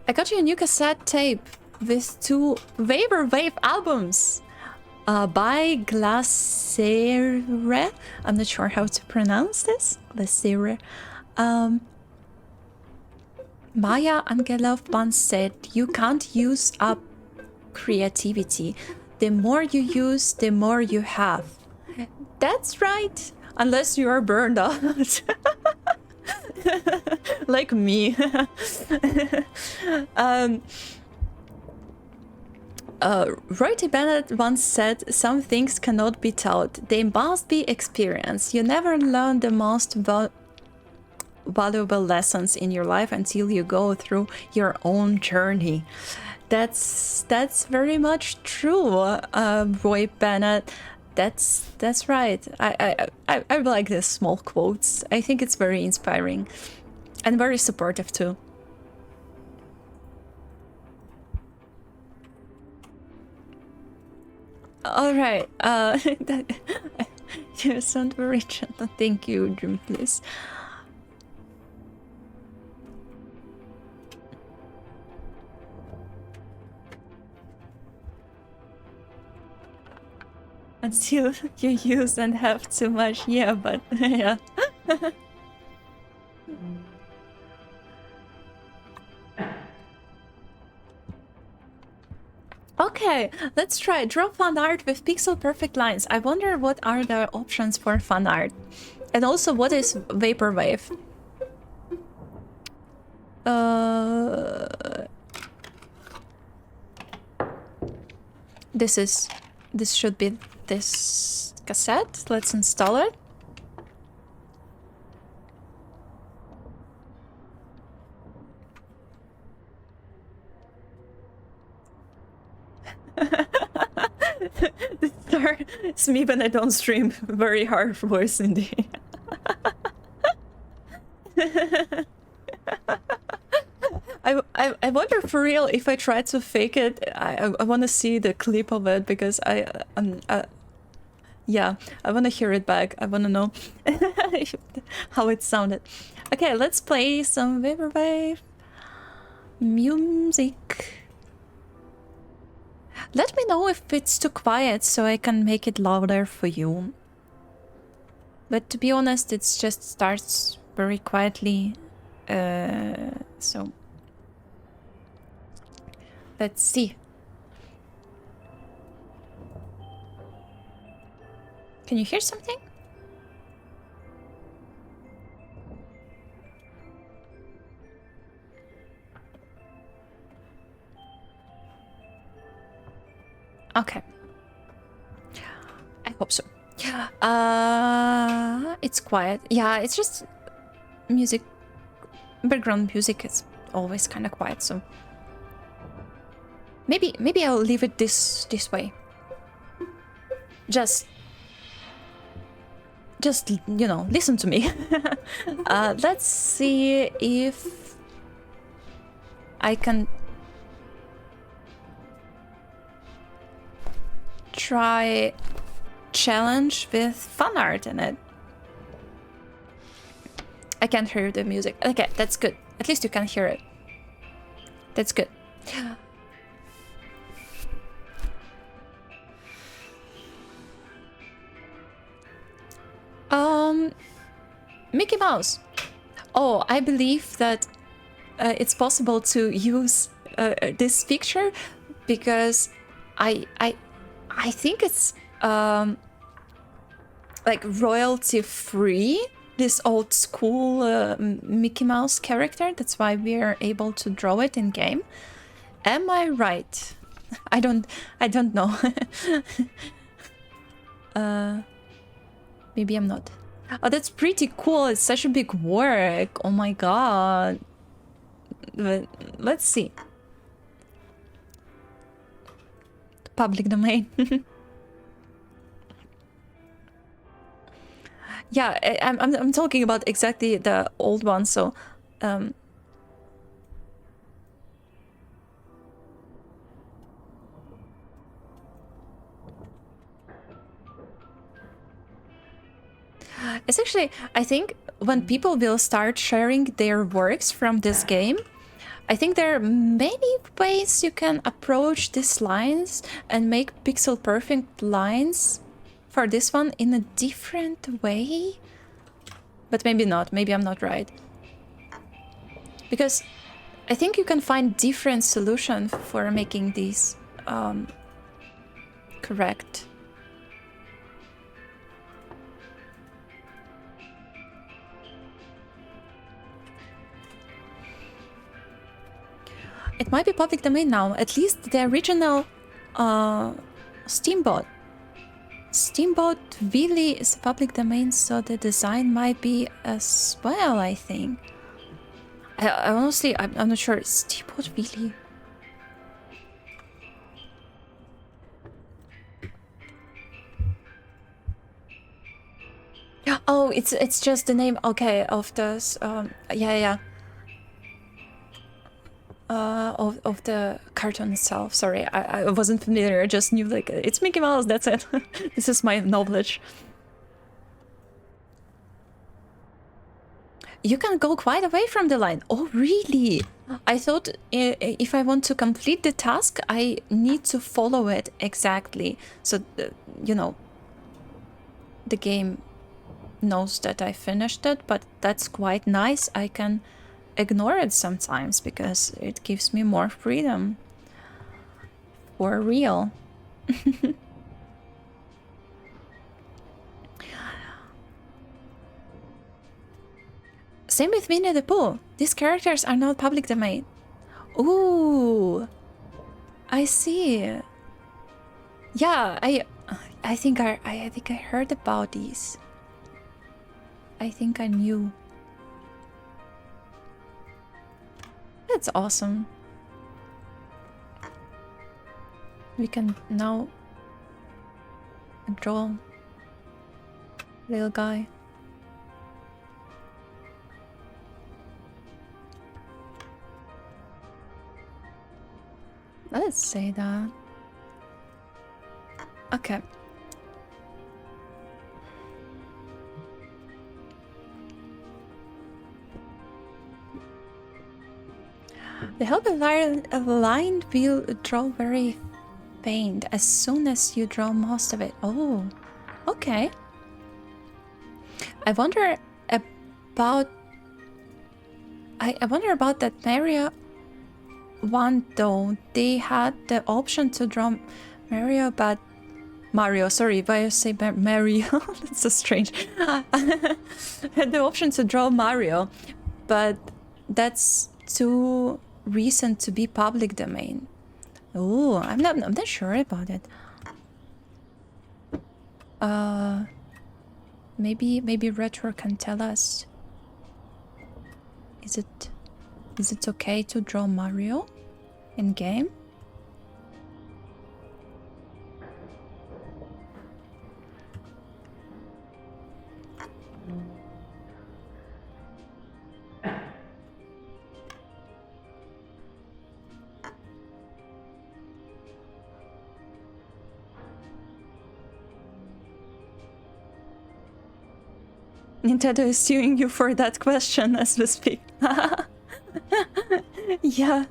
I got you a new cassette tape with 2 Vaporwave albums. By Glaciere. I'm not sure how to pronounce this. Glaciere. Maya Angelov once said, you can't use up creativity. The more you use, the more you have. That's right. Unless you are burned out. Like me. Roy T. Bennett once said, some things cannot be taught, they must be experienced. You never learn the most valuable lessons in your life until you go through your own journey. That's very much true, Roy Bennett. That's right. I like these small quotes. I think it's very inspiring and very supportive too. All right. You sound very gentle. Thank you, Dream, please. Until you use and have too much, yeah, but yeah. Okay, let's try. Draw fan art with pixel perfect lines. I wonder what are the options for fan art. And also, what is Vaporwave? This should be this cassette. Let's install it. It's me when I don't stream. Very hard voice indeed. I wonder for real if I try to fake it. I want to see the clip of it, because Yeah, I want to hear it back. I want to know how it sounded. Okay, let's play some Vaporwave music. Let me know if it's too quiet so I can make it louder for you. But to be honest, it just starts very quietly. So let's see. Can you hear something? Okay. I hope so. It's quiet. Yeah, it's just music. Background music is always kind of quiet, so maybe I'll leave it this way. Just you know, listen to me. Let's see if I can try challenge with fan art in it. I can't hear the music. Okay, that's good. At least you can hear it. That's good. Mickey Mouse. Oh, I believe that it's possible to use this picture because I think it's like royalty free. This old school Mickey Mouse character. That's why we are able to draw it in game. Am I right? I don't know. Maybe I'm not. Oh, that's pretty cool. It's such a big work. Oh my god. But let's see. Public domain. Yeah, I'm talking about exactly the old one. So, it's actually, I think when people will start sharing their works from this game, I think there are many ways you can approach these lines and make pixel perfect lines for this one in a different way. But maybe not. Maybe I'm not right. Because I think you can find different solutions for making these correct. It might be public domain now. At least the original Steamboat. Steamboat really is public domain, so the design might be as well, I think. I honestly, I'm not sure. Steamboat really? Oh, it's just the name, okay, of this, yeah. Of the cartoon itself. Sorry, I wasn't familiar. I just knew like it's Mickey Mouse. That's it. This is my knowledge. You can go quite away from the line. Oh, really? I thought if I want to complete the task, I need to follow it exactly. So, you know, the game knows that I finished it, but that's quite nice. I can ignore it sometimes because it gives me more freedom. For real. Same with Winnie the Pooh. These characters are not public domain. Ooh, I see. Yeah, I think I heard about these. I think I knew. That's awesome. We can now draw little guy. Let's say that. Okay. The help line will draw very faint as soon as you draw most of it. Oh, okay. I wonder about... I wonder about that Mario one though. They had the option to draw Mario, but... Mario, sorry, why I say Mario? That's so strange. Had the option to draw Mario, but that's too recent to be public domain. Oh, I'm not sure about it. Maybe Retro can tell us. Is it okay to draw Mario in game? Nintendo is suing you for that question as we speak. Yeah.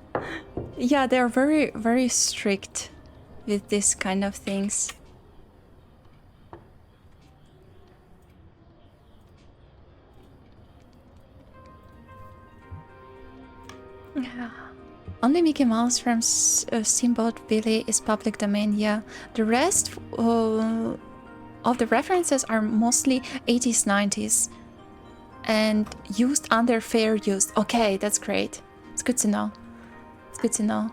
Yeah, they're very, very strict with this kind of things. Yeah. Only Mickey Mouse from Steamboat Willie is public domain, yeah. The rest of the references are mostly 80s, 90s. And used under fair use. Okay, that's great. It's good to know. It's good to know.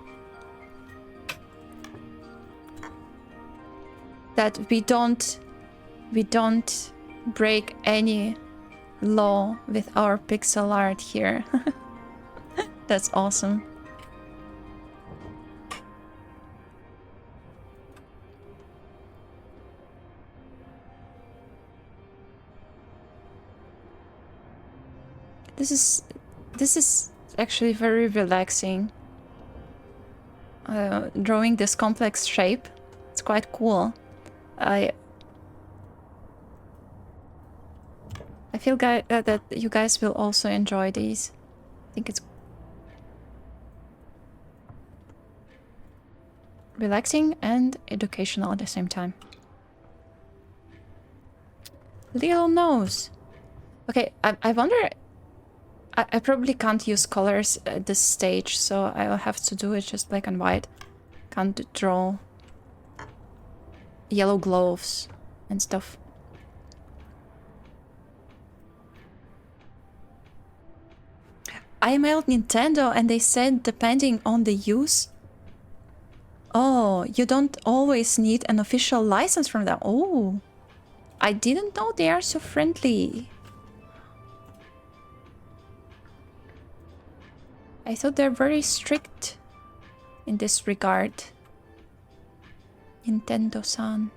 That we don't break any law with our pixel art here. That's awesome. This is actually very relaxing. Drawing this complex shape, it's quite cool. I feel that you guys will also enjoy these. I think it's relaxing and educational at the same time. Little nose. Okay, I wonder... I probably can't use colors at this stage, so I'll have to do it just black and white. Can't draw yellow gloves and stuff. I mailed Nintendo and they said depending on the use. Oh, you don't always need an official license from them. Oh, I didn't know they are so friendly. I thought they're very strict in this regard. Nintendo-san.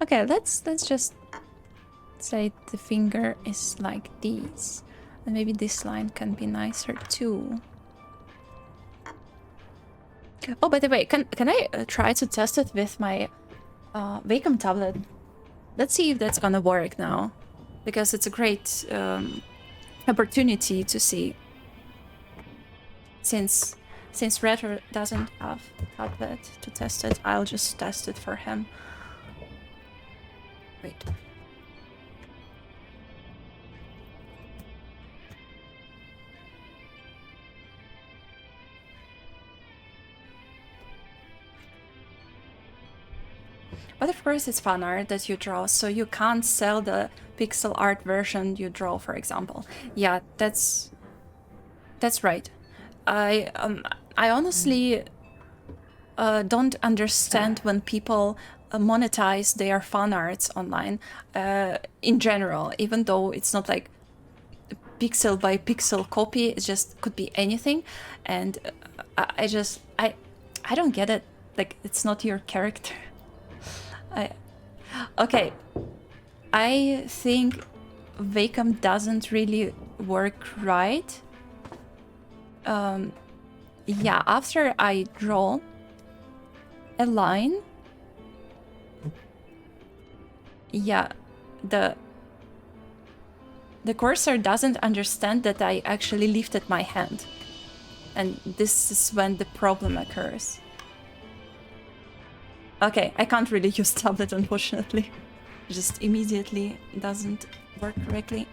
Okay, let's just say the finger is like these. And maybe this line can be nicer too. Oh, by the way, can I try to test it with my Wacom tablet? Let's see if that's gonna work now, because it's a great opportunity to see. Since Retro doesn't have the tablet to test it, I'll just test it for him. Wait. But of course it's fan art that you draw, so you can't sell the pixel art version you draw, for example. Yeah, that's right. I honestly don't understand when people monetize their fan arts online in general, even though it's not like pixel by pixel copy, it just could be anything. And I don't get it. Like, it's not your character. Okay, I think Wacom doesn't really work right. Yeah, after I draw a line, yeah, the cursor doesn't understand that I actually lifted my hand. And this is when the problem occurs. Okay, I can't really use tablet, unfortunately. Just immediately doesn't work correctly.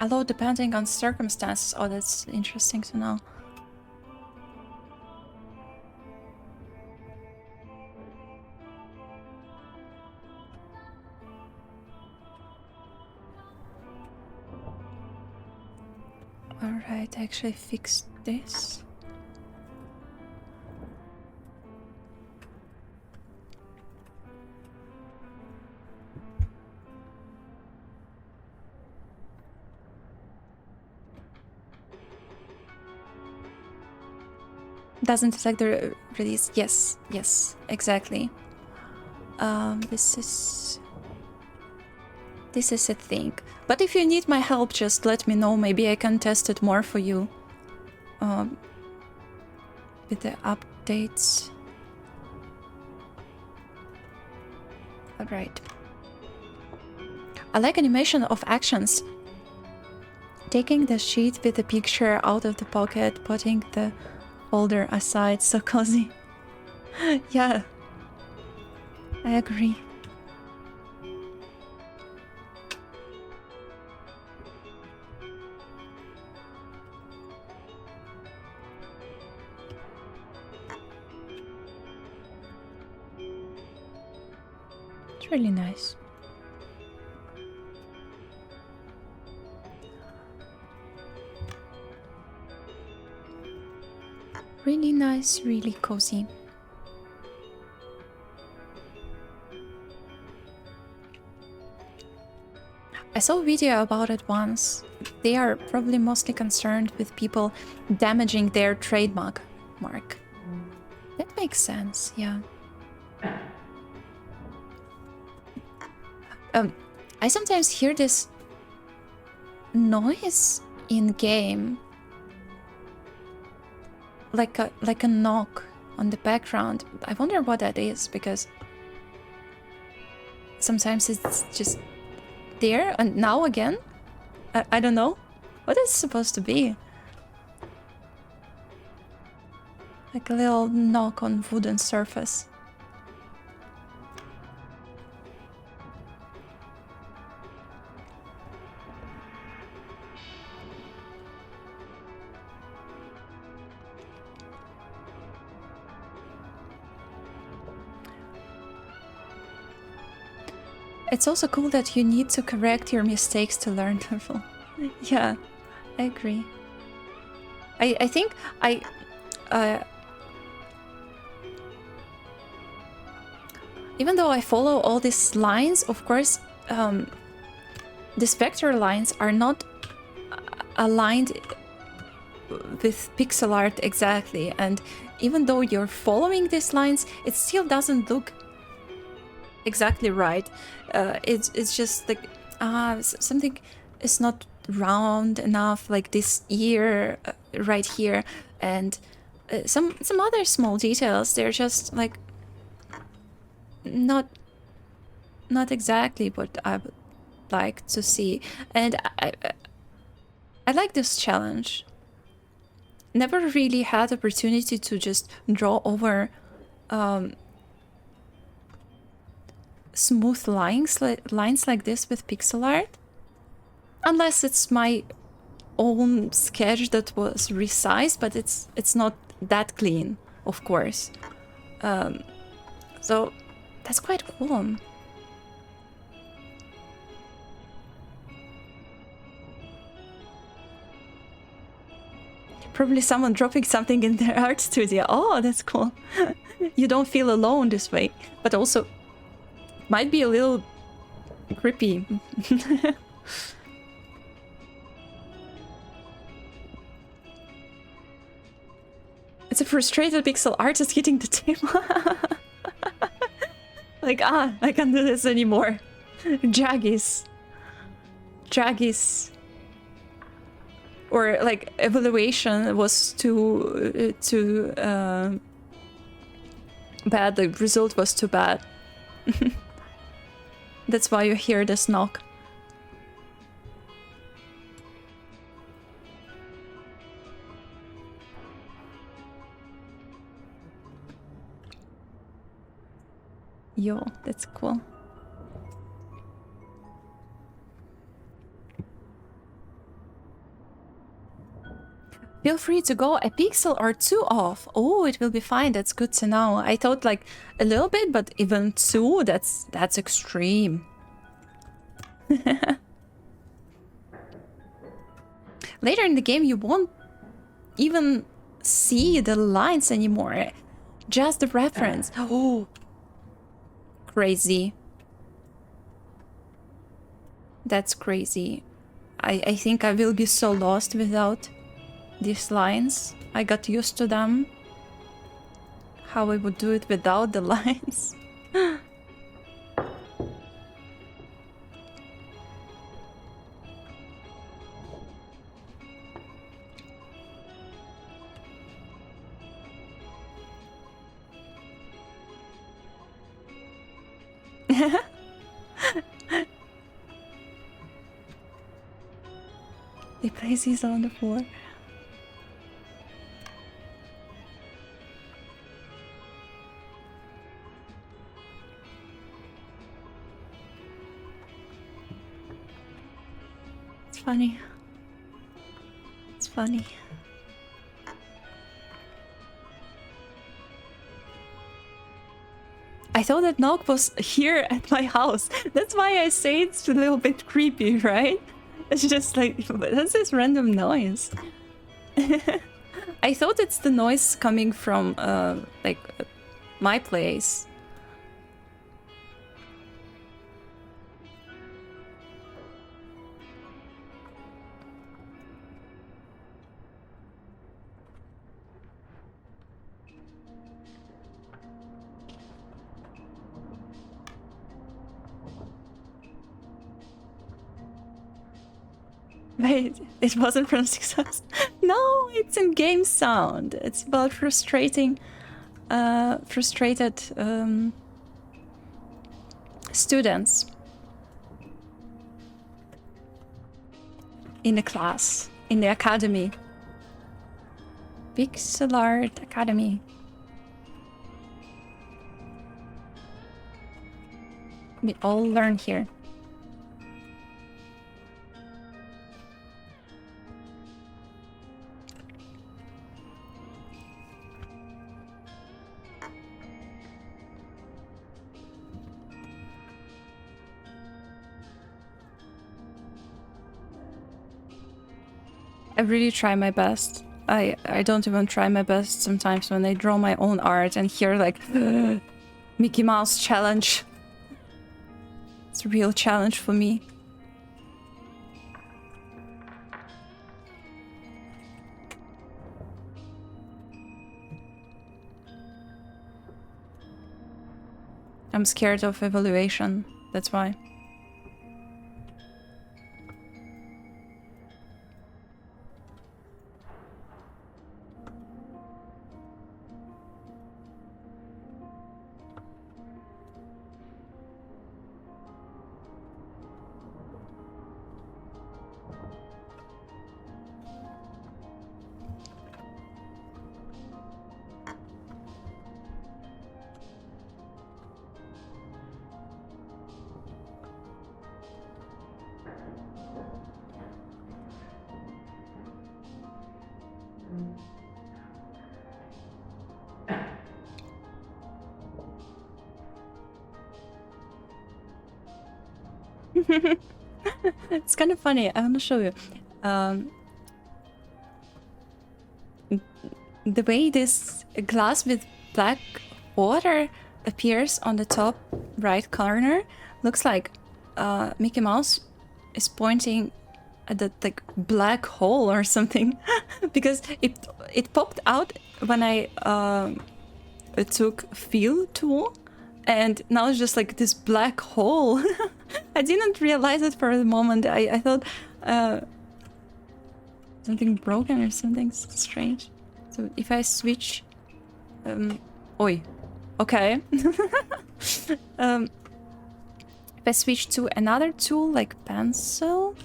Although depending on circumstances. Oh, that's interesting to know. Alright, I actually fixed this. Doesn't detect the release. Yes, yes, exactly. This is a thing. But if you need my help, just let me know. Maybe I can test it more for you. With the updates. Alright. I like animation of actions. Taking the sheet with the picture out of the pocket, putting the folder aside, so cozy. Yeah, I agree. It's really nice. Really nice, really cozy. I saw a video about it once. They are probably mostly concerned with people damaging their trademark. That makes sense, yeah. I sometimes hear this noise in game. Like a knock on the background. I wonder what that is, because sometimes it's just there and now again. I don't know what it's supposed to be. Like a little knock on wooden surface. It's also cool that you need to correct your mistakes to learn level. Yeah, I agree. I think even though I follow all these lines, of course, these vector lines are not aligned with pixel art exactly, and even though you're following these lines, it still doesn't look exactly right. It's just like something is not round enough, like this ear right here, and some other small details. They're just like not exactly what I would like to see, and I like this challenge. Never really had opportunity to just draw over smooth lines like this with pixel art, unless it's my own sketch that was resized, but it's not that clean, of course. So that's quite cool. Probably someone dropping something in their art studio. Oh, that's cool. You don't feel alone this way, but also might be a little creepy. It's a frustrated pixel artist hitting the table. Like, I can't do this anymore. Jaggis. Or like evaluation was too bad. The result was too bad. That's why you hear this knock. Yo, that's cool. Feel free to go a pixel or two off. Oh, it will be fine. That's good to know. I thought like a little bit, but even two, that's extreme. Later in the game, you won't even see the lines anymore. Just the reference. Oh, crazy. That's crazy. I think I will be so lost without these lines. I got used to them. How I would do it without the lines. They place these on the floor. It's funny. It's funny. I thought that knock was here at my house. That's why I say it's a little bit creepy, right? It's just like, what's this random noise? I thought it's the noise coming from, like, my place. Wait, it wasn't from Success? No, it's in game sound. It's about frustrated students in the class, in the academy. Pixel Art Academy. We all learn here. I really try my best. I don't even try my best sometimes when I draw my own art and hear like Mickey Mouse challenge. It's a real challenge for me. I'm scared of evaluation, that's why. It's kind of funny. I want to show you. the way this glass with black water appears on the top right corner looks like Mickey Mouse is pointing at that like black hole or something because it popped out when I took fill tool, and now it's just like this black hole. I didn't realize it for the moment. I thought something broken or something strange. So if I switch, oi, okay. If I switch to another tool like pencil,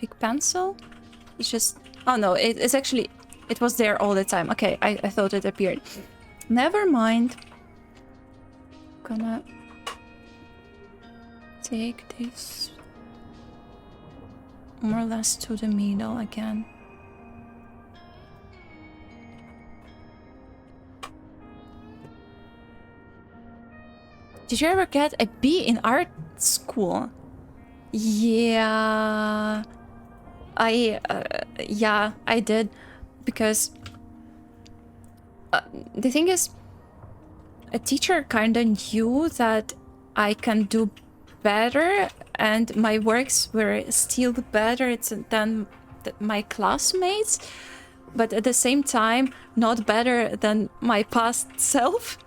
big pencil, it's just, oh no, it's actually, it was there all the time. Okay, I thought it appeared. Never mind. Gonna take this more or less to the middle again. Did you ever get a B in art school? Yeah, I did, because the thing is, a teacher kind of knew that I can do better, and my works were still better than my classmates, but at the same time not better than my past self.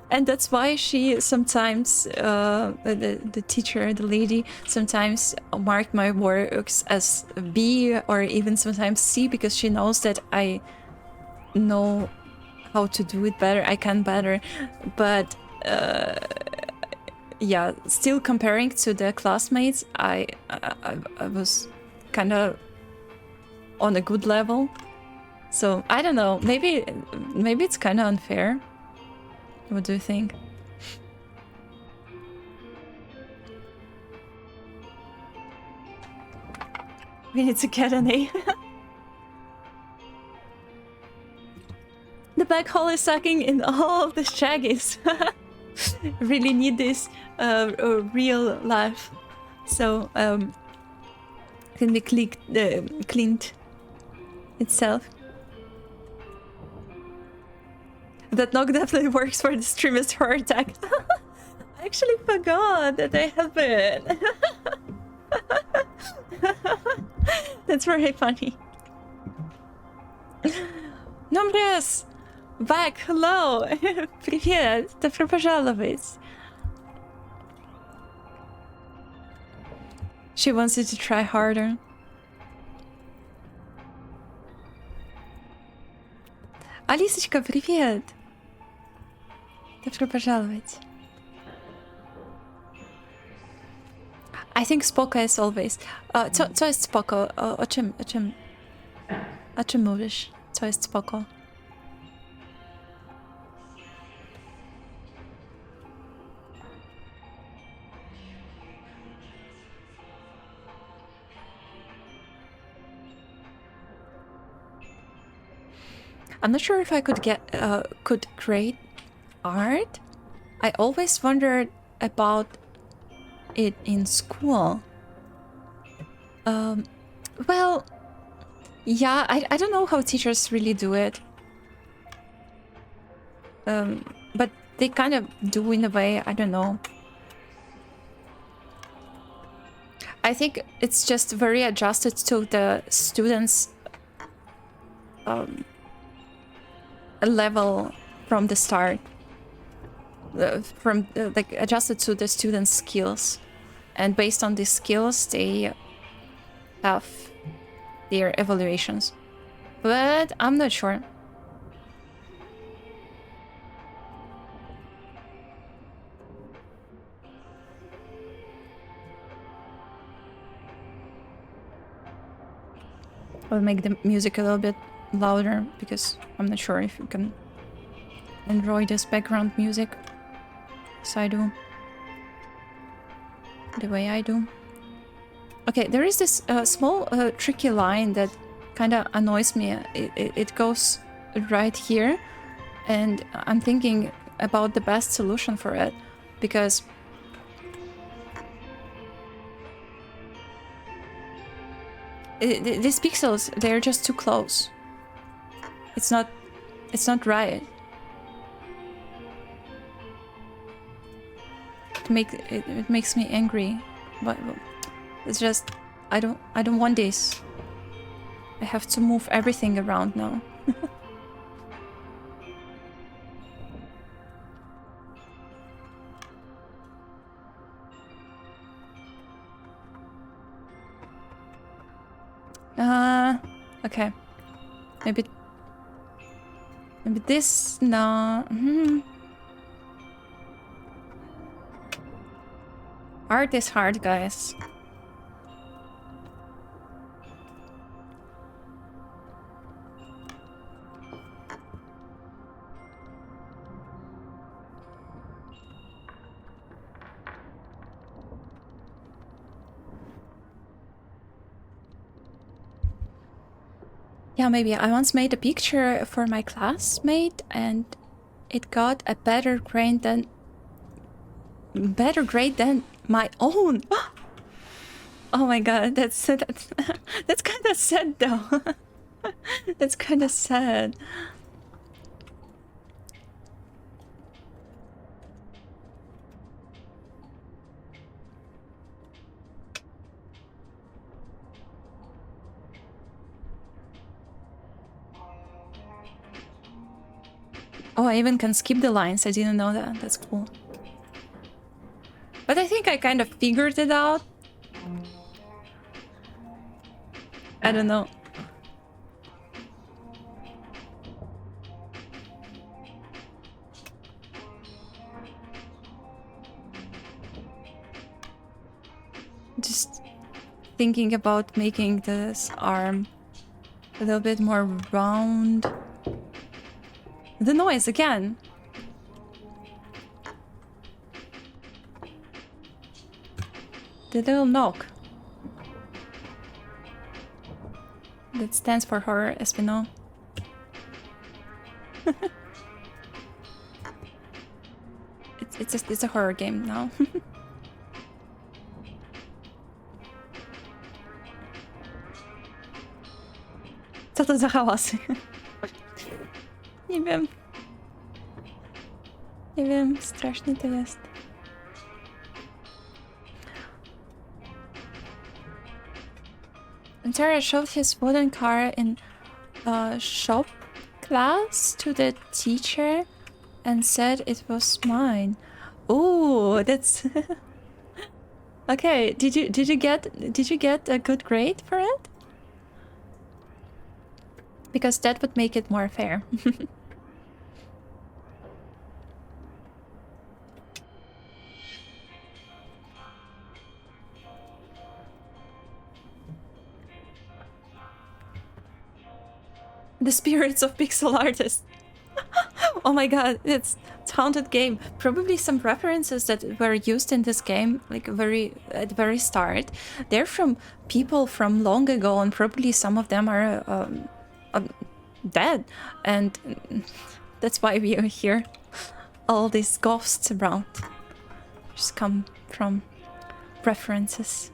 And that's why she sometimes, the teacher, the lady, sometimes marked my works as B or even sometimes C, because she knows that I know how to do it better, I can better. But yeah, still comparing to the classmates, I was kind of on a good level. So I don't know, maybe it's kind of unfair. What do you think? We need to get an A. The black hole is sucking in all of the shaggies. Really need this real life. So can be cleaned itself. That knock definitely works for the extremist heart attack. I actually forgot that I have it. That's very funny. Nombres! Back, hello! Привет! Добро пожаловать! She wants you to try harder. Алисочка, привет! Добро пожаловать. I think spoko as always. Co jest spoko? O czym mówisz? Co jest spoko? I'm not sure if I could create art. I always wondered about it in school. Well, yeah, I don't know how teachers really do it. But they kind of do in a way, I don't know. I think it's just very adjusted to the students' level from the start. Like adjusted to the students' skills, and based on these skills they have their evaluations, but I'm not sure. I'll make the music a little bit louder because I'm not sure if you can enjoy this background music. So I do. The way I do. Okay, there is this small tricky line that kind of annoys me. It goes right here, and I'm thinking about the best solution for it, because These pixels, they're just too close. It's not right. It makes me angry. But it's just I don't want this. I have to move everything around now. Okay. Maybe this, no. Art is hard, guys. Yeah, maybe. I once made a picture for my classmate and it got a better grade than my own. Oh my god, that's kind of sad though. That's kind of sad. Oh, I even can skip the lines. I didn't know that. That's cool. But I think I kind of figured it out. I don't know. Just thinking about making this arm a little bit more round. The noise again. The little knock. That stands for horror, as we know. It's a horror game now. Co to za hałasy? Nie wiem. Nie wiem, strasznie to jest. Tara showed his wooden car in shop class to the teacher and said it was mine. Oh, that's okay. Did you get a good grade for it? Because that would make it more fair. The spirits of pixel artists. Oh my god, it's haunted game. Probably some references that were used in this game, like at the very start, they're from people from long ago, and probably some of them are dead, and that's why we hear all these ghosts around. Just come from references.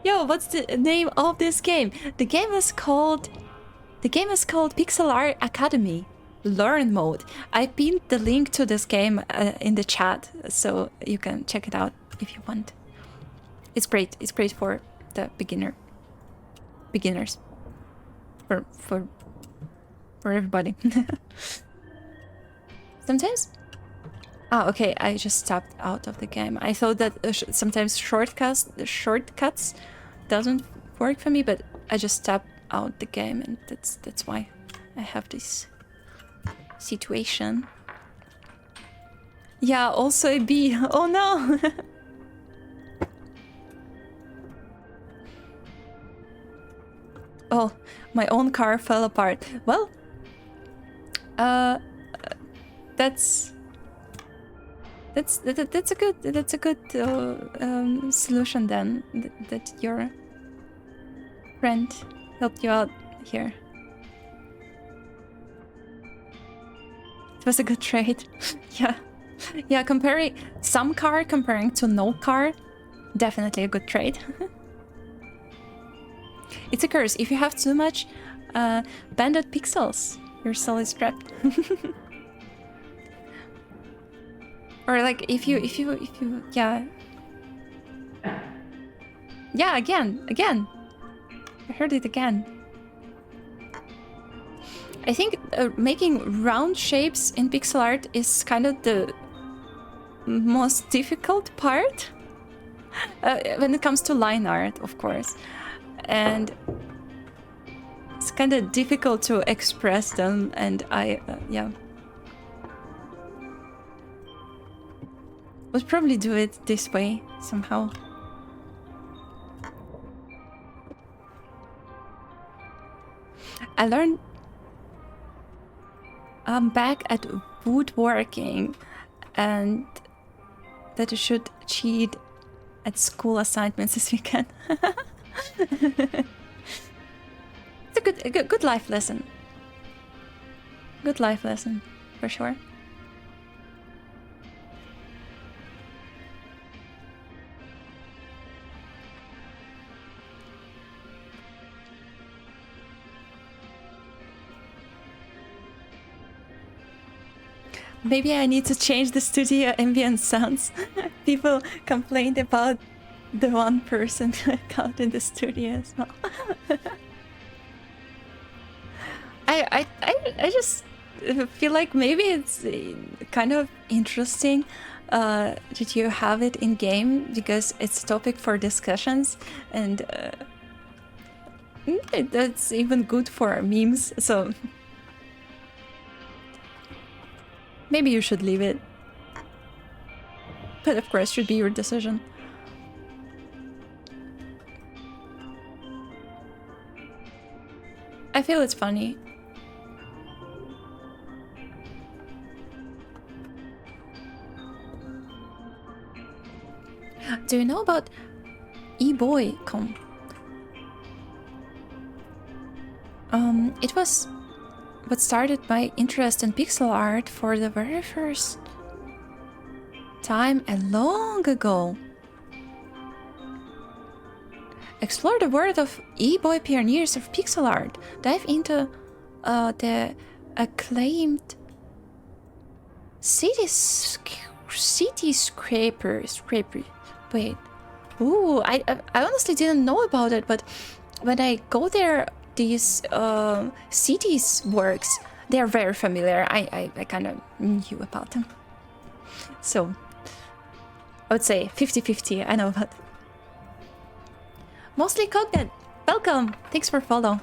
Yo, what's the name of this game? The game is called Pixel Art Academy Learn Mode. I pinned the link to this game in the chat, so you can check it out if you want. It's great. It's great for the beginners. For everybody. Sometimes. Oh, okay. I just tapped out of the game. I thought that sometimes shortcuts doesn't work for me, but I just tapped out the game, and that's why I have this situation. Yeah, also a B. Oh no. Oh, my own car fell apart. Well, that's a good solution then. That your friend helped you out here. It was a good trade. Yeah, comparing some car comparing to no car, Definitely a good trade. It's a curse. If you have too much banded pixels, your soul is trapped. Or like if you yeah. Yeah, again. I heard it again. I think making round shapes in pixel art is kind of the most difficult part when it comes to line art, of course. And it's kind of difficult to express them, and yeah. Would probably do it this way somehow. I learned I'm back at woodworking, and that you should cheat at school assignments this weekend. It's a good life lesson. Good life lesson, for sure. Maybe I need to change the studio ambient sounds. People complained about the one person account in the studio as well. I just feel like maybe it's kind of interesting that you have it in game because it's a topic for discussions, and that's even good for memes. So maybe you should leave it. But of course, should be your decision. I feel it's funny. Do you know about eBoy.com? It was what started my interest in pixel art for the very first time and long ago. Explore the world of eBoy pioneers of pixel art. Dive into the acclaimed city scraper. Wait. Ooh, I honestly didn't know about it, but when I go there, these cities works, they're very familiar. I kind of knew about them. So, I would say 50-50, I know about it. Mostly Cognet, welcome! Thanks for follow.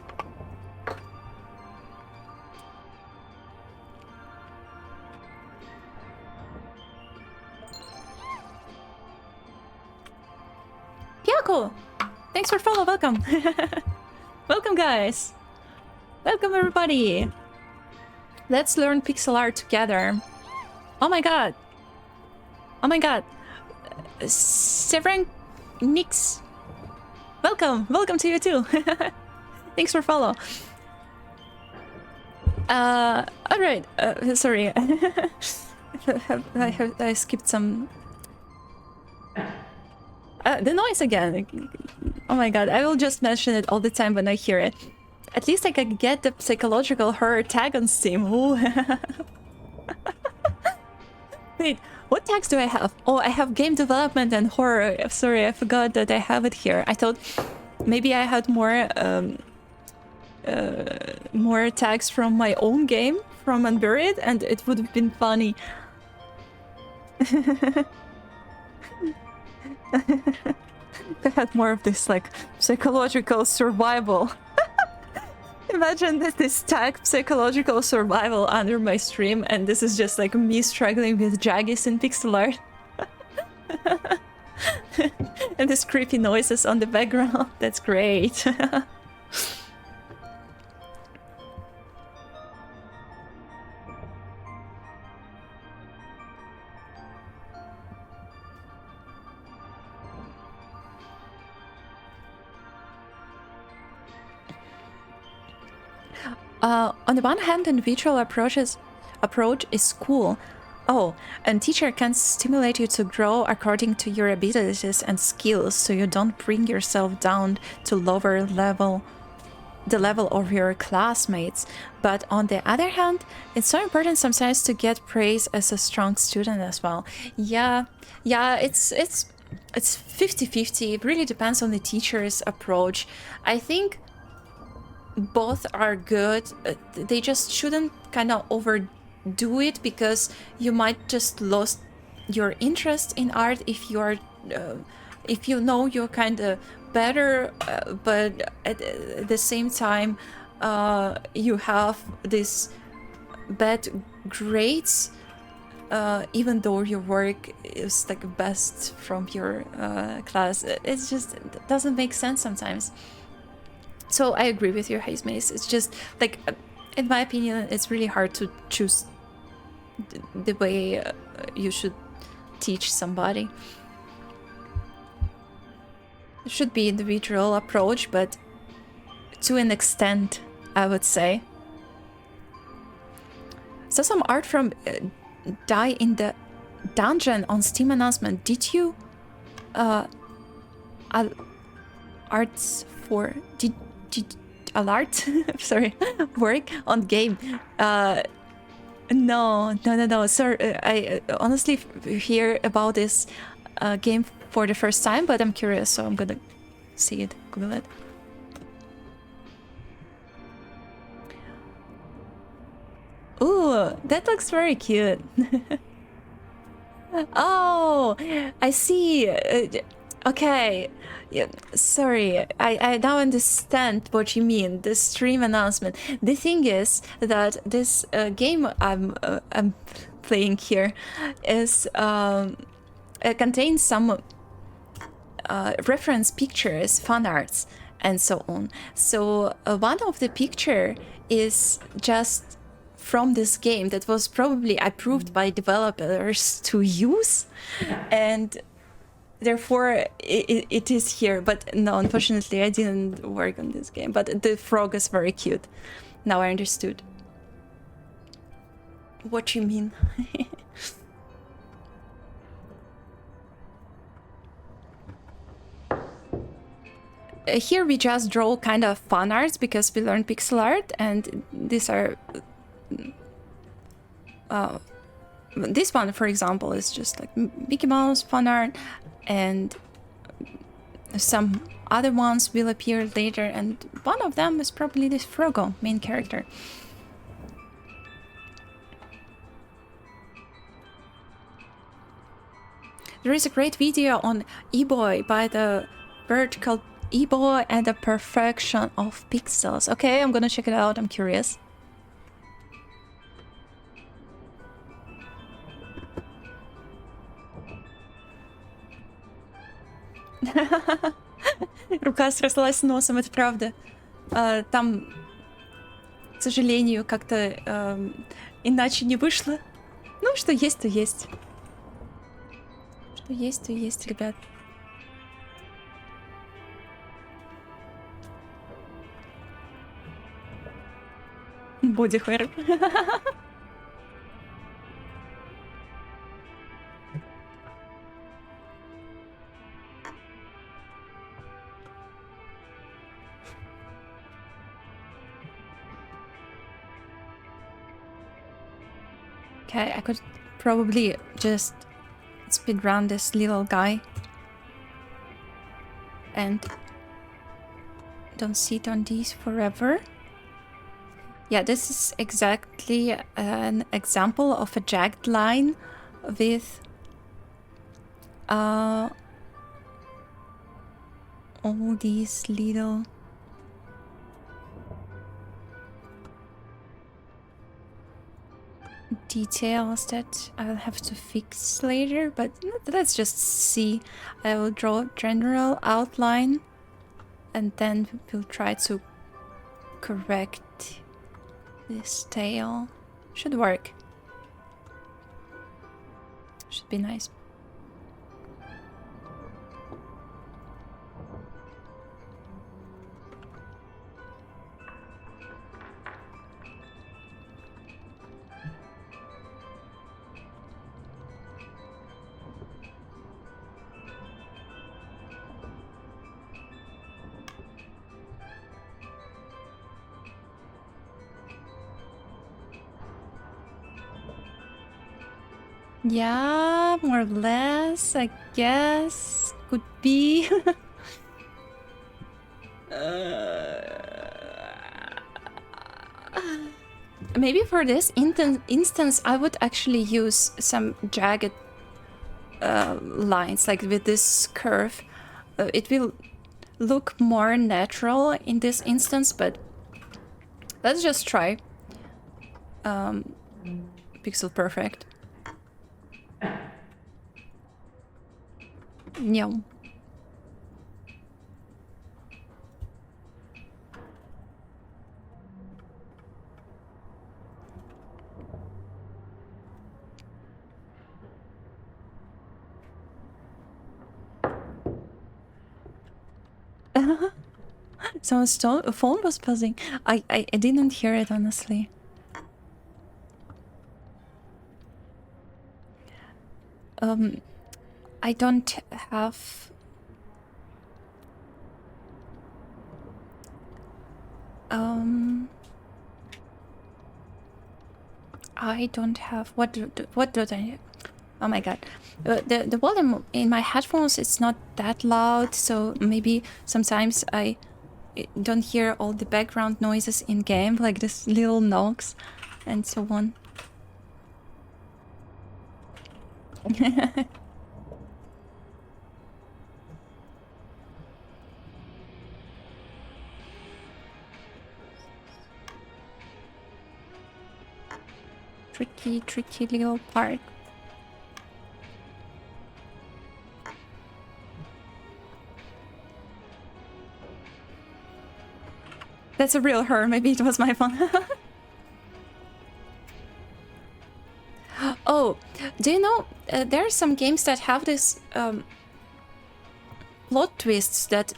Pyako! Thanks for follow, welcome! Welcome, guys! Welcome, everybody! Let's learn pixel art together. Oh my god! Oh my god! Severin Nix! Welcome! Welcome to you too! Thanks for follow. Alright, sorry. I skipped some... the noise again! Oh my god, I will just mention it all the time when I hear it. At least I can get the psychological horror tag on Steam. Ooh. Wait, what tags do I have? Oh, I have game development and horror. Sorry, I forgot that I have it here. I thought maybe I had more tags from my own game, from Unburied, and it would have been funny. I had more of this, like, psychological survival. Imagine this tag, psychological survival, under my stream, and this is just like me struggling with Jaggis in pixel art. And these creepy noises on the background. That's great. On the one hand, the individual approach is cool. Oh, and teacher can stimulate you to grow according to your abilities and skills, so you don't bring yourself down to lower level, the level of your classmates. But on the other hand, it's so important sometimes to get praise as a strong student as well. Yeah, it's 50-50. It really depends on the teacher's approach. I think both are good. They just shouldn't kind of overdo it, because you might just lose your interest in art if you know you're kind of better, but at the same time you have this bad grades, even though your work is like best from your class. It's just, it doesn't make sense sometimes. So I agree with you, Haze Maze. It's just like, in my opinion, it's really hard to choose the way you should teach somebody. It should be individual approach, but to an extent, I would say. So some art from Die in the Dungeon on Steam announcement. Did you arts for did Alart sorry work on game? No, sir. I honestly hear about this game for the first time, but I'm curious, so I'm gonna see it, Google it. Ooh, that looks very cute. Oh, I see. Okay. Yeah, sorry, I now understand what you mean. The stream announcement. The thing is that this game I'm playing here is contains some reference pictures, fan arts, and so on. So one of the picture is just from this game that was probably approved by developers to use, and therefore it is here. But no, unfortunately I didn't work on this game, but the frog is very cute. Now I understood what you mean. Here we just draw kind of fan arts because we learned pixel art, and these are this one, for example, is just like Mickey Mouse fan art, and some other ones will appear later, and one of them is probably this Frogo main character. There is a great video on eBoy by the bird called eBoy and the Perfection of Pixels. Okay, I'm gonna check it out, I'm curious. Рука срослась с носом, это правда. Там, к сожалению, как-то иначе не вышло. Ну, что есть, то есть. Что есть, то есть, ребят. Боди хоррор. Okay, I could probably just speedrun this little guy and don't sit on these forever. Yeah, this is exactly an example of a jagged line with all these little details that I'll have to fix later, but let's just see. I will draw general outline and then we'll try to correct this tail. Should work. Should be nice. Yeah, more or less, I guess. Could be. Maybe for this instance, I would actually use some jagged lines, like with this curve. It will look more natural in this instance, but let's just try. Pixel perfect. Yeah. Someone's phone was buzzing. I didn't hear it, honestly. I don't have... I don't have... What do I... Oh my god. The volume in my headphones is not that loud, so maybe sometimes I don't hear all the background noises in game, like this little knocks and so on. Tricky little park. That's a real her. Maybe it was my phone. Oh, do you know there are some games that have this plot twists that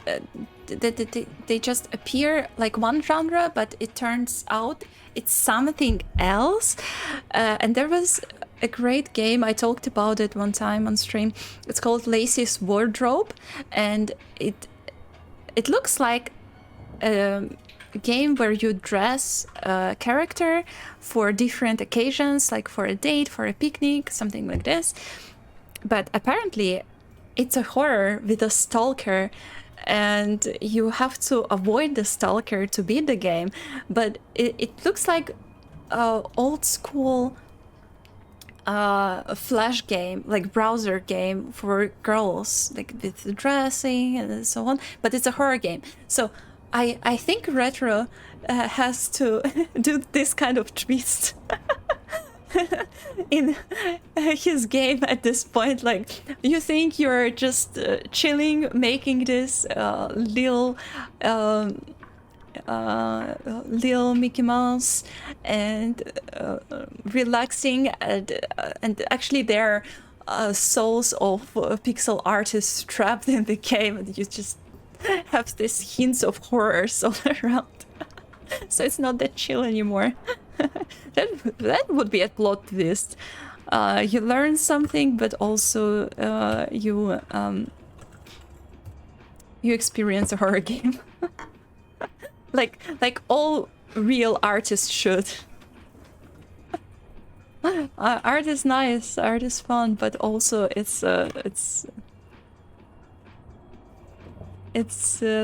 they just appear like one genre, but it turns out it's something else. And there was a great game, I talked about it one time on stream. It's called Lacey's Wardrobe, and it looks like a game where you dress a character for different occasions, like for a date, for a picnic, something like this. But apparently it's a horror with a stalker, and you have to avoid the stalker to beat the game. But it looks like a old school flash game, like browser game for girls, like with dressing and so on, but it's a horror game. So I think Retro has to do this kind of twist in his game at this point. Like, you think you're just chilling, making this little Mickey Mouse and relaxing, and actually there are souls of pixel artists trapped in the game, and you just have these hints of horrors all around. So it's not that chill anymore. that would be a plot twist. You learn something, but also you experience a horror game. like all real artists should. Art is nice, art is fun, but also it's a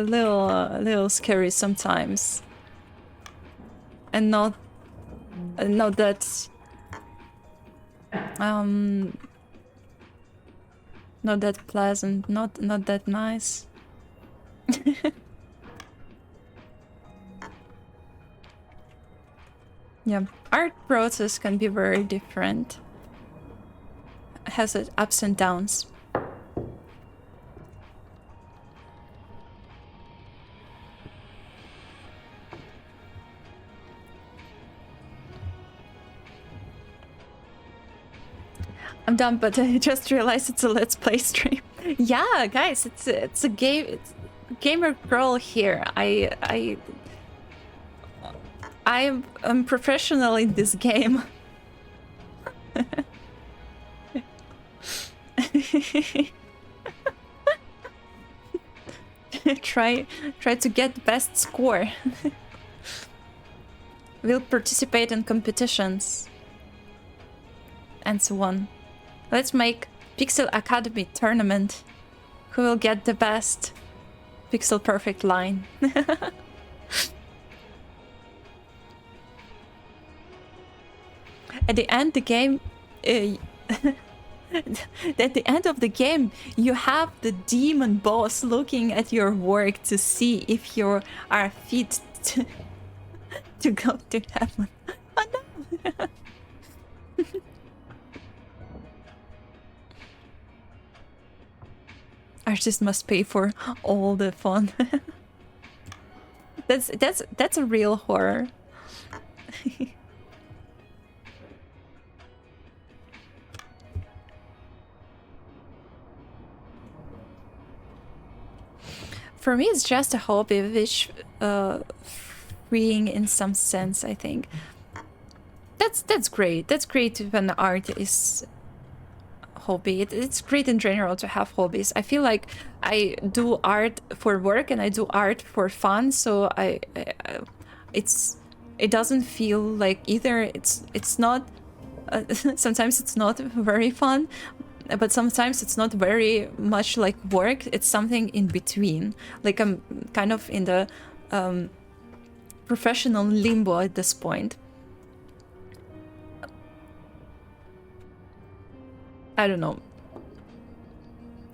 little scary sometimes, and not that not that pleasant, not that nice. Yeah, art process can be very different. It has its ups and downs. I'm done, but I just realized it's a Let's Play stream. Yeah, guys, it's a game. It's gamer girl here. I'm professional in this game. try to get the best score. We'll participate in competitions and so on. Let's make Pixel Academy tournament. Who will get the best pixel perfect line? At the end, the game. At the end of the game, you have the demon boss looking at your work to see if you are fit to go to heaven. Oh no! Artist must pay for all the fun. That's a real horror. For me, it's just a hobby, which freeing in some sense. I think that's great. That's great when art is hobby. It's great in general to have hobbies. I feel like I do art for work and I do art for fun, so it doesn't feel like either. It's not sometimes it's not very fun, but sometimes it's not very much like work. It's something in between. Like I'm kind of in the professional limbo at this point. I don't know.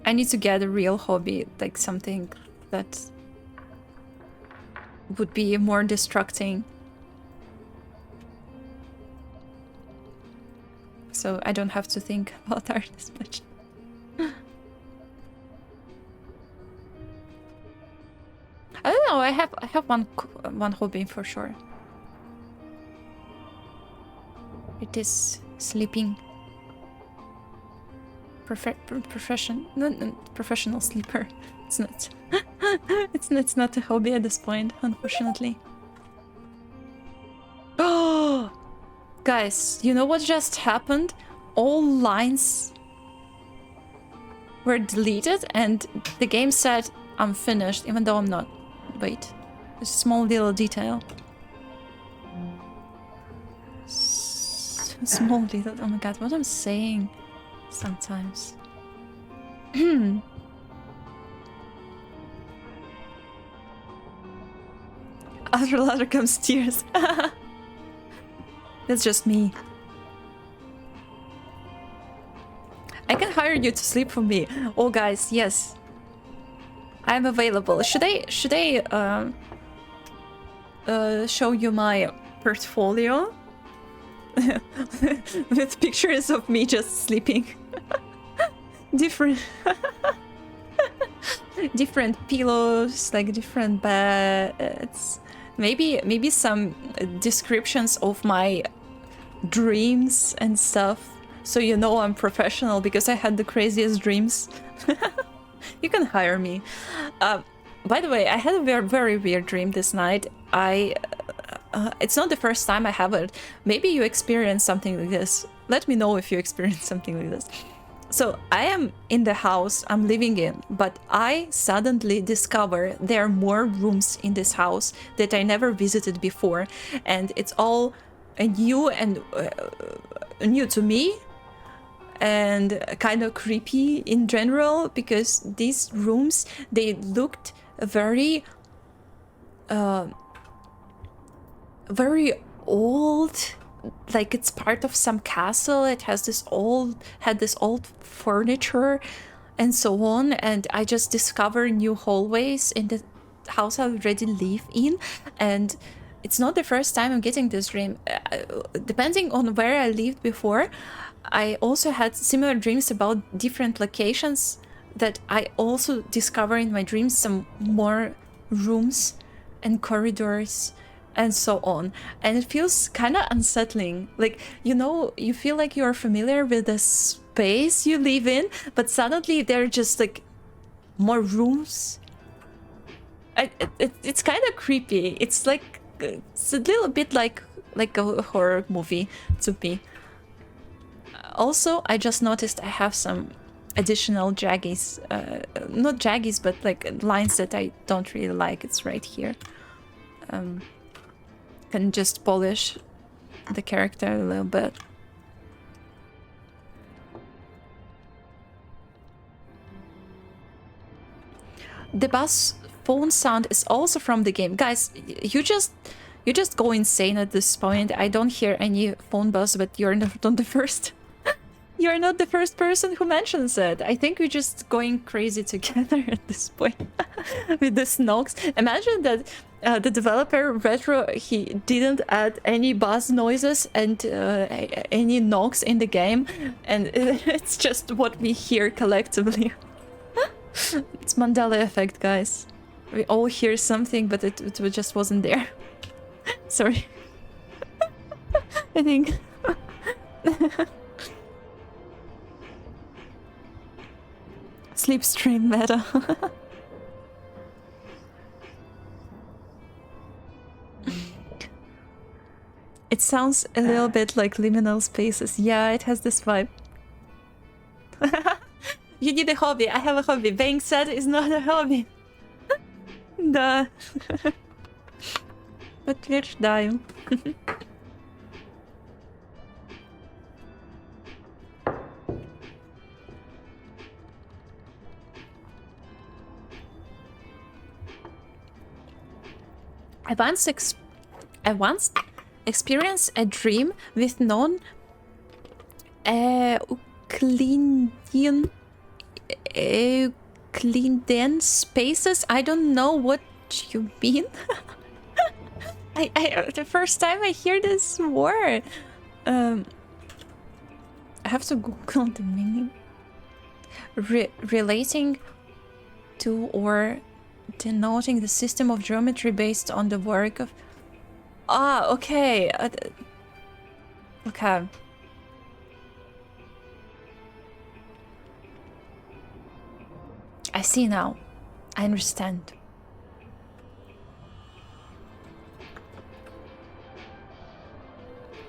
I need to get a real hobby, like something that would be more distracting. So I don't have to think about art as much. I don't know. I have one hobby for sure. It is sleeping. Professional sleeper. It's not. it's not a hobby at this point, unfortunately. Oh, guys, you know what just happened? All lines were deleted, and the game said I'm finished, even though I'm not. Wait, a small little detail. Small little. Oh my god, what I'm saying. Sometimes. After ladder comes tears. That's just me. I can hire you to sleep for me. Oh guys, yes. I'm available. Should I show you my portfolio? With pictures of me just sleeping. Different pillows, like different beds. Maybe some descriptions of my dreams and stuff, so you know I'm professional because I had the craziest dreams. You can hire me. By the way, I had a very, very weird dream this night. It's not the first time I have it. Maybe you experienced something like this. Let me know if you experienced something like this. So I am in the house I'm living in, but I suddenly discover there are more rooms in this house that I never visited before, and it's all new and new to me, and kind of creepy in general, because these rooms, they looked very very old, like it's part of some castle. It has this old furniture and so on, and I just discover new hallways in the house I already live in, and it's not the first time I'm getting this dream. Depending on where I lived before, I also had similar dreams about different locations that I also discover in my dreams, some more rooms and corridors and so on, and it feels kind of unsettling. Like, you know, you feel like you're familiar with the space you live in, but suddenly there are just like more rooms. It's kind of creepy. It's like, it's a little bit like a horror movie to me. Also, I just noticed I have some additional jaggies, not jaggies, but like lines that I don't really like. It's right here. Can just polish the character a little bit. the buzz phone sound is also from the game. Guys, you just go insane at this point. I don't hear any phone buzz, but you're not the first. You're not the first person who mentions it. I think we're just going crazy together at this point with the knocks. Imagine that the developer Retro, he didn't add any buzz noises and any knocks in the game, and it's just what we hear collectively. It's Mandela effect, guys. We all hear something, but it just wasn't there. Sorry. I think... Sleepstream meta. It sounds a little bit like Liminal Spaces. Yeah, it has this vibe. You need a hobby. I have a hobby. Being sad is not a hobby. Да. Подтверждаю. I once experienced a dream with Euclidean spaces. I don't know what you mean. I the first time I hear this word. I have to Google the meaning. Relating to or denoting the system of geometry based on the work of... Ah, okay. Okay. I see now. I understand.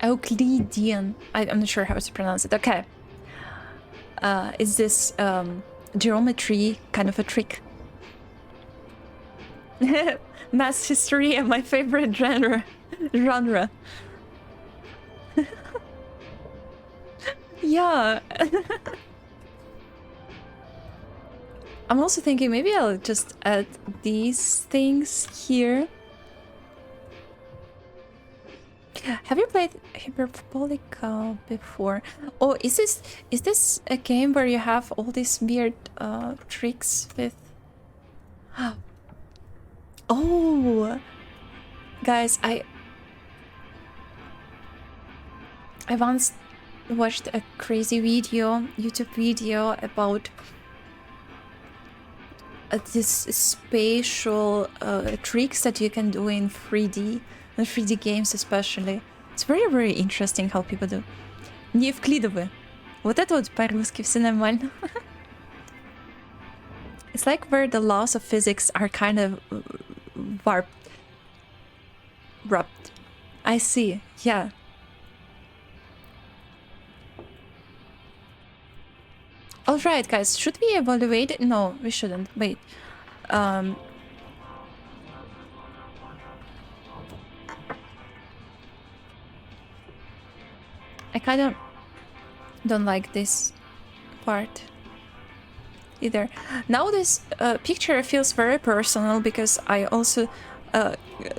Euclidean. I'm not sure how to pronounce it. Okay. Is this geometry kind of a trick? Math history and my favorite genre. Yeah. I'm also thinking maybe I'll just add these things here. Have you played Hyperbolica before? Oh, is this a game where you have all these weird tricks with... Oh, guys, I once watched a crazy YouTube video about this spatial tricks that you can do in 3D games especially. It's very, very interesting how people do. Не Евклидовы. Вот это вот по-русски все нормально. It's like where the laws of physics are kind of warped. I see, yeah. Alright, guys, should we evaluate it? No, we shouldn't. Wait. I kind of don't like this part either. Now this picture feels very personal because I also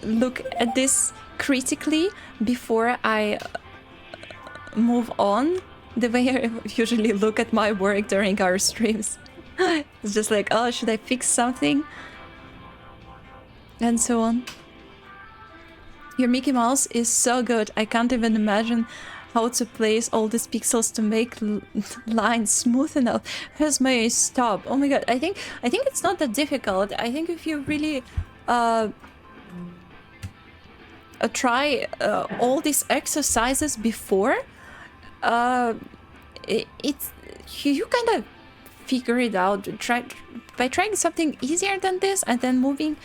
look at this critically before I move on, the way I usually look at my work during our streams. It's just like, oh, should I fix something? And so on. Your Mickey Mouse is so good. I can't even imagine how to place all these pixels to make lines smooth enough. Here's my stop. Oh my god, I think it's not that difficult. I think if you really try all these exercises before, it's you kind of figure it out. By trying something easier than this and then moving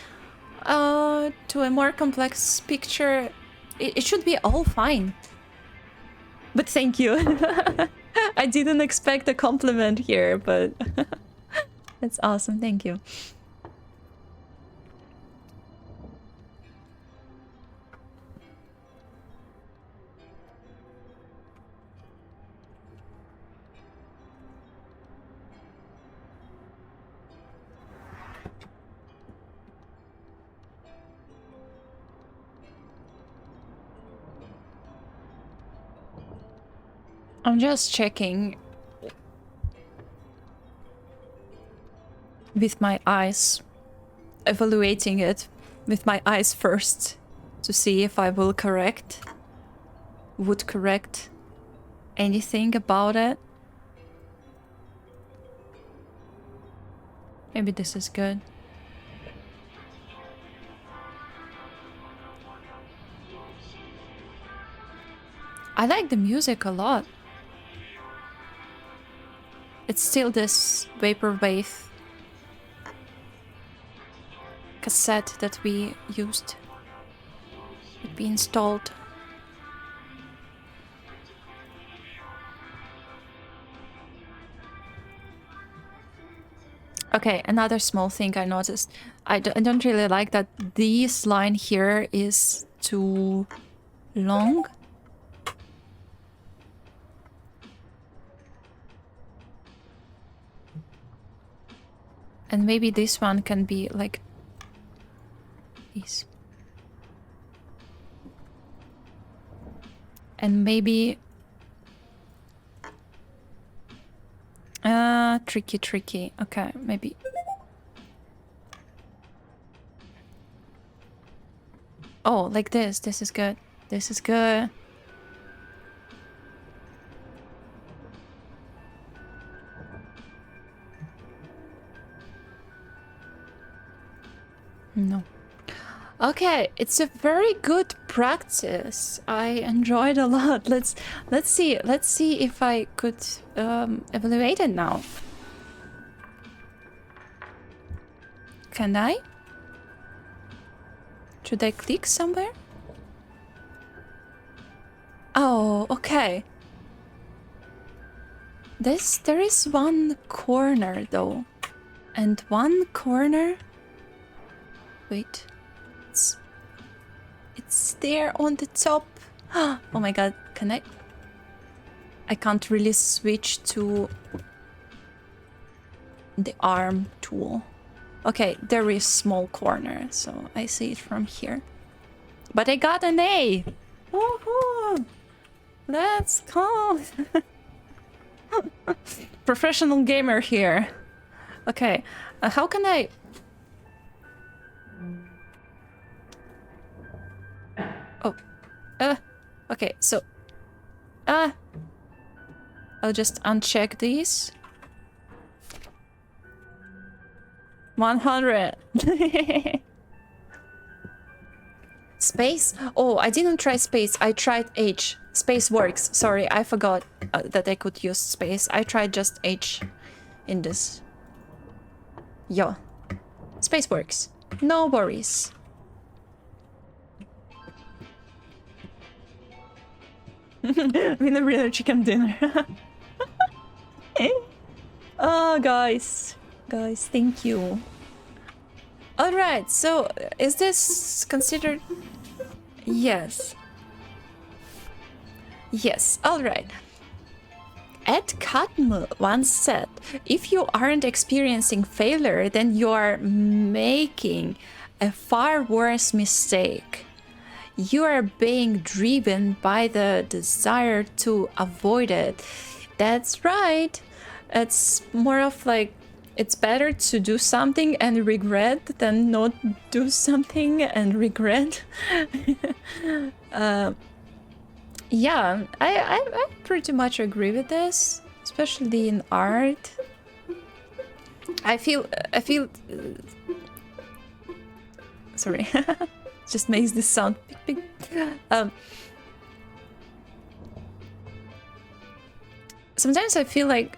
to a more complex picture, it should be all fine. But thank you. I didn't expect a compliment here, but that's awesome. Thank you. I'm just checking with my eyes, evaluating it with my eyes first to see if I would correct anything about it. Maybe this is good. I like the music a lot. It's still this vaporwave cassette that we used. It be installed. Okay, another small thing I noticed. I don't really like that this line here is too long. And maybe this one can be like this. And maybe tricky. Okay, maybe. Oh, like this. This is good. This is good. No. Okay, it's a very good practice. I enjoyed a lot. Let's see if I could evaluate it now. Can I? Should I click somewhere? Oh, okay. There is one corner though. And one corner. Wait. It's there on the top. Oh my god, can I can't really switch to the arm tool. Okay, there is small corner, so I see it from here. But I got an A! Woohoo! Let's go! Professional gamer here. Okay, how can I... Oh, okay, so... I'll just uncheck these. 100. Space? Oh, I didn't try space. I tried H. Space works. Sorry, I forgot that I could use space. I tried just H in this. Yeah. Space works. No worries. Winner winner chicken dinner. Oh, guys. Guys, thank you. Alright, so is this considered... Yes. Yes, alright. Ed Catmull once said, if you aren't experiencing failure, then you are making a far worse mistake. You are being driven by the desire to avoid it. That's right. It's more of like, it's better to do something and regret than not do something and regret. Yeah, I pretty much agree with this, especially in art. I feel sorry, just makes this sound big. Sometimes I feel like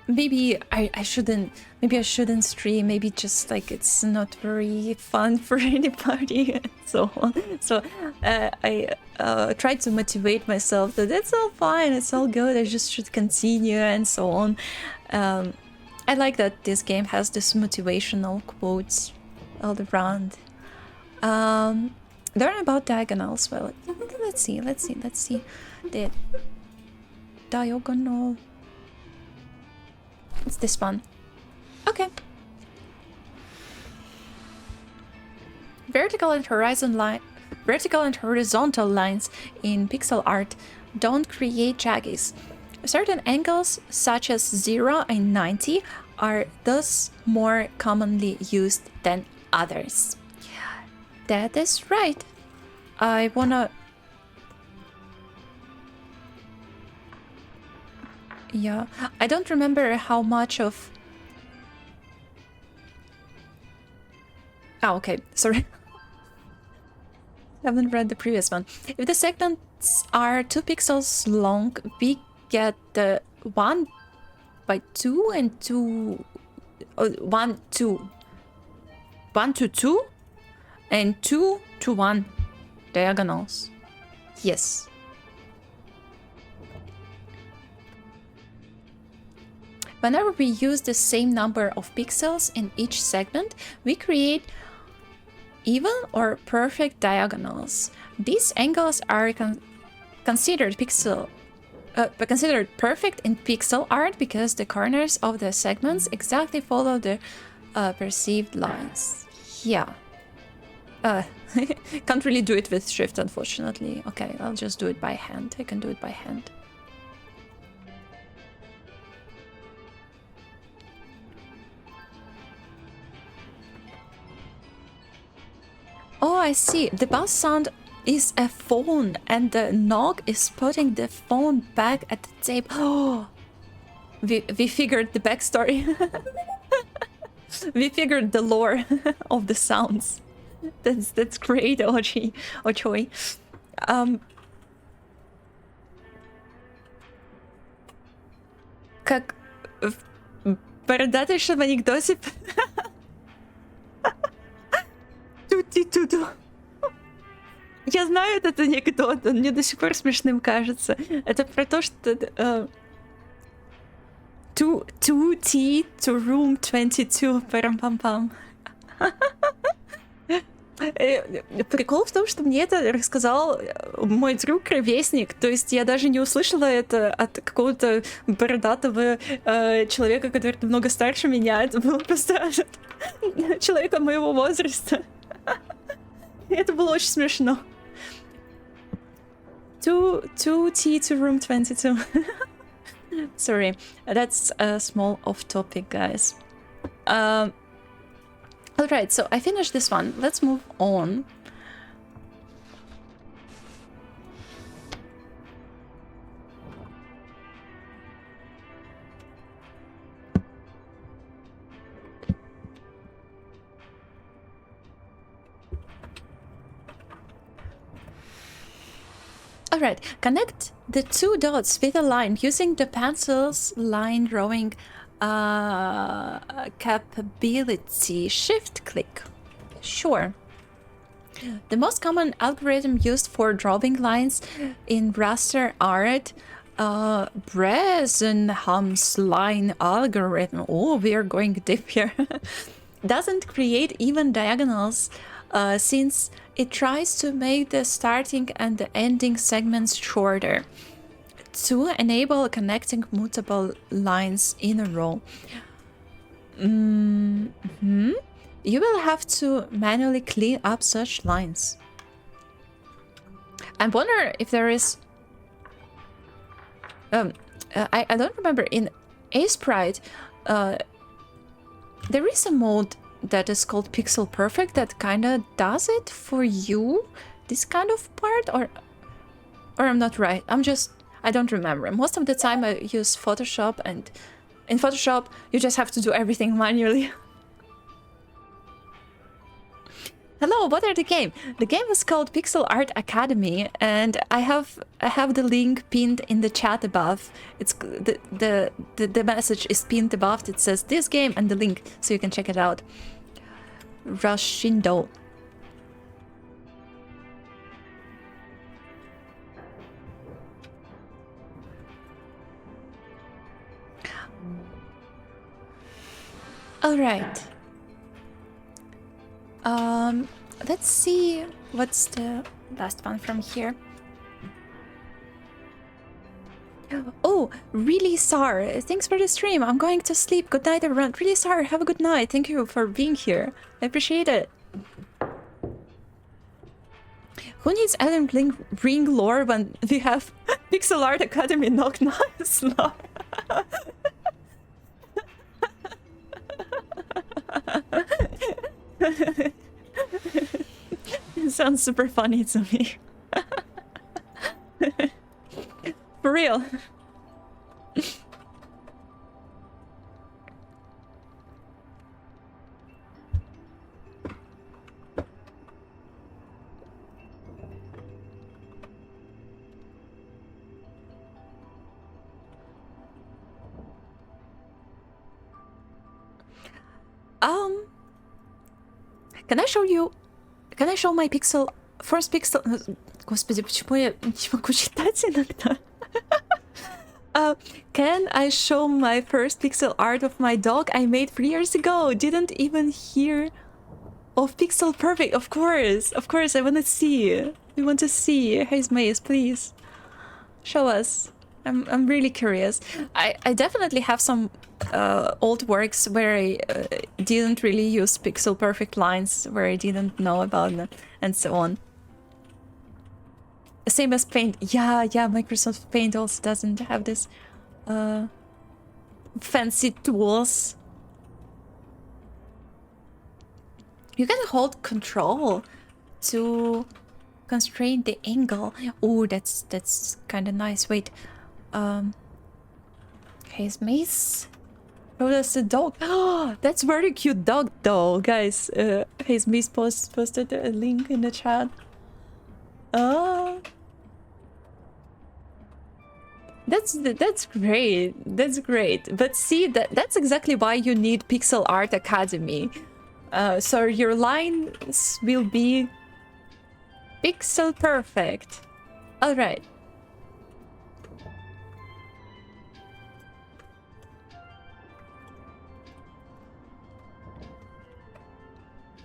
maybe I shouldn't stream, maybe just like it's not very fun for anybody and so on. So I try to motivate myself that it's all fine, it's all good, I just should continue and so on. I like that this game has this motivational quotes all around. Learn about diagonals. Well, let's see. The diagonal. It's this one. Okay. Vertical and horizontal Vertical and horizontal lines in pixel art don't create jaggies. Certain angles, such as 0 and 90, are thus more commonly used than others. That is right. I wanna... Yeah, I don't remember how much of... Oh, okay, sorry. Haven't read the previous one. If the segments are 2 pixels long, we get the 1 by 2 and 2... 1 to 2 and 2 to 1 diagonals. Yes. Whenever we use the same number of pixels in each segment, we create even or perfect diagonals. These angles are considered perfect in pixel art because the corners of the segments exactly follow the perceived lines. Yeah. Can't really do it with Shift, unfortunately. Okay, I'll just do it by hand. I can do it by hand. Oh, I see. The buzz sound is a phone, and the Nog is putting the phone back at the table. Oh, we figured the backstory. We figured the lore of the sounds. That's great, Ochoi. Как в анекдоте. Тути-туту. Я знаю этот анекдот, он мне до сих пор смешным кажется. Это про то, что to tea to room 22, парам-пам-пам. Прикол в том, что мне это рассказал мой друг-ровесник, то есть я даже не услышала это от какого-то бородатого человека, который намного старше меня, это было просто от человека моего возраста. Это было очень смешно. To tea to room 22. Sorry, that's a small off-topic, guys. Alright, so I finished this one. Let's move on. Alright, connect the 2 dots with a line using the pencil's line drawing capability. Shift click. Sure. The most common algorithm used for drawing lines in raster art, Bresenham's line algorithm. Oh, we are going deep here. Doesn't create even diagonals since it tries to make the starting and the ending segments shorter to enable connecting multiple lines in a row. You will have to manually clean up such lines. I wonder if there is... I don't remember. In Aseprite, there is a mode that is called Pixel Perfect that kinda does it for you, this kind of part, or I'm not right. I don't remember. Most of the time I use Photoshop, and in Photoshop you just have to do everything manually. Hello, what are the game? The game is called Pixel Art Academy, and I have the link pinned in the chat above. It's the message is pinned above. It says this game and the link, so you can check it out. Rashindo. All right. Let's see what's the last one from here. Oh, really, Sar. Thanks for the stream. I'm going to sleep. Good night, everyone. Really, Sar. Have a good night. Thank you for being here. I appreciate it. Who needs Elden Ring lore when we have Pixel Art Academy knock nice lore? It sounds super funny to me. For real. Can I show you? Can I show my pixel? First pixel... Господи, почему я не могу читать иногда? Can I show my first pixel art of my dog I made 3 years ago? Didn't even hear of Pixel Perfect. Of course, I want to see. We want to see. Haze Maze, please show us. I'm really curious. I definitely have some old works where I didn't really use Pixel Perfect lines, where I didn't know about them, and so on. Same as Paint. Yeah, Microsoft Paint also doesn't have this fancy tools. You can hold control to constrain the angle. Oh, that's kind of nice. Wait. Haze Maze. Oh, that's the dog. Oh, that's very cute dog though, guys. Haze Maze posted a link in the chat. Oh. That's great. That's great. But see, that's exactly why you need Pixel Art Academy. So your lines will be pixel perfect. All right.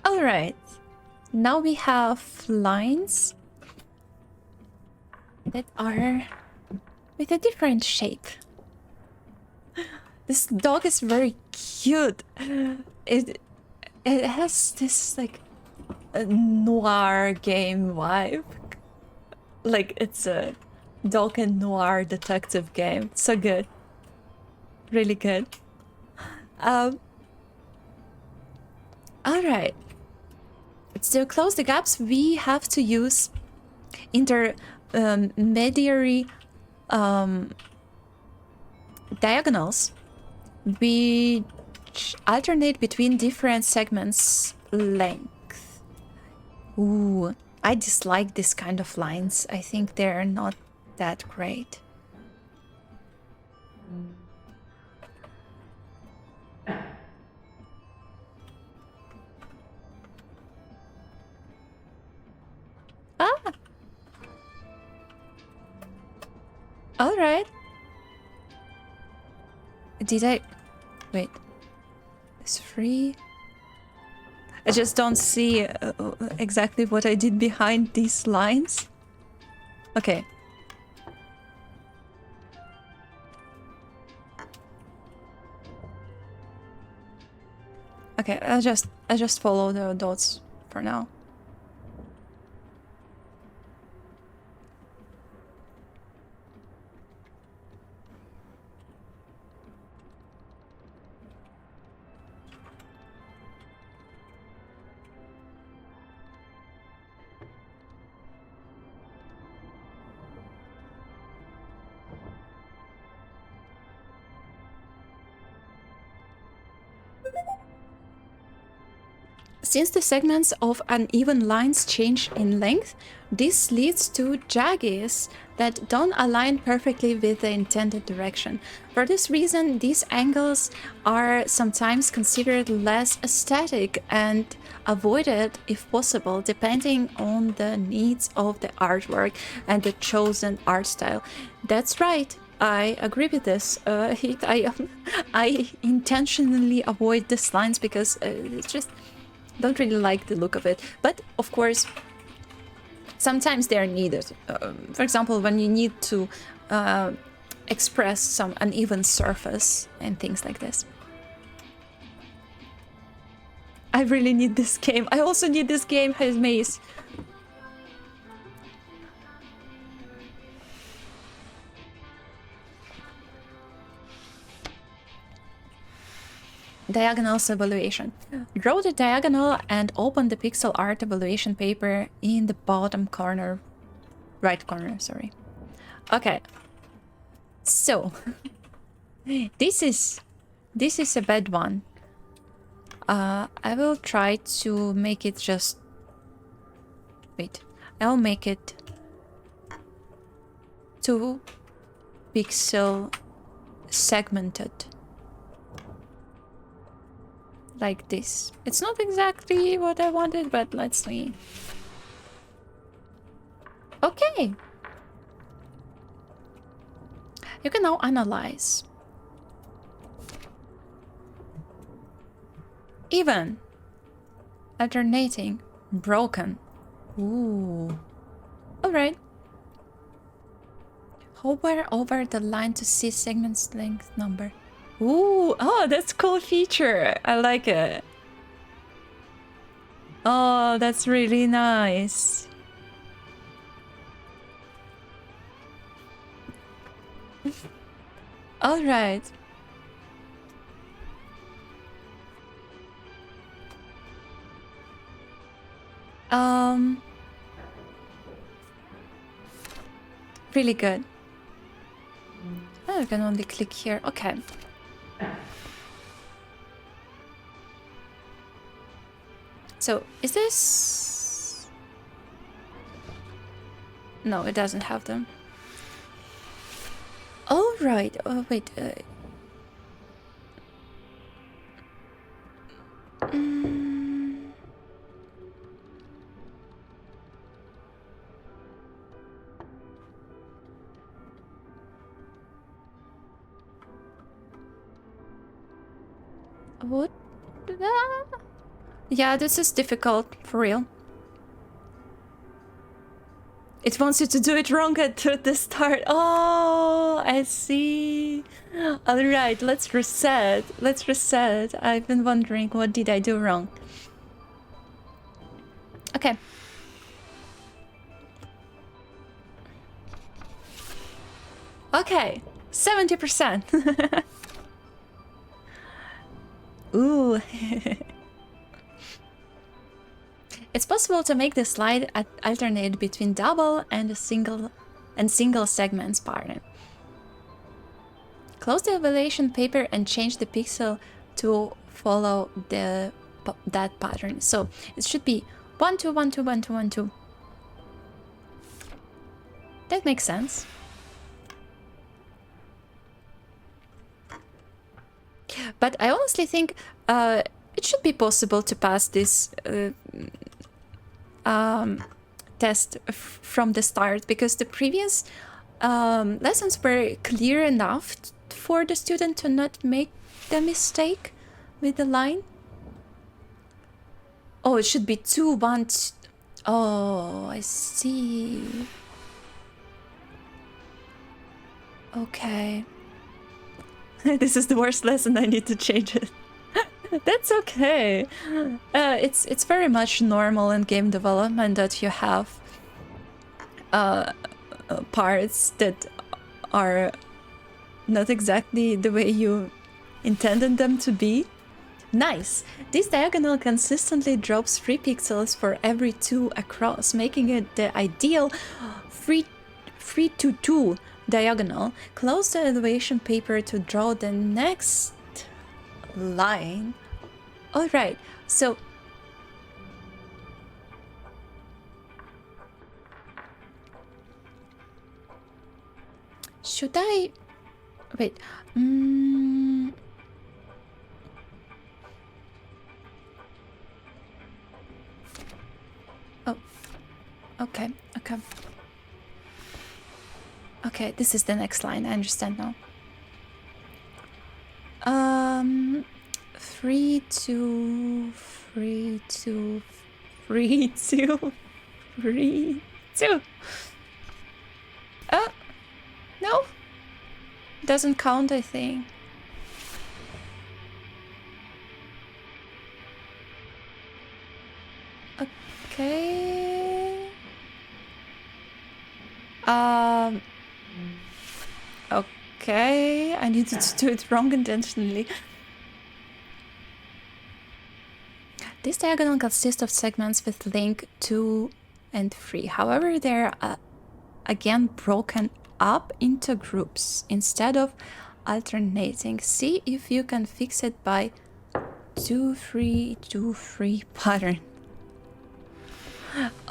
All right. Now we have lines that are with a different shape. This dog is very cute. It has this like a noir game vibe. Like it's a dog and noir detective game. So good. Really good. Alright. To close the gaps, we have to use intermediary diagonals, which alternate between different segments length. Ooh, I dislike this kind of lines. I think they're not that great. Ah! Alright. Did I... Wait. It's free? I just don't see exactly what I did behind these lines. Okay. Okay, I just follow the dots for now. Since the segments of uneven lines change in length, this leads to jaggeds that don't align perfectly with the intended direction. For this reason, these angles are sometimes considered less aesthetic and avoided if possible, depending on the needs of the artwork and the chosen art style. That's right. I agree with this. I intentionally avoid these lines because it's just... don't really like the look of it, but of course sometimes they are needed. For example, when you need to express some uneven surface and things like this. I really need this game. I also need this game, Haze Maze. Diagonals evaluation. Draw the diagonal and open the pixel art evaluation paper in the bottom corner. Right corner, sorry. Okay. So, this is a bad one. I will try to make it just... Wait. I'll make it 2 pixel segmented. Like this. It's not exactly what I wanted, but let's see. Okay. You can now analyze. Even. Alternating. Broken. Ooh. Alright. Hover over the line to see segment's length number. Ooh, oh, that's a cool feature. I like it. Oh, that's really nice. All right. Really good. Oh, I can only click here. Okay. So, is this... No, it doesn't have them. Oh, right. Oh, wait. What? Yeah, this is difficult, for real. It wants you to do it wrong at the start. Oh, I see. Alright, let's reset. Let's reset. I've been wondering, what did I do wrong? Okay. Okay, 70%. Ooh. It's possible to make the slide alternate between double and single segments pattern. Close the evaluation paper and change the pixel to follow that pattern. So it should be 1 2 1 2 1 2 1 2. That makes sense. But I honestly think it should be possible to pass this test from the start, because the previous lessons were clear enough for the student to not make the mistake with the line. Oh, it should be 2 1 2. Oh, I see. Okay. This is the worst lesson. I need to change it. That's okay. It's very much normal in game development that you have parts that are not exactly the way you intended them to be. Nice! This diagonal consistently drops 3 pixels for every 2 across, making it the ideal 3 to 2 diagonal. Close the evaluation paper to draw the next line. Alright, so should I wait? Oh, okay. Okay, this is the next line. I understand now. 3 2 3 2 3 2 3 2. No, doesn't count, I think. Okay. Okay, I needed to do it wrong intentionally. This diagonal consists of segments with link 2 and 3. However, they're again broken up into groups instead of alternating. See if you can fix it by 2-3-2-3 pattern.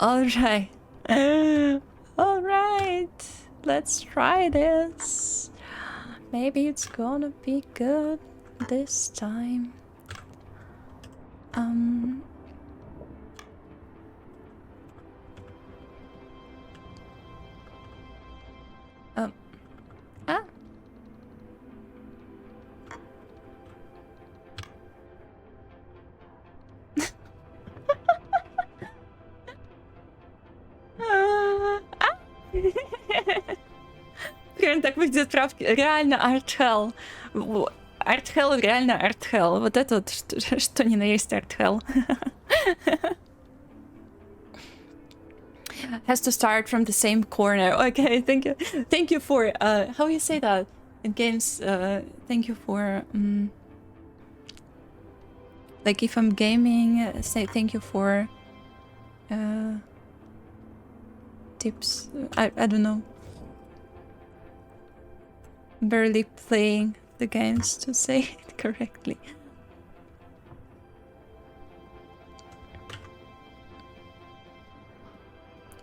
Alright. Alright. Let's try this. Maybe it's gonna be good this time. Ah. Прям так выглядит правки. Реально Art Hell. Art Hell, реально Art Hell. Вот это вот, что ни на есть Art Hell. Has to start from the same corner. Okay, thank you. Thank you for, how you say that in games? Thank you for, like if I'm gaming, say thank you for, tips. I don't know. Barely playing the games to say it correctly.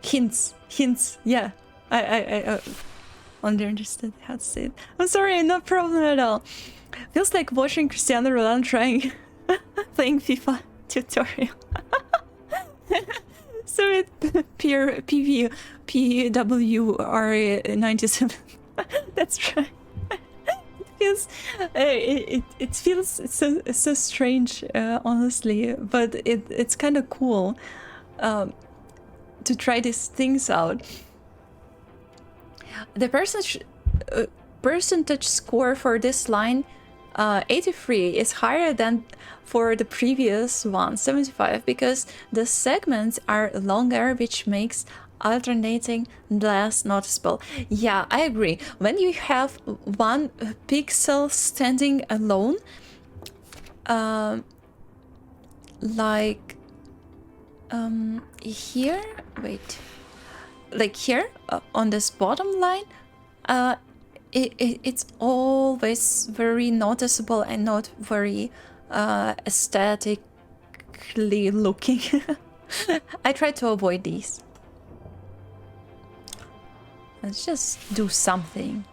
Hints, yeah. I understood how to say it. I'm sorry, no problem at all. Feels like watching Cristiano Ronaldo trying playing FIFA tutorial. So it PWR97. That's right. It feels so strange, honestly, but it's kind of cool to try these things out. The percentage score for this line, 83, is higher than for the previous one, 75, because the segments are longer, which makes alternating less noticeable. Yeah, I agree. When you have one pixel standing alone, like here, wait, like here on this bottom line, it's always very noticeable and not very aesthetically looking. I try to avoid these. Let's just do something.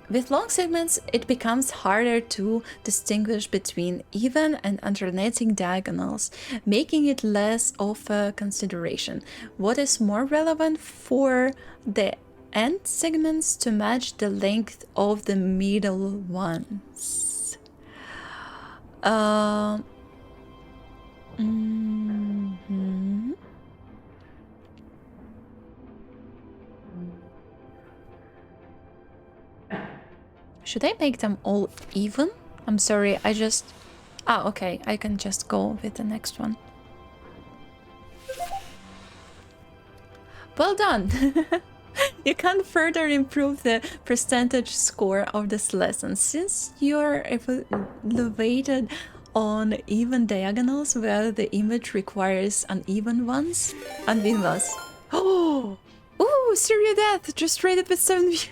With long segments, it becomes harder to distinguish between even and alternating diagonals, making it less of a consideration. What is more relevant for the end segments to match the length of the middle ones? Should I make them all even? I'm sorry, I just... Ah, okay, I can just go with the next one. Well done! You can further improve the percentage score of this lesson since you're elevated on even diagonals where the image requires uneven ones. Oh! Ooh, Syria Death just traded with 7 views.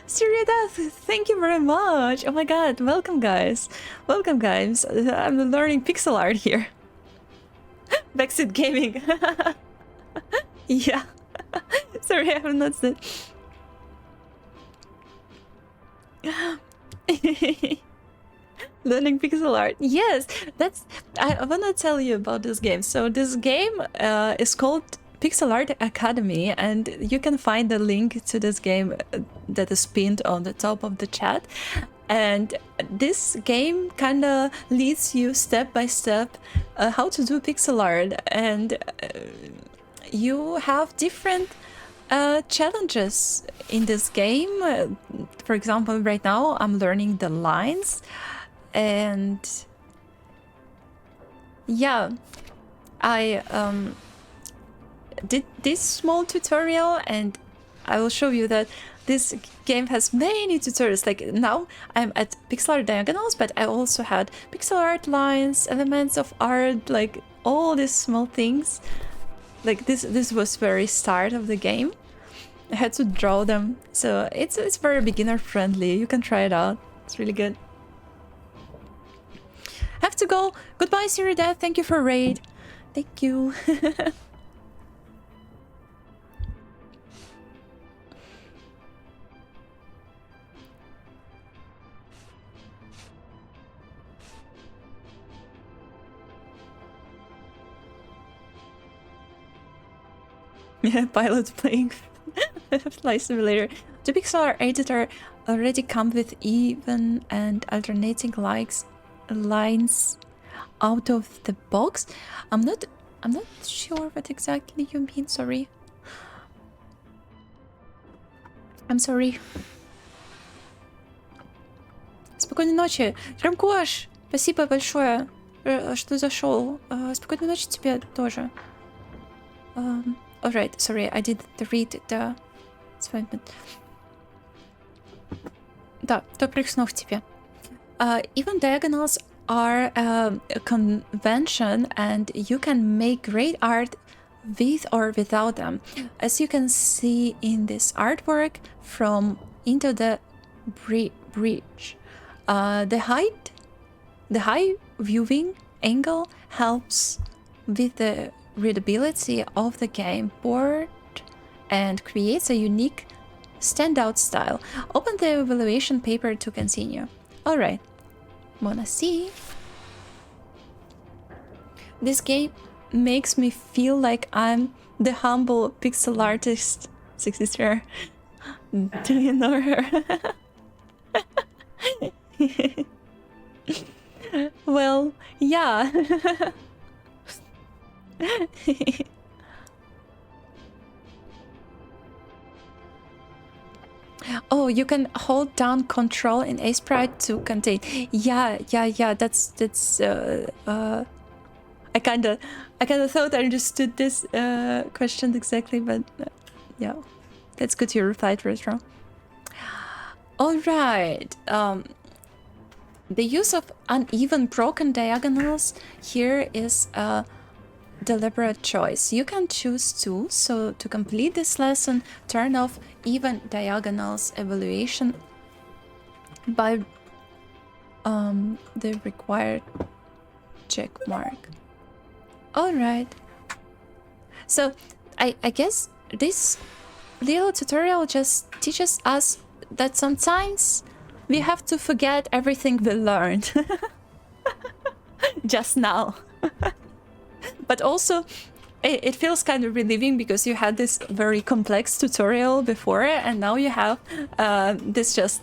Syria Death, thank you very much. Oh my god, welcome guys. Welcome guys. I'm learning pixel art here. Backseat Gaming. Yeah. Sorry, I have not said. Learning pixel art. Yes, that's... I wanna tell you about this game. So this game is called Pixel Art Academy, and you can find the link to this game that is pinned on the top of the chat. And this game kind of leads you step by step how to do pixel art, and you have different challenges in this game. For example, right now I'm learning the lines, and yeah, I did this small tutorial, and I will show you that this game has many tutorials. Like now I'm at pixel art diagonals, but I also had pixel art lines, elements of art, like all these small things. Like this was very start of the game. I had to draw them, so it's very beginner friendly. You can try it out. It's really good. Have to go. Goodbye, Siri Death. Thank you for raid. Thank you. Yeah, pilot playing Flight Simulator. The pixel art editor already comes with even and alternating lines out of the box. I'm not sure what exactly you mean, sorry. I'm sorry. Спокойной ночи. Рамкош, спасибо большое, что зашел. Спокойной ночи тебе тоже. Alright, sorry, I didn't read the assignment. Да, добрых снов тебе. Even diagonals are a convention, and you can make great art with or without them. As you can see in this artwork from Into the Bridge, the high viewing angle helps with the readability of the game board and creates a unique standout style. Open the evaluation paper to continue. Alright, wanna see? This game makes me feel like I'm the humble pixel artist 63. Do you know her? Well, yeah. Oh, you can hold down control in Sprite to contain. Yeah. That's I kinda thought I understood this question exactly, but yeah, that's good you replied, Retro. All right. The use of uneven broken diagonals here is a deliberate choice. You can choose to. So to complete this lesson, turn off even diagonals evaluation by the required check mark. All right. So I guess this little tutorial just teaches us that sometimes we have to forget everything we learned just now. But also, it feels kind of relieving because you had this very complex tutorial before, and now you have this just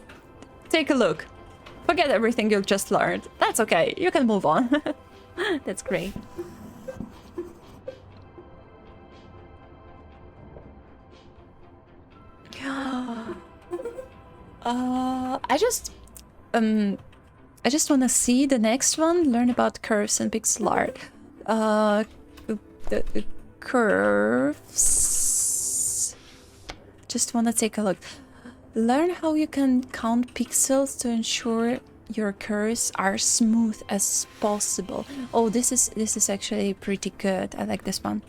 take a look. Forget everything you've just learned. That's okay. You can move on. That's great. I just want to see the next one. Learn about curves and pixel art. The curves. Just want to take a look. Learn how you can count pixels to ensure your curves are smooth as possible. Oh, this is actually pretty good. I like this one.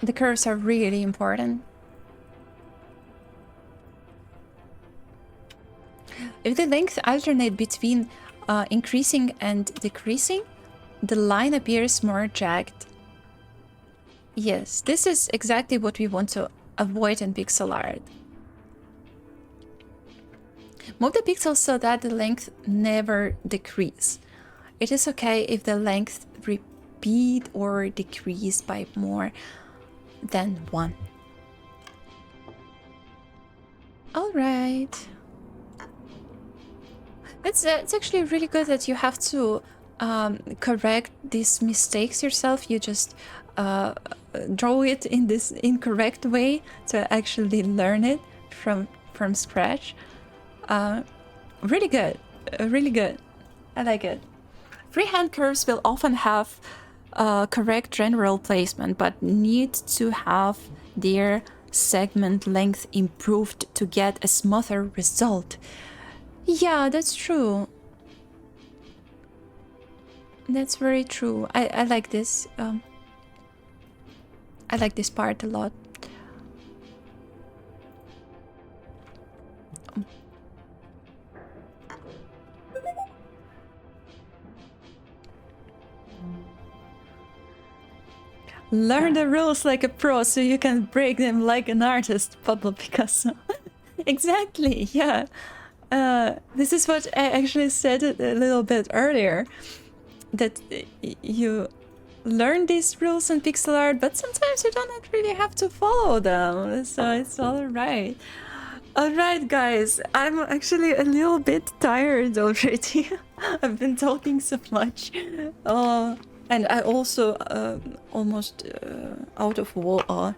The curves are really important. If the length alternate between increasing and decreasing, the line appears more jagged. Yes, this is exactly what we want to avoid in pixel art. Move the pixels so that the length never decrease. It is okay if the length repeat or decrease by more than 1. All right. It's actually really good that you have to correct these mistakes yourself. You just draw it in this incorrect way to actually learn it from scratch. Really good, really good. I like it. Freehand curves will often have correct general placement, but need to have their segment length improved to get a smoother result. Yeah, that's true. That's very true. I like this. I like this part a lot. Learn the rules like a pro so you can break them like an artist, Pablo Picasso. Exactly, yeah. This is what I actually said a little bit earlier, that you learn these rules in pixel art, but sometimes you don't really have to follow them, so it's all right. All right, guys, I'm actually a little bit tired already. I've been talking so much. And I also almost out of water.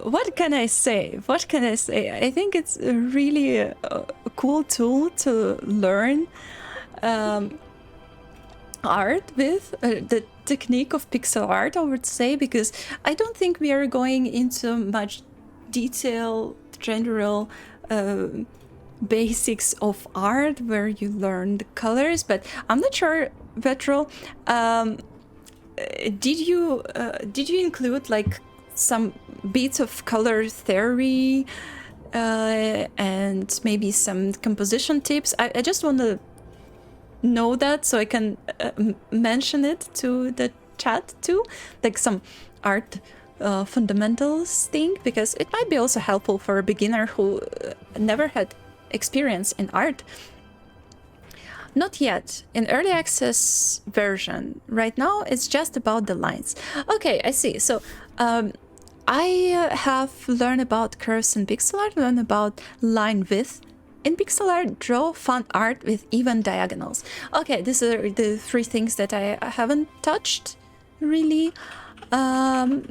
What can I say? What can I say? I think it's a really cool tool to learn art with, the technique of pixel art, I would say, because I don't think we are going into much detail, general basics of art where you learn the colors, but I'm not sure, Vetro, did you include like some bits of color theory and maybe some composition tips? I just want to know that so I can mention it to the chat too, like some art fundamentals thing, because it might be also helpful for a beginner who never had experience in art. Not yet. In early access version, right now it's just about the lines. Okay, I see. So I have learned about curves in pixel art, learned about line width in pixel art, draw fun art with even diagonals. Okay, these are the three things that I haven't touched really, but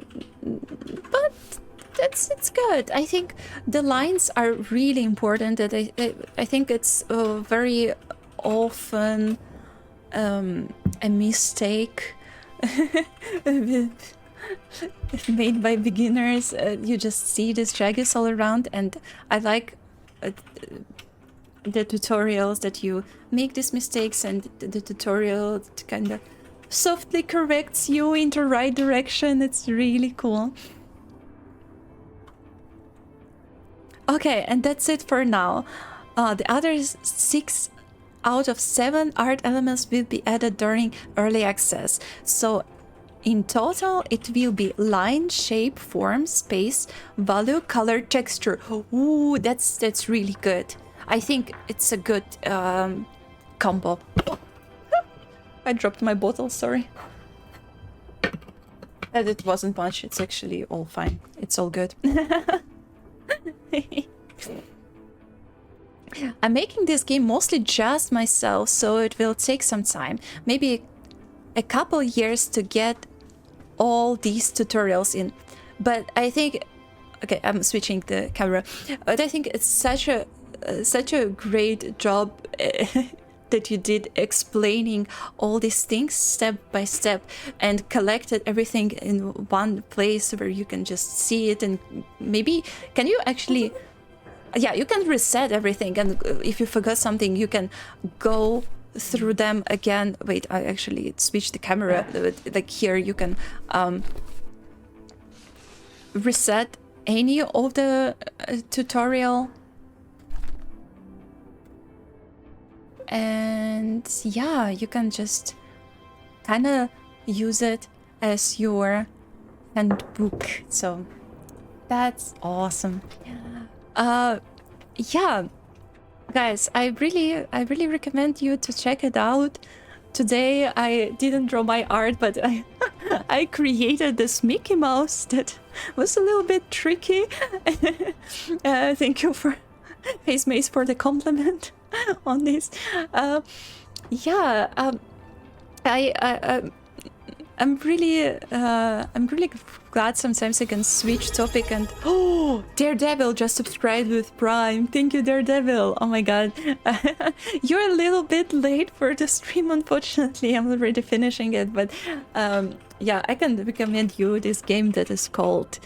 it's good. I think the lines are really important. That I think it's very often a mistake made by beginners. You just see these dragons all around, and I like the tutorials that you make these mistakes, and the tutorial kind of softly corrects you in the right direction. It's really cool. Okay, and that's it for now. The other 6 out of 7 art elements will be added during early access. So in total, it will be line, shape, form, space, value, color, texture. Ooh, that's really good. I think it's a good combo. I dropped my bottle, sorry. And it wasn't much, it's actually all fine. It's all good. I'm making this game mostly just myself, so it will take some time. Maybe a couple years to get all these tutorials in. But I think... Okay, I'm switching the camera. But I think it's such a great job that you did explaining all these things step by step and collected everything in one place where you can just see it. And maybe can you actually, yeah, you can reset everything, and if you forgot something you can go through them again. Wait, I actually switched the camera. Like here you can reset any of the tutorial. And yeah, you can just kind of use it as your handbook. So that's awesome. Yeah, guys, I really recommend you to check it out. Today I didn't draw my art, but I created this Mickey Mouse that was a little bit tricky. Thank you for Face Maze for the compliment on this. Yeah, I'm really glad sometimes I can switch topic and oh, Daredevil just subscribed with Prime. Thank you, Daredevil. Oh my god, you're a little bit late for the stream. Unfortunately, I'm already finishing it, but yeah, I can recommend you this game that is called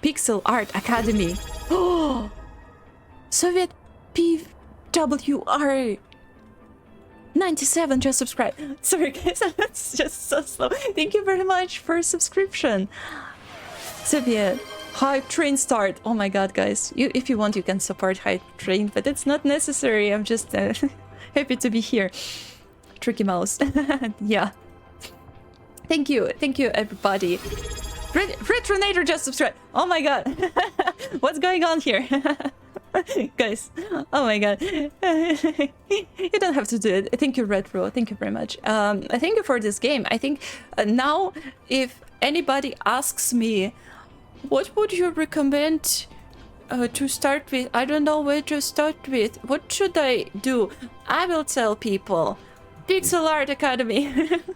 Pixel Art Academy. Oh, Soviet PWR. 97 just subscribed. Sorry guys, that's just so slow. Thank you very much for subscription. Soviet Hype Train start. Oh my god, guys. If you want, you can support Hype Train, but it's not necessary. I'm just happy to be here. Tricky Mouse. Yeah. Thank you everybody. Retronator just subscribed. Oh my god. What's going on here? Guys, oh my god. You don't have to do it. Thank you, Retro. Thank you very much. Thank you for this game. I think now if anybody asks me what would you recommend to start with, I don't know where to start with. What should I do? I will tell people Pixel Art Academy.